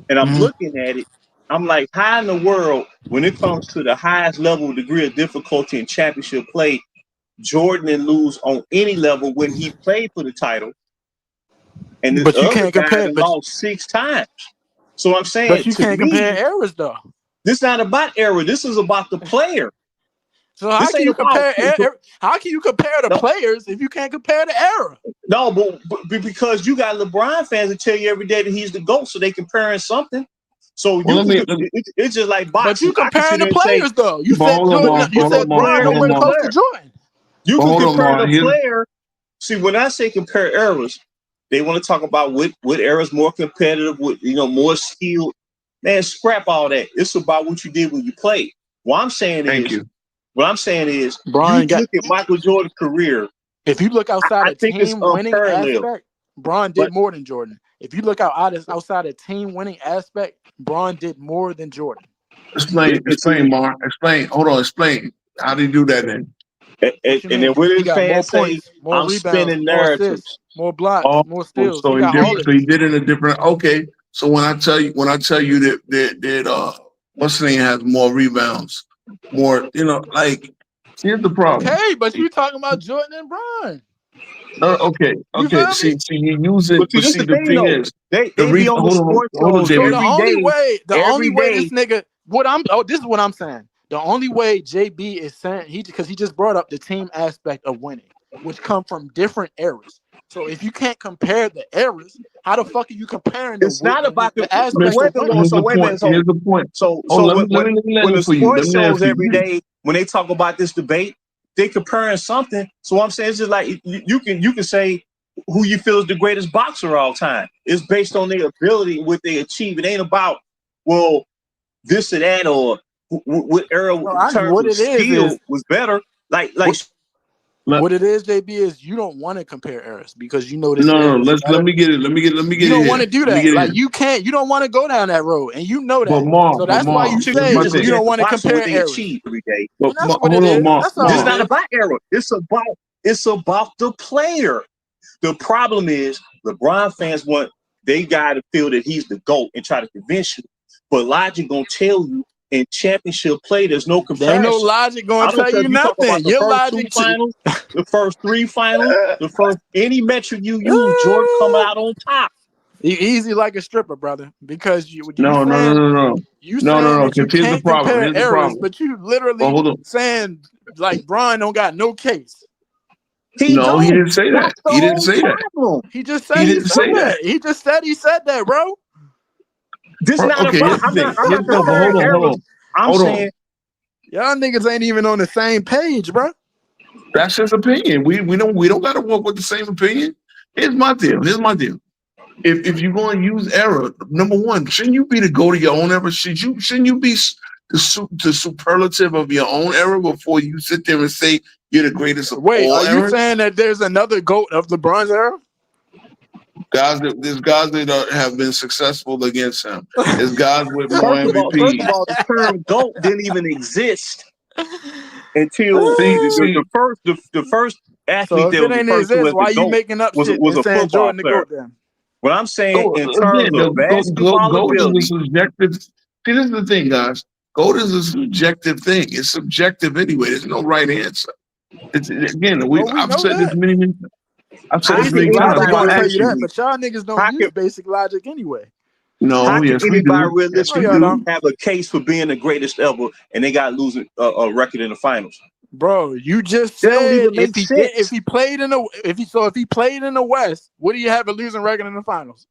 and I'm Mhm. looking at it, I'm like, how in the world, when it comes to the highest level degree of difficulty in championship play, Jordan didn't lose on any level when he played for the title, and this But you other can't guy compare. that lost 6 times. So I'm saying, But you to can't compare me, errors though. this is not about error. This is about the player. So how This can ain't you about compare? How can you compare the no, players if you can't compare the error? no, but because you got LeBron fans that tell you every day that he's the GOAT, so they comparing something. So Well, you can. It's just like But you boxing. I can comparing sit the there and say, players though. You but said hold on, Jordan. Mar. You you Hold can on, said Mar. Bron compare Hold on, the nowhere Mar. close to player. Jordan. You But can hold on, compare Mar. the Here, player. See, when I say compare errors, they want to talk about what era is more competitive, more skilled. Man, scrap all that. It's about what you did when you played. thank you. What I'm saying is, you Bron got look at Michael Jordan's career. If you look outside I of think it's team winning unparalleled. aspect, Bron But did more than Jordan. If you look outside of team winning aspect, Bron did more than Jordan. it's Explain, Mark. Explain. Hold on. Explain. How do you do that then? What you and then mean? what He did got more fans say? points, more I'm rebounds, spinning more assists, narratives. more blocks, Oh, more steals. so He he got did. all of So he this. did it in a different. Okay. So when I tell you that what's the name has more rebounds, more, like, here's the problem. Okay, but you talking about Jordan and Bron. Okay. You Okay. feel me? See, he use it, But see, but this see, the the thing thing though. is, They be on the sports hold on, shows So JB. the only way this nigga this is what I'm saying. The only way JB is saying because he just brought up the team aspect of winning, which come from different eras. So if you can't compare the eras, how the fuck are you comparing It's not about the so aspect of wait a minute, winning? Here's so the wait a minute. point. Here's the point. Oh, So let me land when the it for you. Let sports me land it shows for every you. day, when they talk about this debate, they comparing something. So I'm saying it's just like you can say who you feel is the greatest boxer of all time. It's based on their ability, what they achieve. It ain't about this or that or what era No, in terms what of it is skill was better. Like what it is, JB, is you don't want to compare eras because you know this No, era no. is Let better. me get it. Let me get You it don't want here. to do Let me that. get it Like here. you don't want to go down that road, and you know But that. Mark, So that's why you here's say my just you thing. looking at don't the want to box and what compare they eras. achieve every day. But And that's what it hold on, is. Mark. That's all This it is not is. about era. It's about the player. The problem is LeBron fans they got to feel that he's the GOAT and try to convince you. But logic gonna tell you in championship play, there's no There ain't no comparison. logic going I to don't tell care you if you talk about nothing. the Your first two logic to finals, the first three finals, the first any metric you use, Jordan coming out on top. you easy like a stripper, brother. Because you No, no, no, saying no, no. No. that you Because here's the can't problem. compare Here's the eras, problem. but you But literally hold on. saying like Bron don't got no case. He No, he don't. didn't say that. That's the He didn't whole say that. problem. He just He said didn't say that. that. He just said that, bro. This Bro, not okay, about. here's the thing. I'm not But comparing eras. I'm hold on. saying Y'all niggas ain't even on the same page, bro. That's his opinion. We don't gotta walk with the same opinion. Here's my deal. If you're going to use error, number one, shouldn't you be the go to your own error? Shouldn't you be the superlative of your own error before you sit there and say you're the greatest of Wait, all are you errors? saying that there's another GOAT of LeBron's era? There's guys that have been successful against him. There's guys with more first of MVPs. all, the term GOAT didn't even exist until See, the first So athlete if that it was ain't referred to exist, as the why you GOAT making up was shit was and a saying football Jordan the player. GOAT then? What I'm saying oh, in terms again, of basketball goat is a ability, subjective. See, this is the thing, guys. Goat is a subjective thing. It's subjective anyway. There's no right answer. It's again. Oh, we I've know said this that. many times. I've said how this can Basic many times. logic If anybody gonna I tell ask you that, you, realistically but y'all niggas don't how use can basic logic anyway. no, yes, we anybody do. Yes, No, we y'all realistically don't. do. have a case for being the greatest ever and they got losing a record in the finals? Bro, you just That don't said even make if sense. he played in the West, would he have a losing record in the finals?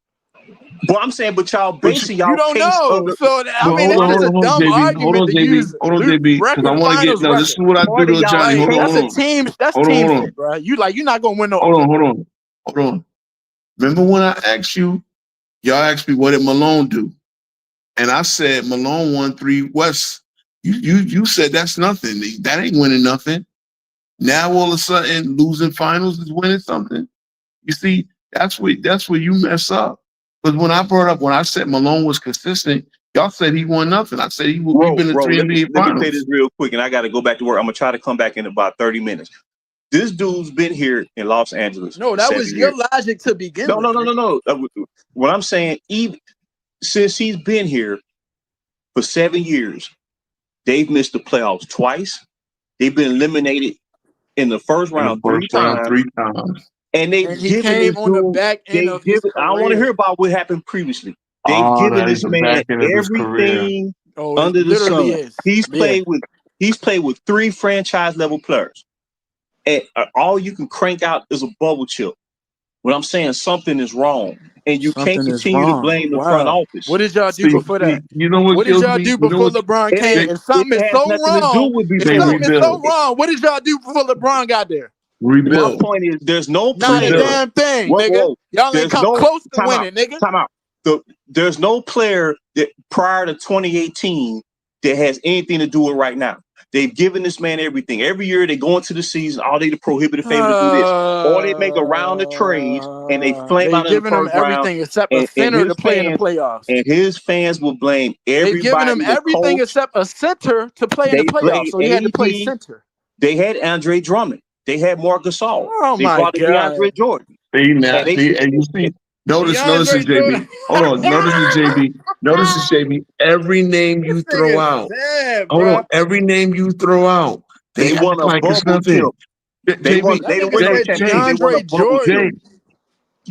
But I'm saying, but y'all But you, basing You y'all don't case of know. the. So I but mean, hold it's on, just hold a on, hold on, dumb JB. argument to use Hold on, JB. Because I want to get. finals No, this is record. what I do Part of to y'all Johnny. Hold on, That's hold case. a on, team. That's hold on, team hold shit, on, bro. You're not gonna win no argument. hold on. Remember when I asked you? Y'all asked me what did Malone do, and I said Malone won 3 West. You said that's nothing. That ain't winning nothing. Now all of a sudden losing finals is winning something. You see, that's where you mess up. Because when I said Malone was consistent, y'all said he won nothing. I said he been in Bro, 3 NBA let me say finals. this real quick, and I got to go back to work. I'm gonna try to come back in about 30 minutes. This dude's been here in Los Angeles No, for that 7 was your years. logic to begin No, with. no, no, no, no. What I'm saying, even since he's been here for 7 years, they've missed the playoffs twice. They've been eliminated in the first In the round first 3 round times, 3 times. and they've And he given came this on the dude. back end They've of his given. I don't want to career. hear about what happened previously. They've Oh, given that is this the man back end of his career. everything Oh, it under the literally sun. is. He's Yeah. played with 3 franchise level players, and all you can crank out is a bubble chip. What I'm saying, something is wrong, and you can't Something is continue to wrong. blame the front Wow. office. What did y'all do See, before that? you know what What did kills y'all me? do You know before what? LeBron It came? ain't. They If It something is has so nothing to do wrong, with if they before. something is so rebuild. wrong, what did y'all do before LeBron got there? My Rebuild. point is, there's no Not a player. Rebuild. damn thing, Whoa, nigga. whoa. Y'all ain't There's come no close to time out. winning, nigga. Time out. There's no player that prior to 2018 that has anything to do with right now. They've given this man everything. Every year they go into the season, all they the prohibited favor to do this. Or they make a round of trades and they flame out in the giving him first round. everything except a And center his to play in the fans playoffs. and his fans will blame They've given him everybody. The everything coach, except a center to play in the they blame playoffs, so he had to play AD. center. They had Andre Drummond. They had Marc Gasol. Oh They my brought in God. DeAndre Jordan. See now, And they see, and you see, notice DeAndre this, JB. Hold on, notice this, JB. Notice this, JB. Every name you throw out, Sad, hold bro. on, every name you throw out, They won act a like it's bubble nothing. chip. They won. JB, They That didn't nigga win no said championship. They won a DeAndre bubble chip. Jordan.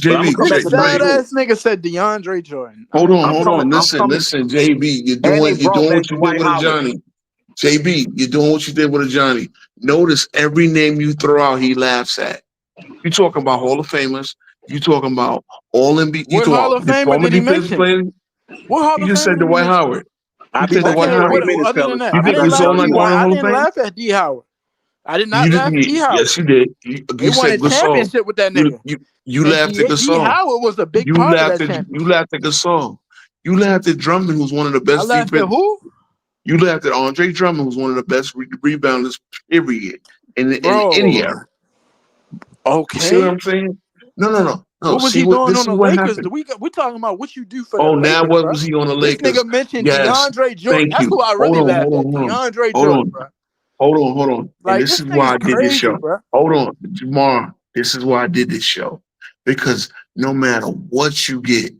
But I'm gonna come This back to sad Brady. ass nigga said DeAndre Jordan. hold I'm on. coming. Listen, JB, you're And they doing brought back what you did Dwight with a Howard. Johnny. JB, you're doing what you did with a Johnny. Notice every name you throw out, he laughs at. You talking about Hall of Famers. You talking about all NBA. You What Hall talking of about Famer former did he defensive mention? players. What Hall You of just Famer said did he Dwight mention? Howard. I'll You be said back Dwight in Okay, 30 Howard. what minutes, other than fellas. that? You I think didn't you laugh saw at not D. going to I Hall of didn't Fame? laugh at D. Howard. I did not You laugh at D. didn't. Howard. Yes, you did. They You won a said Gasol. championship with that nigga. You And laughed at D. Gasol. Howard was a big You part of laughed that at championship. you laughed at Gasol. You laughed at Drummond, who's one of the I best laughed at defense. who? You laughed at Andre Drummond, who's one of the best rebounders, period, in any Bro. era. See what Okay. I'm saying? No. What was See he what doing this on is the what Lakers? happened. We talking about what you do for the Oh, now Lakers, what bro. was he on the This Lakers? nigga mentioned Yes. DeAndre Jordan. Thank That's you. who I really laughed at. Hold on. DeAndre Hold Jordan, on. bro. Hold on. And Like, this this is why nigga's I did this crazy, show. bro. Hold on, Jamar. This is why I did this show. Because no matter what you get,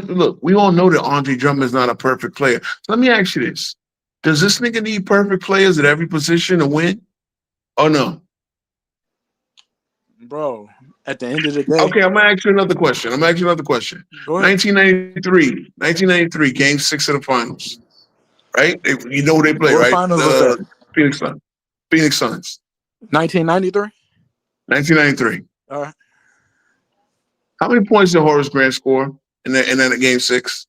look, we all know that Andre Drummond is not a perfect player. So let me ask you this. Does this nigga need perfect players at every position to win? Or no? Bro, at the end of the day. Okay, I'm gonna ask you another question. Go ahead. 1993, game 6 of the finals. Right? You know who they play, What right? finals was that? Phoenix Suns. 1993? 1993. All right. How many points did Horace Grant score in that game 6?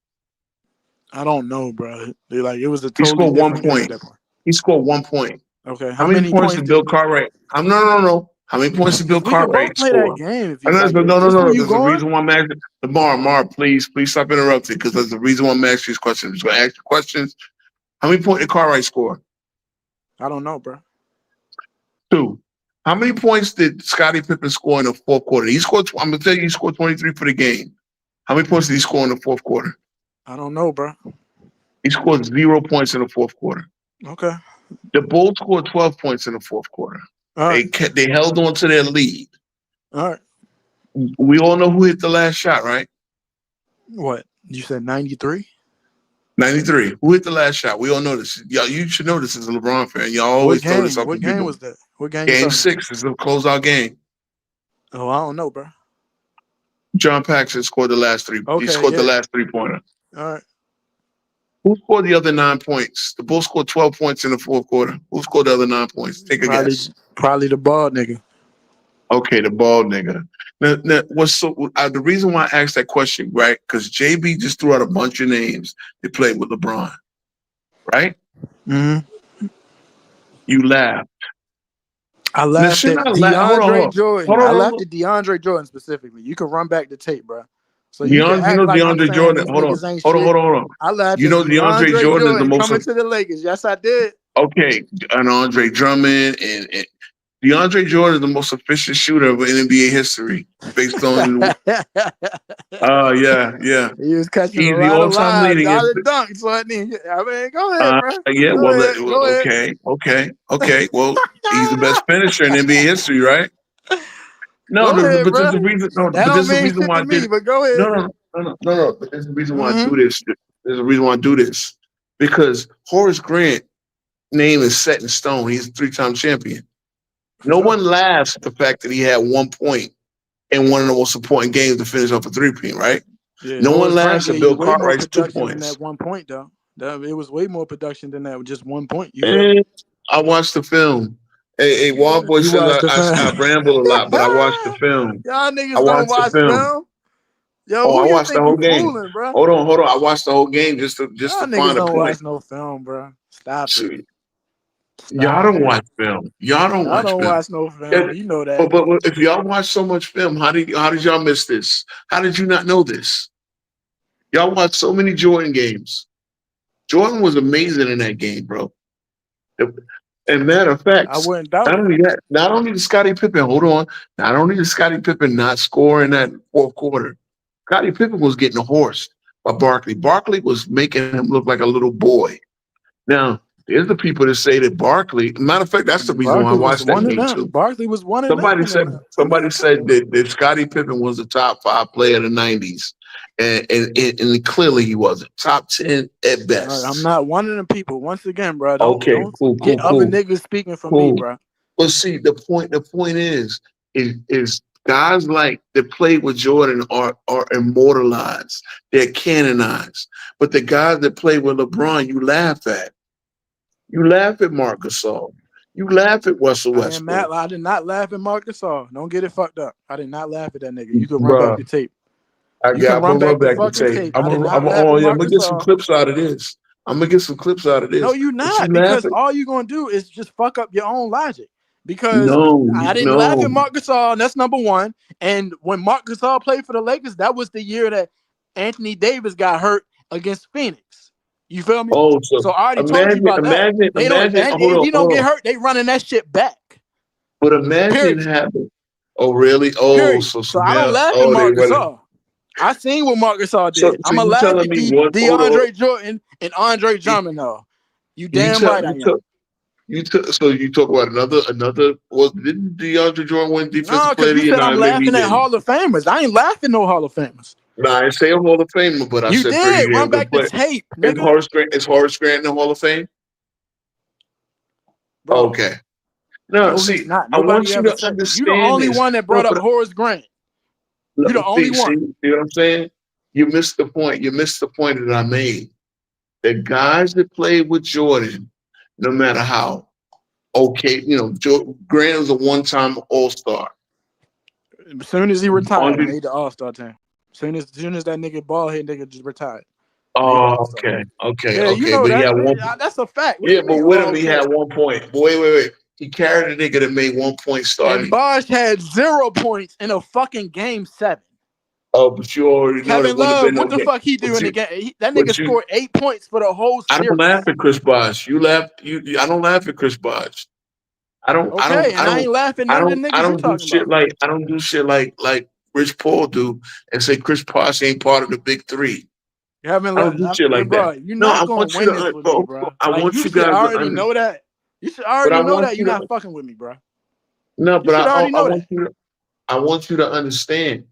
I don't know, bro. It was a He totally scored 1 different game at point. that point. He scored 1 point. Okay. How many points did Bill Cartwright? No. How many points did Bill We could both Cartwright play that score? game if you No. like. Is this where you There's a going? reason why I'm asking. Mar, please stop interrupting because there's a reason why I'm asking these questions. I'm just gonna ask you questions. How many points did Cartwright score? I don't know, bro. 2. How many points did Scottie Pippen score in the fourth quarter? I'm gonna tell you, he scored 23 for the game. How many points did he score in the fourth quarter? I don't know, bro. He scored 0 points in the fourth quarter. Okay. The Bulls scored 12 points in the fourth quarter. All right. They held on to their lead. All right. We all know who hit the last shot, right? What? You said 93? 93. Who hit the last shot? We all know this. Y'all, you should know this as a LeBron fan. Y'all always throw this up. What game was that? What game? Game 6 is the closeout game. Oh, I don't know, bro. John Paxson scored the last 3. Okay, He scored yeah. the last 3-pointer. All right. Who scored the other 9 points? The Bulls scored 12 points in the fourth quarter. Who scored the other 9 points? Take a guess. Probably the bald nigga. Okay, the bald nigga. Now the reason why I asked that question, right? Because JB just threw out a bunch of names that played with LeBron, right? Mm-hmm. You laughed. I laughed at Hold DeAndre on. Jordan. I laughed at DeAndre Jordan specifically. You can run back the tape, bro. So you can act like I'm saying Jordan. these niggas ain't Hold shit. on. I laughed You at know DeAndre Jordan is the most coming to the Lakers. Yes, I did. okay. And Andre Drummond and DeAndre Jordan is the most efficient shooter of NBA history, based on. Yeah. He was catching He's a the lot of all-time lives, leading. a lot of dunks. So I mean, go ahead, bro. Yeah. Go ahead. Okay. Well, he's the best finisher in NBA history, right? No, Go ahead, but bro. there's a reason. No, That but there's don't a mean reason shit why to I did me, it. but go ahead. No. But there's a reason why I do this. There's a reason why I do this because Horace Grant name is set in stone. He's a 3-time champion. No one laughs at the fact that he had 1 point in one of the most important games to finish off a 3-peat, right? Yeah, no one laughs at Bill Cartwright's 2 points. Than that 1 point, though. It was way more production than that with just 1 point. I watched the film. Hey, Wild Boy says I ramble a lot, but I watched the film. Y'all niggas don't watch film. Yo, I watched the whole game. Fooling, bro? Hold on. I watched the whole game just to Y'all find niggas a don't point. watch no film, bro. Stop it. Y'all don't watch film. Y'all don't watch no film. You know that. But if y'all watch so much film, how did y'all miss this? How did you not know this? Y'all watch so many Jordan games. Jordan was amazing in that game, bro. And matter of fact, I wouldn't doubt it. not only did Scottie Pippen, hold on, not only did Scottie Pippen not score in that fourth quarter, Scottie Pippen was getting horsed by Barkley. Barkley was making him look like a little boy. Now, there's the people that say that Barkley, matter of fact, that's the reason why I Barkley was watched that one of game them. too. Barkley was one of them. Somebody said that Scottie Pippen was the top 5 player of the 90s. And clearly he wasn't. Top 10 at best. I'm not one of them people. Once again, bro, Okay, don't cool, get other niggas speaking for me, bro. Well, see, the point is guys like that played with Jordan are immortalized. They're canonized. But the guys that play with LeBron, you laugh at. You laugh at Marc Gasol. You laugh at Russell Westbrook. I did not laugh at Marc Gasol. Don't get it fucked up. I did not laugh at that nigga. You can run back the tape. I'm gonna run back the tape. I'm gonna get some clips out of this. I'm gonna get some clips out of this. No, you're not, because all you're gonna do is just fuck up your own logic. Because I didn't laugh at Marc Gasol, and that's number one. And when Marc Gasol played for the Lakers, that was the year that Anthony Davis got hurt against Phoenix. You feel me? Oh, so I already told you about that. If you don't get hurt, they running that shit back. But imagine having. Oh, really? Oh, period. So I don't laugh at Marc Gasol. I seen what Marc Gasol did. I'm gonna laugh at DeAndre Jordan and Andre Drummond, though. You damn right I am. So you talk about another. Well, didn't DeAndre Jordan win defensive player? No, because you said I'm laughing at Hall of Famers. I ain't laughing no Hall of Famers. No, I didn't say a Hall of Famer, but I said you did. Run back the tape, nigga. Is Horace Grant in the Hall of Fame? Bro. Okay. No, see, I want you to understand. You're the only one that brought up Horace Grant. You're the only one. See, you know what I'm saying? You missed the point. You missed the point that I made. The guys that played with Jordan, no matter how okay, Grant was a one-time All-Star. As soon as he retired, he made the All-Star team. As soon as that nigga bald-head nigga just retired. Oh, okay. Yeah, you know that's a fact. Yeah, but wait, he had 1 point. But wait. He carried a nigga that made 1 point starting. And Bosh had 0 points in a fucking game 7. Oh, but you already know Kevin Love, what the fuck he do in the game? That nigga scored 8 points for the whole series. I don't laugh at Chris Bosh. I don't laugh at Chris Bosh. I ain't laughing at none of the niggas you talking about. I don't do shit like Rich Paul do and say Chris Bosh ain't part of the big 3. You haven't do shit like that. You're not going to win this with me, bro. I want you guys to already know that. You should already know that you're not fucking with me, bro. No, but I want you to understand.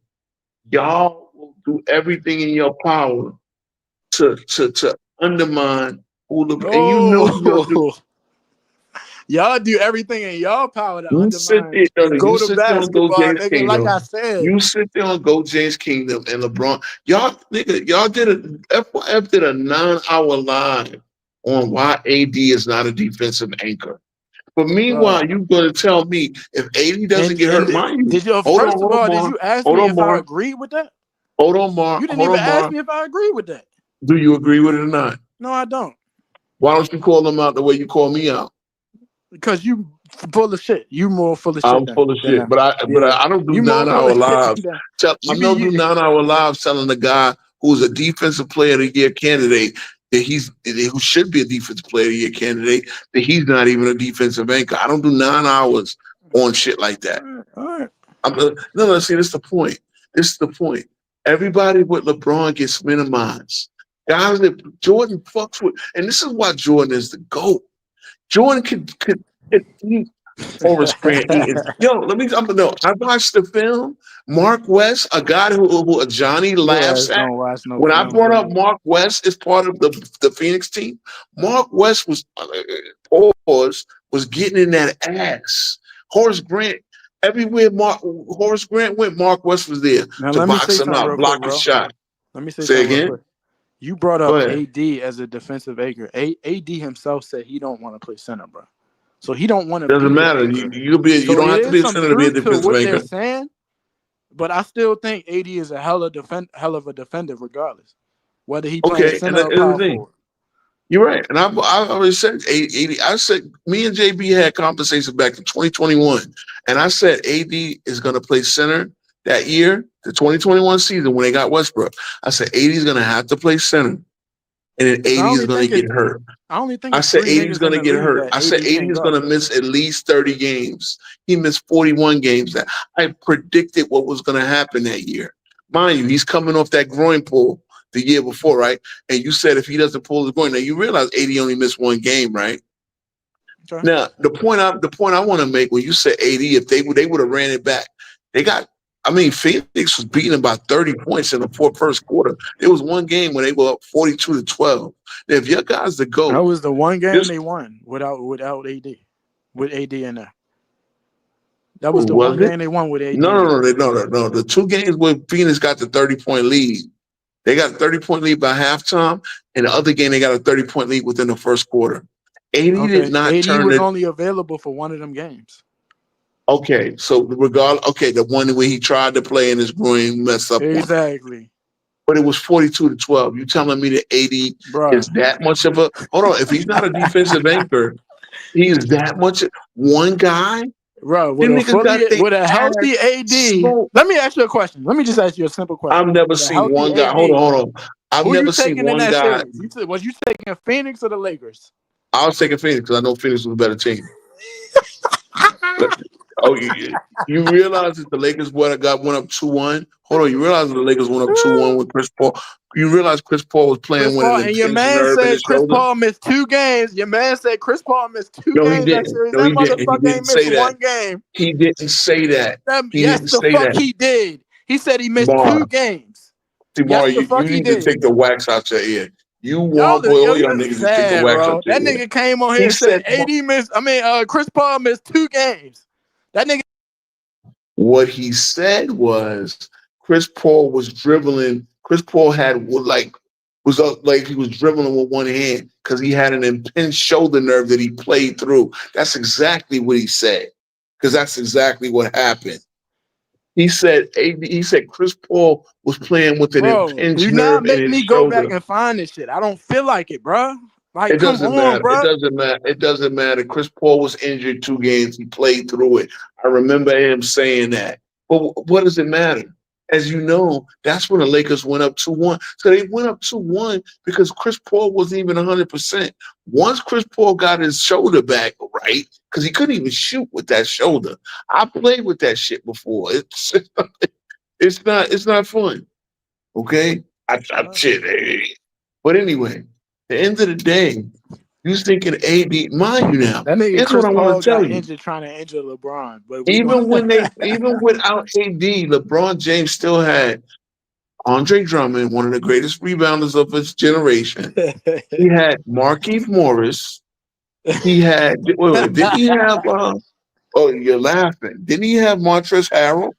Y'all will do everything in your power to undermine who the and you know y'all do everything in y'all power to undermine. Go to basketball, nigga. Like I said, you sit there on Go James Kingdom and LeBron. Y'all did FYF did a 9-hour live on why AD is not a defensive anchor. But meanwhile, you're going to tell me if AD doesn't get hurt, did you ask me if I agree with that? Hold on, Mark. You didn't even ask me if I agree with that. Do you agree with it or not? No, I don't. Why don't you call them out the way you call me out? Because you full of shit. You more full of shit. I'm full of shit, but I don't do 9-hour lives. I don't do 9-hour lives telling the guy who's a defensive player of the year candidate that who should be a defensive player of the year candidate that he's not even a defensive anchor. I don't do 9 hours on shit like that. All right. No. See, this is the point. This is the point. Everybody with LeBron gets minimized. Guys that Jordan fucks with, and this is why Jordan is the GOAT. Jordan could eat Horace Grant eating. Yo, I watched the film. Mark West, a guy who Johnny laughs at. When I brought up Mark West as part of the Phoenix team, Mark West was getting in that ass. Horace Grant, everywhere Horace Grant went, Mark West was there to box him out, block his shot. Let me say again. You brought up AD as a defensive anchor. AD himself said he don't want to play center, bro. So he don't want to. Doesn't matter. You don't have to be a center to be a defensive anchor. They're saying, but I still think AD is a hell of a defender, regardless whether he plays center or power forward. You're right, and I already said AD. I said me and JB had conversations back in 2021, and I said AD is going to play center that year, the 2021 season when they got Westbrook. I said AD is going to have to play center and then AD is only going think to it's get hurt. I only think I it's said three 80 is niggas in going to the get league hurt. that I said AD 80 can't is going guard. to miss at least 30 games. He missed 41 games. I predicted what was going to happen that year. Mind you, he's coming off that groin pull the year before, right? And you said if he doesn't pull his groin, now you realize 80 only missed one game, right? Okay. Now the point I want to make when you said 80, if they would have ran it back, they got. I mean, Phoenix was beating them by 30 points in the first quarter. There was one game when they were up 42-12. Now, if your guys the That GOAT, was the one game this they won without AD. With AD in there. That was the was one it? game they won with AD No, in no, there. no, no, no, no. The two games where Phoenix got the 30-point lead, they got a 30-point lead by halftime, and the other game they got a 30-point lead within the first quarter. 80 did Okay. not AD turn was it. only available for one of them games. Okay, so the one where he tried to play in his groin messed up one. Exactly. But it was 42-12. You telling me that 80 Bruh. is that much of a hold on? If he's not a defensive anchor, he is that much one guy. Bro, Them niggas got their with a ass healthy AD, smoked. let me ask you a question. Let me just ask you a simple question. I've never With a seen healthy one guy. AD, Hold on. I've who you never seen taking in one that guy. series? Was you taking Phoenix or the Lakers? I was taking Phoenix because I know Phoenix was a better team. But, you realize that the Lakers went up 2-1? Hold on, you realize that the Lakers went up 2-1 with Chris Paul? You realize Chris Paul was playing Chris with Paul an and your impinged man nerve in said his Chris shoulder? Paul missed 2 games. Your man said Chris Paul missed 2 No, he games that didn't. series. No, That he didn't. He motherfucker didn't ain't missed say that. 1 game. He didn't say that. He Yes, didn't the say fuck that. he did. He said he missed Mar, 2 games. Mar, Yes, the you fuck he need to did. take the wax out your ear. You Yo, want boy, all y'all you're niggas to take the sad, wax out bro. your That ear. nigga came on here He and said said Chris Paul missed 2 games. That nigga. what he said was Chris Paul was dribbling. Chris Paul was up like he was dribbling with one hand because he had an impinged shoulder nerve that he played through. That's exactly what he said. Because that's exactly what happened. He said Chris Paul was playing with an Bro, do impinged not nerve in make his me go back shoulder. and find this shit. I don't feel like it, bro. Like, It come doesn't on, matter. It bro. doesn't matter. It doesn't matter. Chris Paul was injured 2 games. He played through it. I remember him saying that. But what does it matter? As you know, that's when the Lakers went up 2-1. So they went up 2-1 because Chris Paul wasn't even 100%. Once Chris Paul got his shoulder back right, because he couldn't even shoot with that shoulder. I played with that shit before. It's not fun. Okay? Shit. But anyway, the end of the day, you thinking AD, mind you now. That nigga Here's what Chris I want Paul to tell got you. injured trying to injure LeBron, but Even without AD, LeBron James still had Andre Drummond, one of the greatest rebounders of his generation. He had Markieff Morris. He had didn't he have oh, you're laughing. Didn't he have Montrezl Harrell?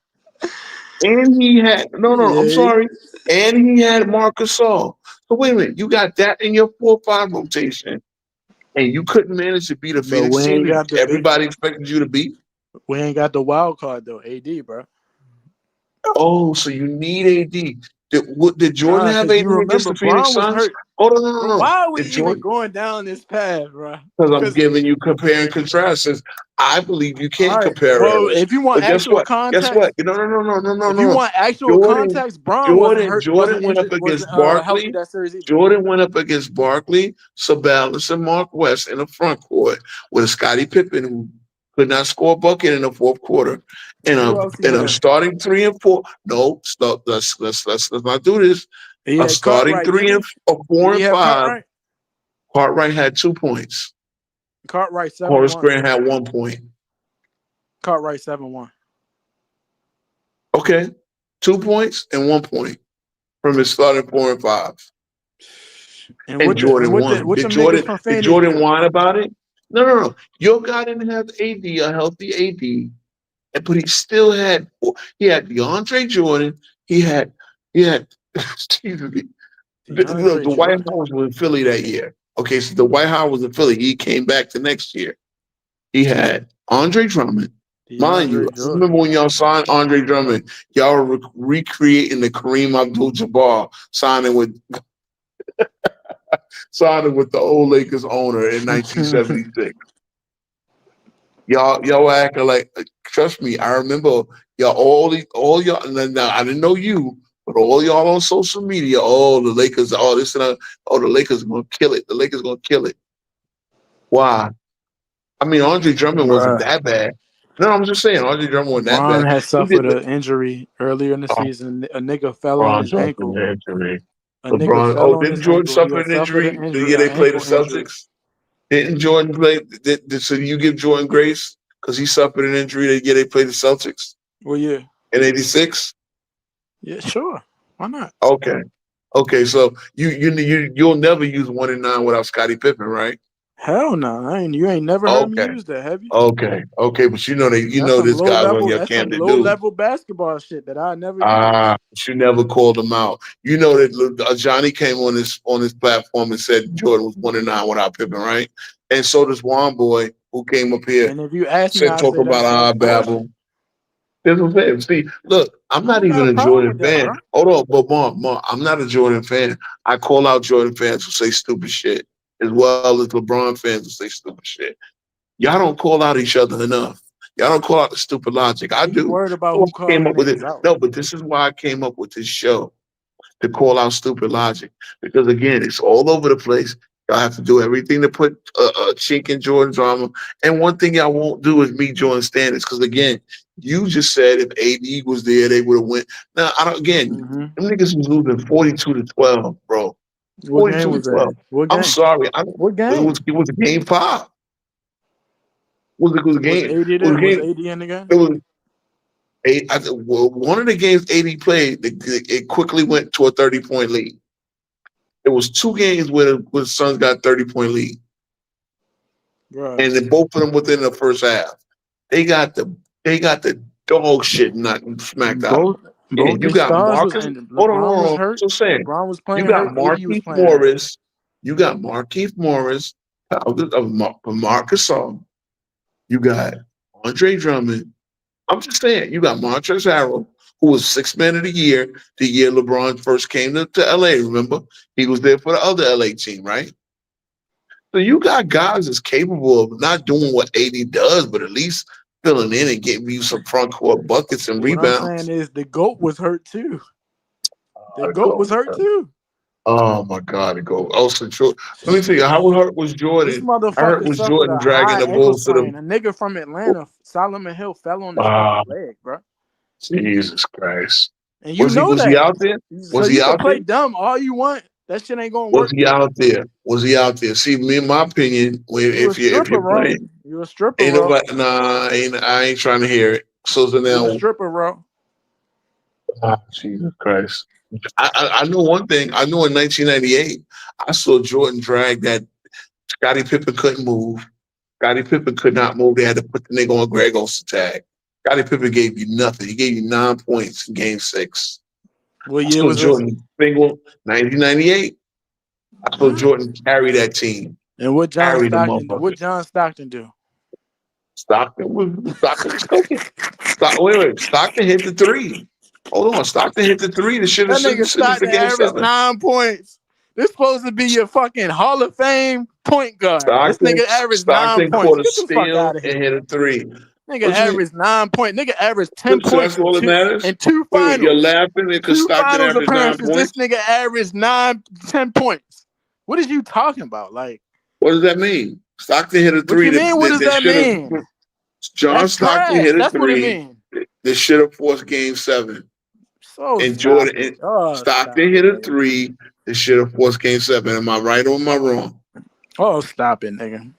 And he had I'm yeah. sorry. And he had Marcus Gasol. So wait a minute, you got that in your 4-5 rotation, and you couldn't manage to beat a But Phoenix team that we everybody expected you to beat? ain't got the wild card though, AD, bro. Oh, so you need AD. Did Jordan have Because AD you against remember the Phoenix Braun was Suns? hurt. Oh no. Why are we Did even Jordan? going down this path, bro? Because I'm Because giving you compare and contrast. Since I believe you all can't right, compare well, eras. if you want But guess actual what? Guess what? context, if you No. want actual Jordan, context, Braun wasn't Jordan, hurt, Jordan wasn't went up injured, wasn't against healthy Barkley. that series either. Jordan went up against Barkley, Sabalas, and NorthWest in the front court with a Scottie Pippen who could not score a bucket in the fourth quarter. And Who else he a had? starting 3 and 4. No, stop. Let's not do this. He A had starting Cartwright, 3 didn't and he? 4 Did he and have 5. Cartwright? Cartwright had 2 points. Cartwright Horace 7-1. Grant had 1 point. Cartwright 7-1. Okay. 2 points and 1 point from his starting 4 and 5. And Jordan won. what them niggas from Did Phoenix Jordan do? whine about it? No. Your guy didn't have AD, a healthy AD, but he still had DeAndre Jordan. He had excuse me. The White Jordan. House was in Philly that year. Okay, so the White House was in Philly. He came back the next year. He had Andre Drummond. Mind you, DeAndre I Jordan. remember when y'all signed Andre Drummond, y'all were recreating the Kareem Abdul-Jabbar signing with the old Lakers owner in 1976. Y'all acting like, trust me, I remember y'all all y'all. Now I didn't know you, But all y'all on social media, oh, the Lakers, oh, this and that, oh, the Lakers are gonna kill it. The Lakers gonna kill it. Why? I mean, Andre Drummond wasn't Bruh. that bad. No, I'm just saying, Andre Drummond wasn't that Bron bad. had He did suffered an injury earlier in the oh, season. A nigga fell on LeBron his suffered ankle. an injury. A nigga LeBron, fell oh, on didn't his Jordan ankle. He suffer had an suffered an injury the injury, year an they played the ankle injury. Celtics? Didn't Jordan play? So you give Jordan grace because he suffered an injury the year they played the Celtics Well, yeah. in '86? Yeah, sure. Why not? Okay. Okay, so you'll never use 1-9 without Scottie Pippen, right? Hell no. You ain't never heard me Okay. use that, have you? Okay, but you That's some this low guy's on level. your That's some Camden low dude. level basketball shit that I never use. But you never called him out. You know that Johnny came on this platform and said Jordan was 1-9 without Pippen, right? And so does Juan Boy, who came up here, And if you ask me, said I talk say about that's our fair. Babel. That's what I'm saying. See, look, I'm I not don't got even a a problem Jordan with that, fan. bro. Hold on, but Mom, I'm not a Jordan fan. I call out Jordan fans who say stupid shit, as well as LeBron fans who say stupid shit. Y'all don't call out each other enough. Y'all don't call out the stupid logic. I You do. worried about So who I came calling up with it. niggas out. No, but this is why I came up with this show to call out stupid logic. Because again, it's all over the place. Y'all have to do everything to put a chink in Jordan's armor. And one thing y'all won't do is meet Jordan standards. Because again, you just said if AD was there, they would have went. Now, I don't. Again, Mm-hmm. them niggas was losing 42-12, bro. What game 42 to was that? 12. What I'm game? sorry. What game? It was a game 5. Was a Was game. 80 It was a there? Was game. 80 in the game? It was one of the games AD played. It quickly went to a 30-point lead. It was 2 games where the Suns got 30-point lead, Bro. and then both of them within the first half. They got the dog shit knocked smacked out of them. Both And you their got stars was Marcus. and Hold LeBron was on. hurt. So saying LeBron was you playing got hurt. AD was Marquise playing hurt. Morris. You got Marquise Morris of Marcus Gasol. You got Andre Drummond. I'm just saying, you got Montrezl Harrell, who was 6th man of the year LeBron first came to LA. Remember, he was there for the other LA team, right? So you got guys that's capable of not doing what AD does, but at least filling in and getting you some front court buckets and What I'm saying rebounds. is the GOAT was hurt too. The I GOAT was go. hurt too. Oh my God, it go. Also, true. Let me tell you how hurt was This Jordan. I heard motherfucker was suffered Jordan a dragging high the ankle Bulls to sprain. the. A nigga from Atlanta, Solomon Hill, fell on his Ah, fucking leg, bro. Jesus Christ. And you know Was he that. out there? So Was he you can out there? play dumb all you want. That shit ain't gonna Was work he for you. out there? Was he out there? See, me, in my opinion, You a if stripper, you're bro. playing, You a stripper, ain't bro. nobody. Nah, I ain't trying to hear it. So You a now, stripper, bro. Jesus Christ. I know one thing. I know in 1998, I saw Jordan drag that Scottie Pippen couldn't move. Scottie Pippen could not move. They had to put the nigga on Greg Olsen tag. Scottie Pippen gave you nothing. He gave you 9 points in game 6. What I year saw was this? Jordan single 1998. I saw Jordan carry that team. And what John Carry the Stockton? motherfucker. What John Stockton do? Stockton was cooking. Wait. Stockton hit the 3. Hold on. Stockton hit the 3. The shit That is nigga the Stockton game averaged 7. 9 points. This supposed to be your fucking Hall of Fame point guard. This nigga averaged 9 Stockton points. caught a Get the fuck steal out of and here. hit a 3. Nigga What you mean? averaged 9 points. Nigga averaged 10 So points that's all that matters? in two Wait, you're finals. laughing because Two Stockton finals averaged 9 appearances. This points? nigga averaged 10 points. What is you talking about? Like, What does that mean? Stockton hit a what 3 you mean? What does that that should have. mean? John That's Stockton trash. hit a That's what it 3 means. that should have forced game 7. So And stop it. Stockton Stop hit it, a nigga. 3 that should have forced game 7. Am I right or am I wrong? Oh, stop it, nigga. Am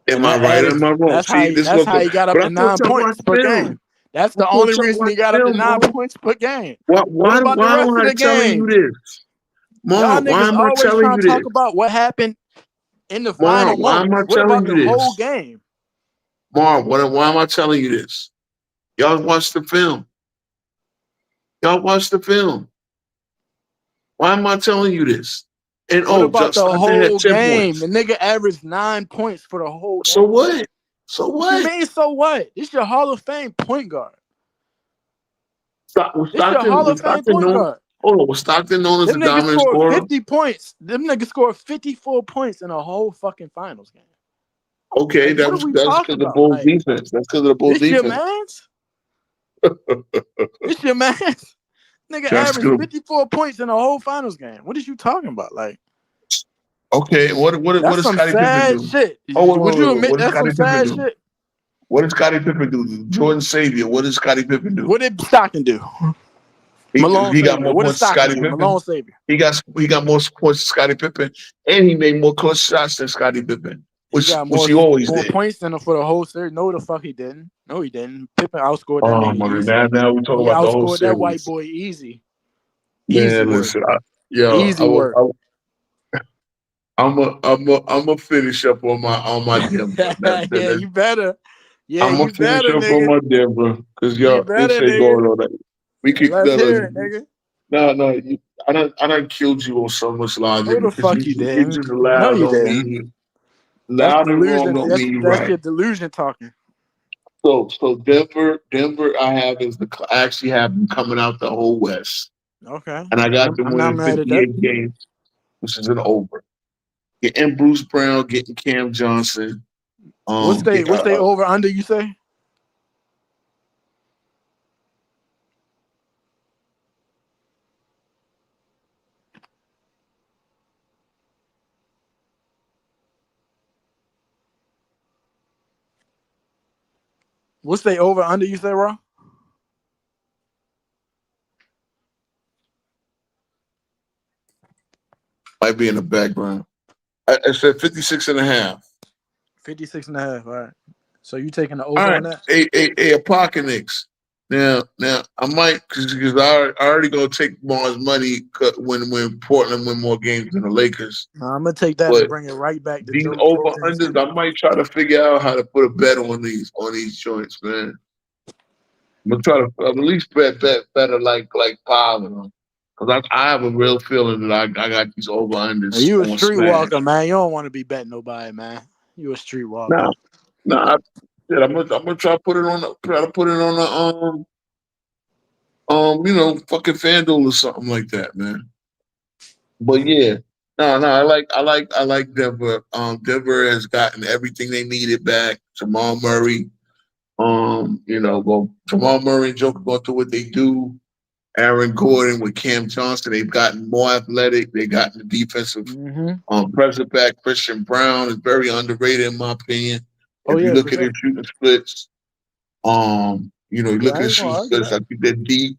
And I that right or average, am I wrong? See, this is that's what. how he got up But I to thought 9 y'all watched points per film. game. That's I the thought only y'all reason he watched got up to film, 9 bro. points per game. Why, What why, about the why rest am of I the telling you game? this? Y'all Mom, why niggas am I always telling trying you to talk this? about what happened in the final Mom, why am moments. I What telling about you the whole this? game? Mom, why am I telling you this? Y'all watch the film. Y'all watch the film. Why am I telling you this? And What about just the Stockton had whole 10 game? The points. nigga averaged 9 points for the whole So game. what? So What you what? mean, so what? This your Hall of Fame point guard. Was This your Hall of Fame Stockton point known? guard. Hold on, was Stockton known as Them a niggas dominant scored scorer? 50 points. Them niggas scored 54 points in a whole fucking finals game. Okay, Like, what are we that's talking because of the about? Bulls Like, defense. That's because of the Bulls this your defense. man's? This your man's? Nigga That's averaged good. 54 points in a whole finals game. What is you talking about? Like, Okay, what that's does some Scottie Pippen sad do? shit. Oh, Would you admit what does that's some Scottie Pippen sad do? shit? What did Scottie Pippen do? Jordan Savior. What did Scottie Pippen do? What did Stockton do? Malone He got Savior. more What did points than Stockton Scottie do? Pippen. Malone Savior. He got more points than Scottie Pippen, and he made more clutch shots than Scottie Pippen, He got which he always more did. points than him for the whole series. No, the fuck he didn't. No, he didn't. Pippen outscored that Oh nigga my easy. God! Now we talk He about the whole outscored that white series. boy easy. Easy Man, work. listen, Easy work. I'm a finish up on my Denver. Yeah, you better. Yeah, I'm gonna you finish better, up on nigga. my Denver because You y'all this better, ain't nigga. going on that. We keep Let's hear it, nigga. no. I done killed you on so much logic No, the because fuck you you didn't. just No, allowed you on didn't. me, That's loud and wrong delusion. on me, That's right? your delusion talking. So Denver, I have I actually have them coming out the whole West, Okay. and I got them I'm not winning mad at that. 58 games, which is an over. Getting Bruce Brown, getting Cam Johnson. What's they over under, you say? What's they over under, you say, Ron? Might be in the background. I said 56 and a half. 56 and a half. All right. So you taking the All over right, on that? a Apocalypse. Now I might because I already gonna take Mars money when Portland win more games than the Lakers. I'm gonna take that and But bring it right back to these Joe over Jordan's. unders, I might try to figure out how to put a bet on these joints, man. I'm gonna try to at least bet better like five of them because I have a real feeling that I got these over Are unders you a on streetwalker, smash. man? You don't want to be betting nobody, man. You a streetwalker. Nah, nah. I'm gonna try to put it on the fucking FanDuel or something like that, man. But yeah, no, I like Denver. Denver has gotten everything they needed back. Jamal Murray, Jamal Murray and Joker going through what they do. Aaron Gordon with Cam Johnson, they've gotten more athletic. They gotten the defensive pressure back. Christian Brown is very underrated in my opinion. Oh If you yeah, look for at sure. their shooting splits, you Yeah, look I at ain't gonna shooting argue splits. that. I think they're deep.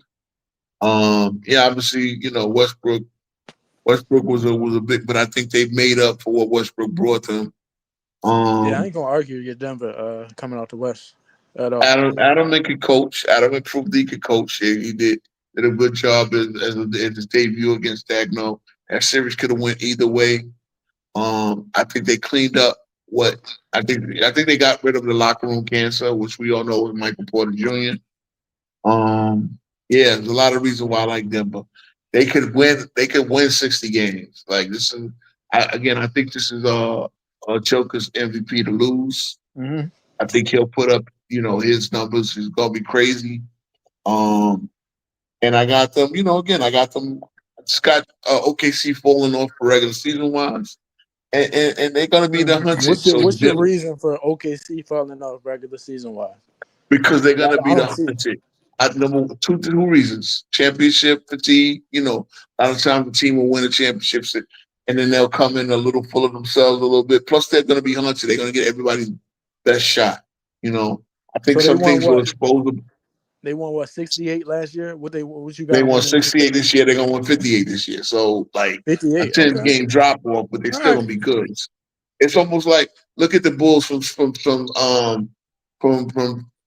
Obviously, Westbrook. Westbrook was a big, but I think they made up for what Westbrook brought them. Yeah, I ain't gonna argue your Denver coming out the West at all. Adam could coach. Adam proved he could coach. He did a good job in his debut against Dagno. That series could have went either way. I think they cleaned up what I think they got rid of the locker room cancer, which we all know was Michael Porter Jr. Yeah, there's a lot of reasons why I like Denver. They could win. They could win 60 games. Like this is I think this is Joker's MVP to lose. Mm-hmm. I think he'll put up his numbers. He's gonna be crazy. And I got them. I got them. I just got OKC falling off for regular season wise, and they're gonna be the hunted. So What's your reason for OKC falling off regular season wise? because they're They got gonna a be the hot seat. hunted. Number two reasons: championship fatigue. A lot of times the team will win a championship, and then they'll come in a little full of themselves a little bit. Plus, they're gonna be hunted. They're gonna get everybody's best shot. I think So they some won things will what? expose them. They won 68 last year. What you got They them won winning this 68 this year. They're gonna win 58 this year. So like a 58. 10 Okay. game drop off, but they're All still right. gonna be good. It's almost like look at the Bulls from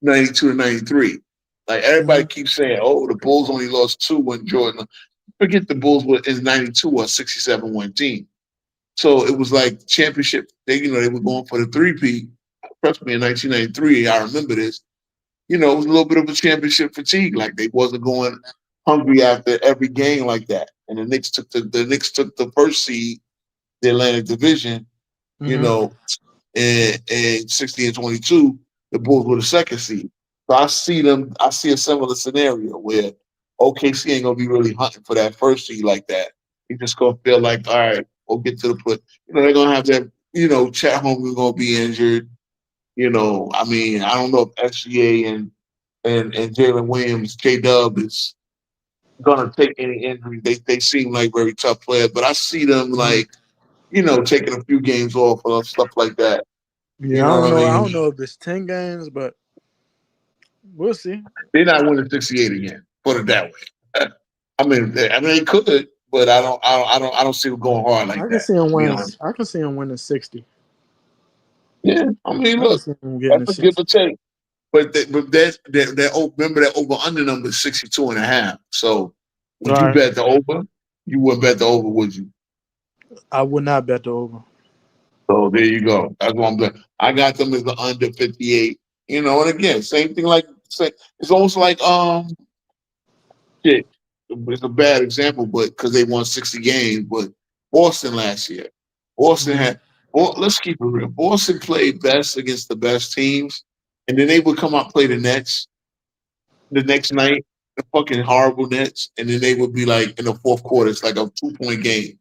92 to 93. Like everybody keeps saying, oh, the Bulls only lost two when Jordan. Forget the Bulls were in 92 or 67 1 team. So it was like championship. They were going for the three-peat. Trust me, in 1993, I remember this. It was a little bit of a championship fatigue. Like they wasn't going hungry after every game like that. And the Knicks took the first seed, the Atlantic Division, and 60 and 22, the Bulls were the second seed. So I see a similar scenario where OKC ain't gonna be really hunting for that first seed like that. They just gonna feel like, all right, we'll get to the put. They're gonna have that, Chet Holmgren gonna be injured. I don't know if SGA and Jalen Williams, J Dub is gonna take any injury. They seem like very tough players, but I see them like, taking a few games off or stuff like that. Yeah, You I know don't what I know. I mean? don't know if it's 10 games, but we'll see. They're not winning 68 again. Put it that way. They could, but I don't see them going hard like I can that. see him To be winning. honest. I can see him winning 60. Yeah, I mean, I can look, see him getting that's a a give 60. or take. But remember that over under number is 62 and a half. So would you Right. bet the over? You wouldn't bet the over, would you? I would not bet the over. So there you go. That's what I'm doing. I got them as the under 58. And again, same thing it's almost like shit. It's a bad example, but because they won 60 games, but Boston last year. Boston had let's keep it real. Boston played best against the best teams, and then they would come out and play the Nets the next night, the fucking horrible Nets, and then they would be like in the fourth quarter, it's like a 2-point game.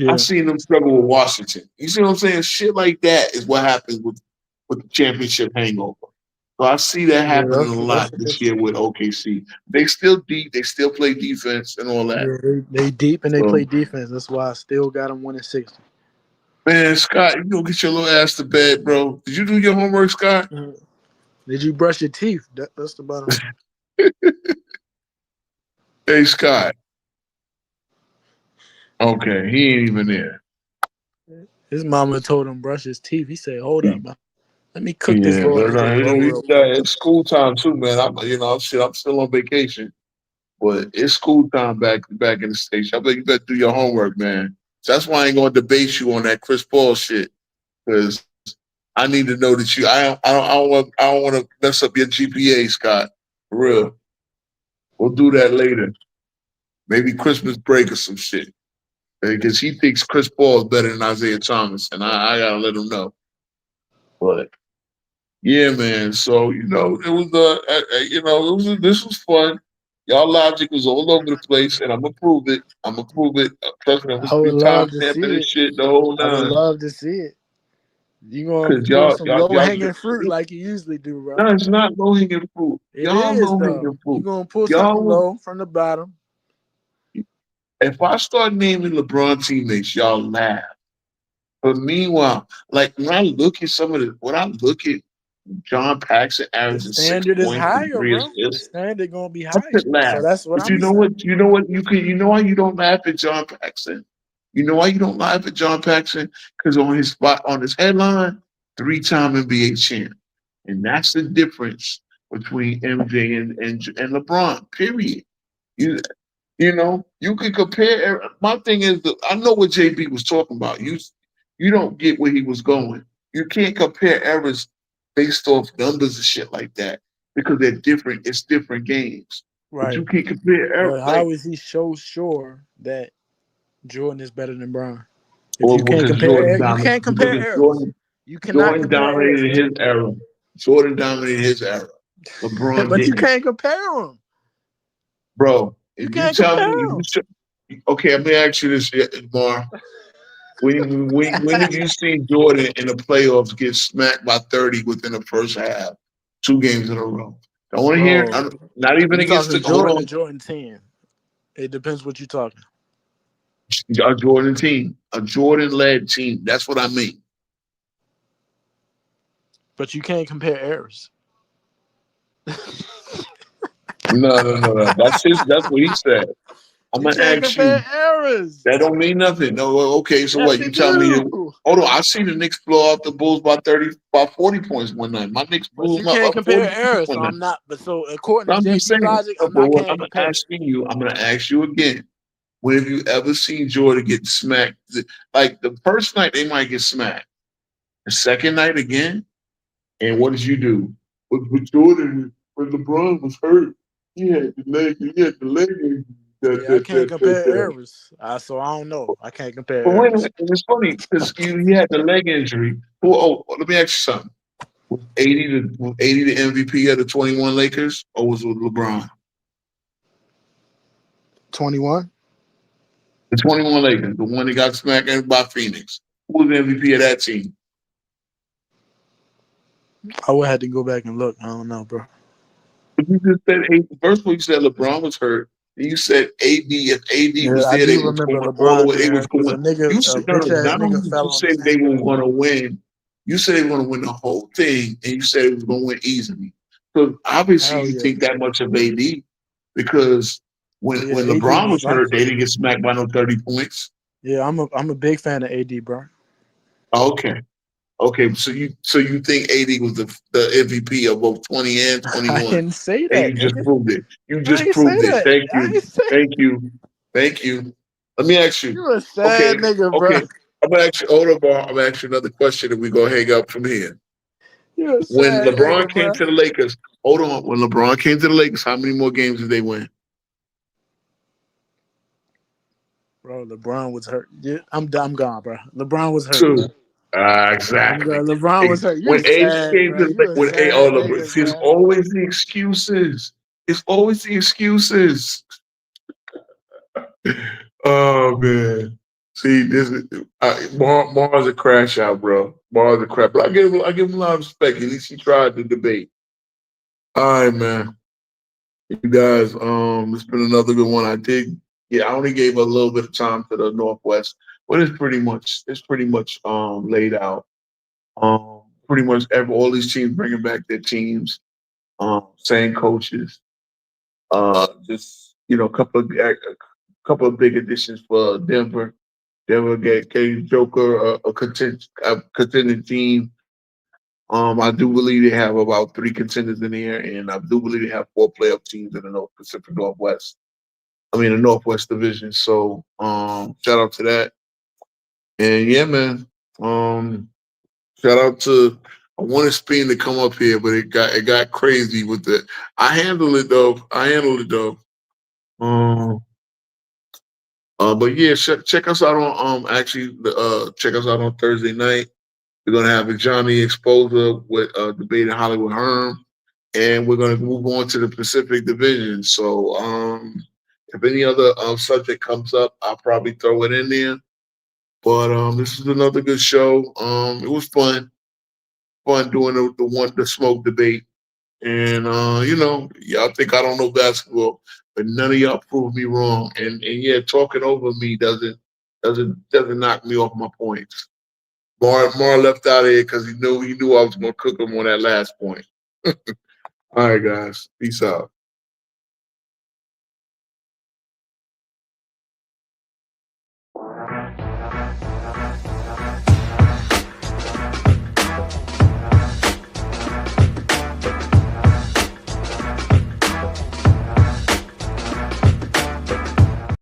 I Yeah. seen them struggle with Washington. You see what I'm saying? Shit like that is what happens with the championship hangover. So I see that Yeah, happening a lot this that's year with OKC. They still deep, they still play defense and all that. yeah, they deep and they So play defense. That's why I still got them winning 60. man, Scott, you go get your little ass to bed, bro. Did you do your homework, Scott? Did you brush your teeth? That's the bottom. Hey, Scott. Okay, he ain't even there. His mama told him brush his teeth. He said, "Hold up, man. Let me cook this Yeah, little nigga, bro, real quick." it's school time too, man. I'm still on vacation, but it's school time back in the station. I bet you better do your homework, man. So that's why I ain't gonna debate you on that Chris Paul shit, because I need to know that I don't want to mess up your GPA, Scott. For real, we'll do that later. Maybe Christmas break or some shit, because he thinks Chris Paul is better than Isaiah Thomas, and I gotta let him know. But yeah, man. So it was this was fun. Y'all logic was all over the place, and I'm gonna prove it. I'm gonna prove it. Trust me, I'm I gonna would be love time to see stamping this it. shit the whole I would nine. love to see it. You gonna Cause pull y'all, some y'all, low y'all, hanging fruit like you usually do, bro. no, it's not low hanging fruit. It Y'all is low though. hanging You fruit. gonna pull something Y'all, low from the bottom. if I start naming LeBron teammates, y'all laugh. But meanwhile, like when I look at when I look at John Paxson The averaging six standard is points and higher, three bro. The assists, standard gonna be I higher. could laugh. So that's what But I'm you know saying. what? You know why you don't laugh at John Paxson? You know why you don't laugh at John Paxson? Because on his headline, 3-time NBA champ. And that's the difference between MJ and LeBron. Period. You you can compare. My thing is, I know what JB was talking about. You don't get where he was going. You can't compare errors based off numbers and shit like that because they're different. It's different games, but you Right. can't compare errors But like how is he so sure that Jordan is better than Bron? If or you can't because compare, you can't compare Because eras. You cannot Jordan compare eras, dominated bro. his era. Jordan dominated his era. LeBron But you didn't, can't compare them. bro. You If you can't tell compare me, them. okay, let me ask you this, Mar. When have you seen Jordan in the playoffs get smacked by 30 within the first half, 2 games in a row? I want to hear. Bro, Not even you against talking the hold Jordan or on, Jordan 10? It depends what you're talking. a Jordan team, a Jordan led team. That's what I mean. But you can't compare eras. No. That's what he said. I'm You gonna can't ask compare you. eras. That don't mean nothing. No, okay. So Yes, what? You it tell me? do. Hold on. I seen the Knicks blow out the Bulls by 40 points one night. My Knicks But blew you them up can't by compare 40 points eras. So one night. I'm not. But so according So to I'm just JB saying. logic, I'm not can't compare it. I'm gonna ask you again. When have you ever seen Jordan get smacked? Like the first night they might get smacked. The second night again, and what did you do? With Jordan, when LeBron was hurt, he had the leg injury. Yeah, I can't compare eras. So I don't know. I can't compare But wait a eras. minute, it's funny because he had the leg injury. Let me ask you something. Was 80 the MVP of the 21 Lakers, or was it LeBron? 21. The 21 Lakers, the one that got smacked by Phoenix. Who was the MVP of that team? I would have to go back and look. I don't know, bro. But you just said, hey, first of all, you said LeBron was hurt. You said AD. If AD Yeah, was I there, they do was remember going all the LeBron way. They there was because going. You a said no, bitch no. ass Not only nigga did fell you on say his they were hand. going to win, you said they were going to win the whole thing, and you said it was going to win easily. So obviously, Hell you yeah. think that much of AD because when Oh yeah, when AD LeBron was was hurt, life. they didn't get smacked by no 30 points. Yeah, I'm a big fan of AD, bro. Okay. Okay, so you think AD was the MVP of both 20 and I 21, didn't say and that, you just nigga. proved it. You I just ain't say proved it. that. Thank I you, ain't say thank you, thank you. Let me ask you. you a Okay, sad nigga, bro. okay. I'm gonna ask you. Hold on, bro. I'm gonna ask you another question, and we gonna hang up from here. You a When sad LeBron nigga, came bro. to the Lakers, hold on. When LeBron came to the Lakers, how many more games did they win? Bro, LeBron was hurt. Yeah, I'm gone, bro. LeBron was hurt, bro. Two. I'm Exactly. gone. LeBron was hurt. You When A sad, came bro. to You a when A, oh, sad LeBron, nigga, see, it's bro. always the excuses. It's always the excuses. Oh man. See, this is Mars a crash out, bro. Mars a crap. But I give him a lot of respect. At least he tried to debate. All right, man. You guys, it's been another good one. I only gave a little bit of time to the Northwest, but it's pretty much laid out. Pretty much all these teams bringing back their teams, same coaches. Just a couple of big additions for Denver. Denver gave Joker a contending team. I do believe they have about three contenders in here, and I do believe they have four playoff teams in the North Pacific Northwest. I mean, the Northwest Division. So, shout out to that. And yeah, man. Shout out to. I wanted Spain to come up here, but it got crazy with the. I handled it though. Um, but yeah, check us out on check us out on Thursday night. We're gonna have a Johnny Exposer with debating Hollywood Herm, and we're gonna move on to the Pacific Division. So if any other subject comes up, I'll probably throw it in there. But this is another good show. It was fun doing the smoke debate. And y'all think I don't know basketball, but none of y'all proved me wrong. And yeah, talking over me doesn't knock me off my points. Mar left out of here because he knew I was gonna cook him on that last point. All right, guys. Peace out.